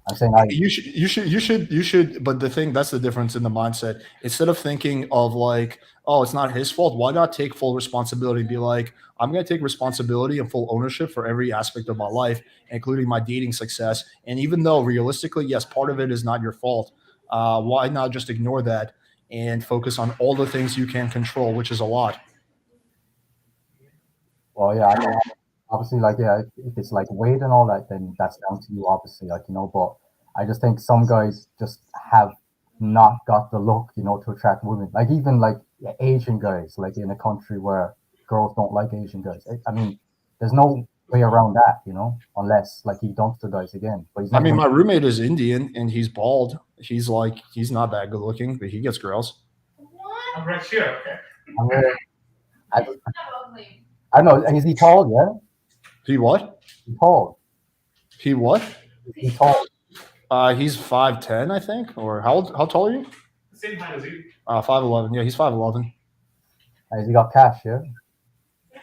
I'm saying you should. But that's the difference in the mindset. Instead of thinking of like, oh, it's not his fault, why not take full responsibility and be like, I'm going to take responsibility and full ownership for every aspect of my life, including my dating success. And even though realistically, yes, part of it is not your fault, why not just ignore that and focus on all the things you can control, which is a lot. Well, yeah, I mean, obviously, like, yeah, if it's like weight and all that, then that's down to you, obviously, like, but I just think some guys just have not got the look, to attract women. Like, even like Asian guys, like in a country where girls don't like Asian guys. I mean, there's no way around that, unless like he dumpster dives again. But he's I not mean, even, my roommate is Indian and he's bald. He's not that good looking, but he gets girls. I'm right here. Okay. I mean, I don't know. Is he tall? Yeah. He what? He's tall. He what? He's tall. He's 5'10", I think. Or how tall are you? Same height as you. 5'11". Yeah, he's 5'11". Has he got cash? Yeah.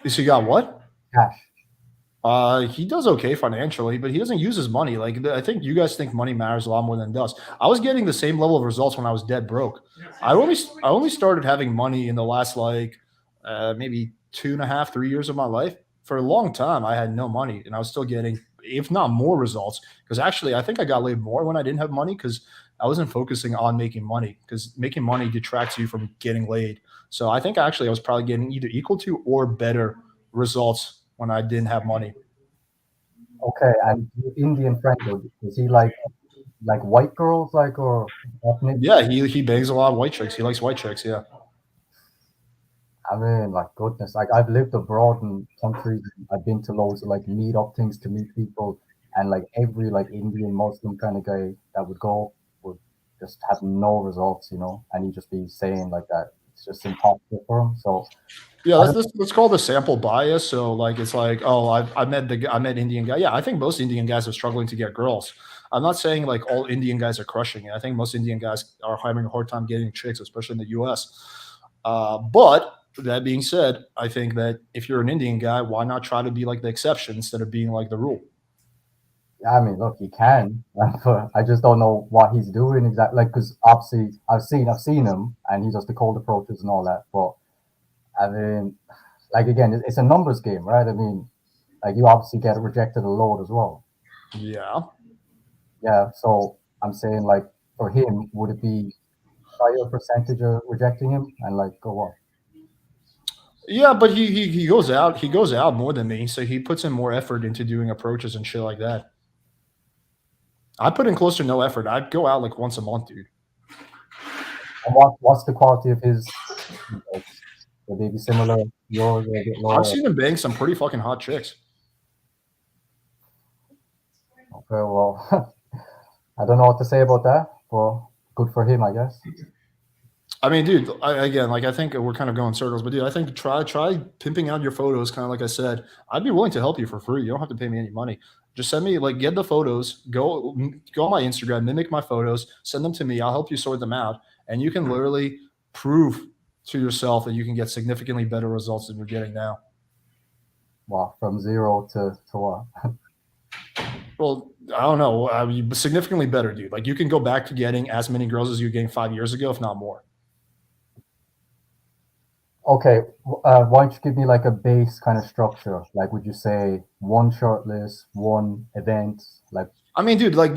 So he got what? Cash. He does okay financially, but he doesn't use his money. Like, I think you guys think money matters a lot more than it does. I was getting the same level of results when I was dead broke. I only started having money in the last maybe 2.5, 3 years of my life. For a long time, I had no money, and I was still getting, if not more, results. Because actually, I think I got laid more when I didn't have money because I wasn't focusing on making money. Because making money detracts you from getting laid. So I think actually I was probably getting either equal to or better results when I didn't have money. Okay, and your Indian friend, is he like white girls, like, or ethnic? Yeah, he bangs a lot of white chicks. He likes white chicks. Yeah. I mean, like, goodness, like, I've lived abroad in countries. I've been to loads of like meet-up things to meet people, and like every like Indian Muslim kind of guy that would go would just have no results, and he'd just be saying like that it's just impossible for him. So yeah, let's call the sample bias. So like, it's like, oh, I met Indian guy. Yeah, I think most Indian guys are struggling to get girls. I'm not saying like all Indian guys are crushing it. I think most Indian guys are having a hard time getting chicks, especially in the U.S. But that being said, I think that if you're an Indian guy, why not try to be like the exception instead of being like the rule? I mean, look, he can, but I just don't know what he's doing exactly. Like, because obviously I've seen him, and he does the cold approaches and all that. But I mean, like again, it's a numbers game, right? I mean, like you obviously get rejected a load as well. Yeah. Yeah, so I'm saying like for him, would it be higher percentage of rejecting him and like go on? Yeah, but he goes out more than me, so he puts in more effort into doing approaches and shit like that. I put in close to no effort. I'd go out like once a month, dude. And what's the quality of his? Would they be similar to yours or a bit lower? I've seen him bang some pretty fucking hot chicks. Okay, well, I don't know what to say about that, but good for him, I guess. I mean, dude, I think we're kind of going in circles, but dude, I think try pimping out your photos, kind of like I said. I'd be willing to help you for free. You don't have to pay me any money. Just send me like get the photos, go on my Instagram, mimic my photos, send them to me. I'll help you sort them out, and you can literally prove to yourself that you can get significantly better results than you're getting now. Well, from zero to what? Well, I don't know. Significantly better, dude. Like you can go back to getting as many girls as you were getting 5 years ago, if not more. Okay, why don't you give me like a base kind of structure? Like, would you say one short list, one event? Like, I mean, dude, like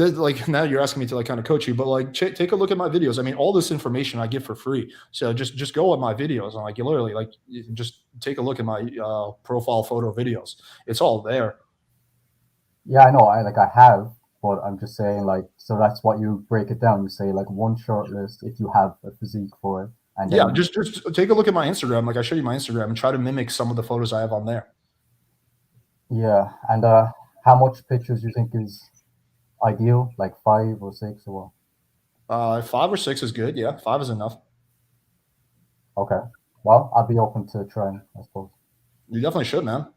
now you're asking me to like kind of coach you, but like take a look at my videos. I mean, all this information I give for free. So just go at my videos and like you literally like you can just take a look at my profile photo videos. It's all there. yeah, I know, I have, but I'm just saying like, so that's what you break it down. You say like one short list if you have a physique for it, and Yeah, then just take a look at my Instagram. Like I showed you my Instagram and try to mimic some of the photos I have on there. yeah, and how much pictures you think is ideal? Like 5 or 6 or what? 5 or 6 is good. Yeah, 5 is enough. Okay, well, I'd be open to trying, I suppose. You definitely should, man.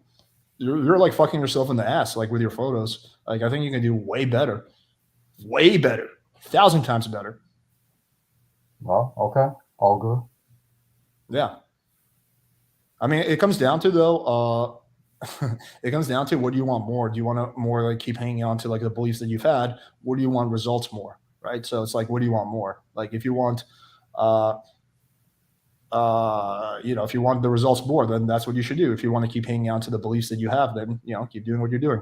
You're like fucking yourself in the ass, like with your photos. Like I think you can do way better, 1,000 times better. Well, okay, all good. Yeah. I mean, it comes down to though. It comes down to what do you want more? Do you want to more like keep hanging on to like the beliefs that you've had? What do you want results more? Right. So it's like, what do you want more? Like if you want, if you want the results more, then that's what you should do. If you want to keep hanging on to the beliefs that you have, then keep doing what you're doing.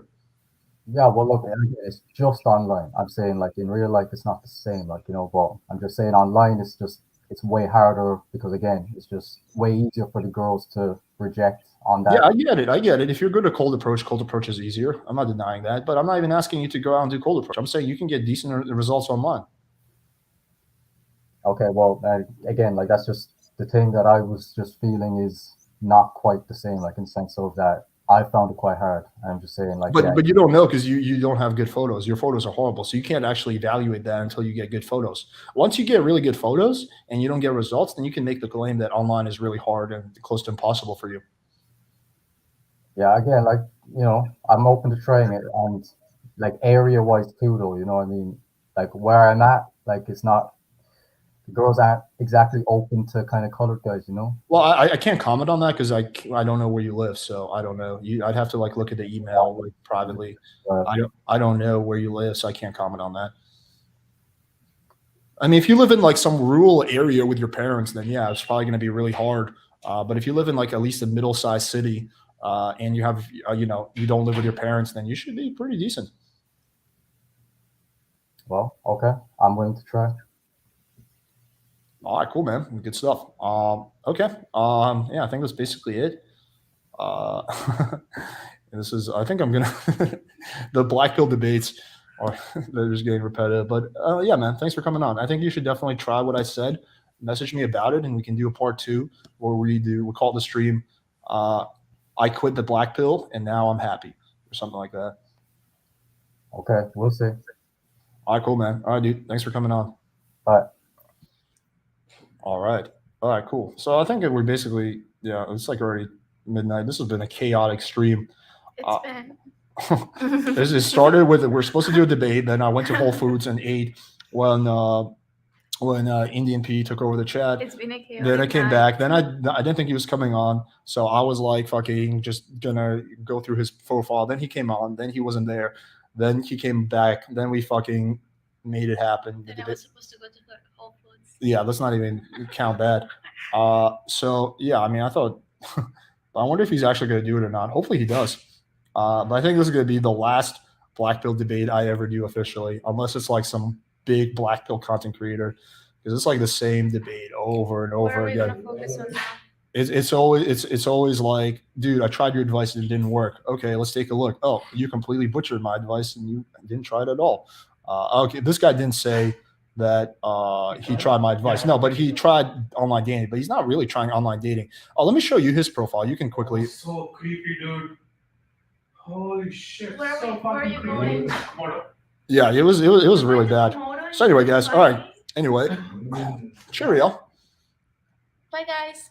Yeah, well, look, again, it's just online. I'm saying, like, in real life, it's not the same, like, but I'm just saying online, it's way harder because, again, it's just way easier for the girls to reject on that. Yeah, I get it. If you're good at cold approach is easier. I'm not denying that, but I'm not even asking you to go out and do cold approach. I'm saying you can get decent results online. Okay, well, again, like, that's just the thing that I was just feeling is not quite the same, like, in the sense of that I found it quite hard. I'm just saying, like, but you don't know because you don't have good photos. Your photos are horrible, so you can't actually evaluate that until you get good photos. Once you get really good photos and you don't get results, then you can make the claim that online is really hard and close to impossible for you. Yeah, again, like, I'm open to trying it, and like area-wise too, though. You know what I mean? Like where I'm at, like it's not. The girls aren't exactly open to kind of colored guys, Well, I can't comment on that because I don't know where you live, so I don't know. I'd have to like look at the email like privately. I don't know where you live, so I can't comment on that. I mean, if you live in like some rural area with your parents, then yeah, it's probably going to be really hard. But if you live in like at least a middle-sized city and you have you don't live with your parents, then you should be pretty decent. Well, okay, I'm willing to try. All right, cool, man. Good stuff. Okay. Yeah, I think that's basically it. This is, I think I'm going to, the black pill debates are, they're just getting repetitive, but yeah, man, thanks for coming on. I think you should definitely try what I said, message me about it, and we can do a part 2 where we'll call the stream, I quit the black pill and now I'm happy or something like that. Okay. We'll see. All right, cool, man. All right, dude. Thanks for coming on. Bye. All right, cool. So I think we're basically, it's like already midnight. This has been a chaotic stream. It's been. It started with we're supposed to do a debate. Then I went to Whole Foods and ate when Indian P took over the chat. It's been a chaotic Then I came night. back. Then I didn't think he was coming on, so I was like fucking just gonna go through his profile. Then he came on. Then he wasn't there. Then he came back. Then we fucking made it happen. And I was supposed to go to Whole Foods. Yeah, let's not even count that. So yeah, I mean, I thought, I wonder if he's actually going to do it or not. Hopefully he does. But I think this is going to be the last Black Pill debate I ever do officially, unless it's like some big Black Pill content creator, because it's like the same debate over and What over are we again. gonna focus on now? It's always like, dude, I tried your advice and it didn't work. Okay, let's take a look. Oh, you completely butchered my advice and you didn't try it at all. Okay, this guy didn't say that he tried my advice. No, but he tried online dating, but he's not really trying online dating. Oh, let me show you his profile. You can quickly. So creepy, dude. Holy shit. Where so are you fucking going? creepy. Yeah, it was really bad. So anyway, guys. All right. Anyway, cheerio. Bye, guys.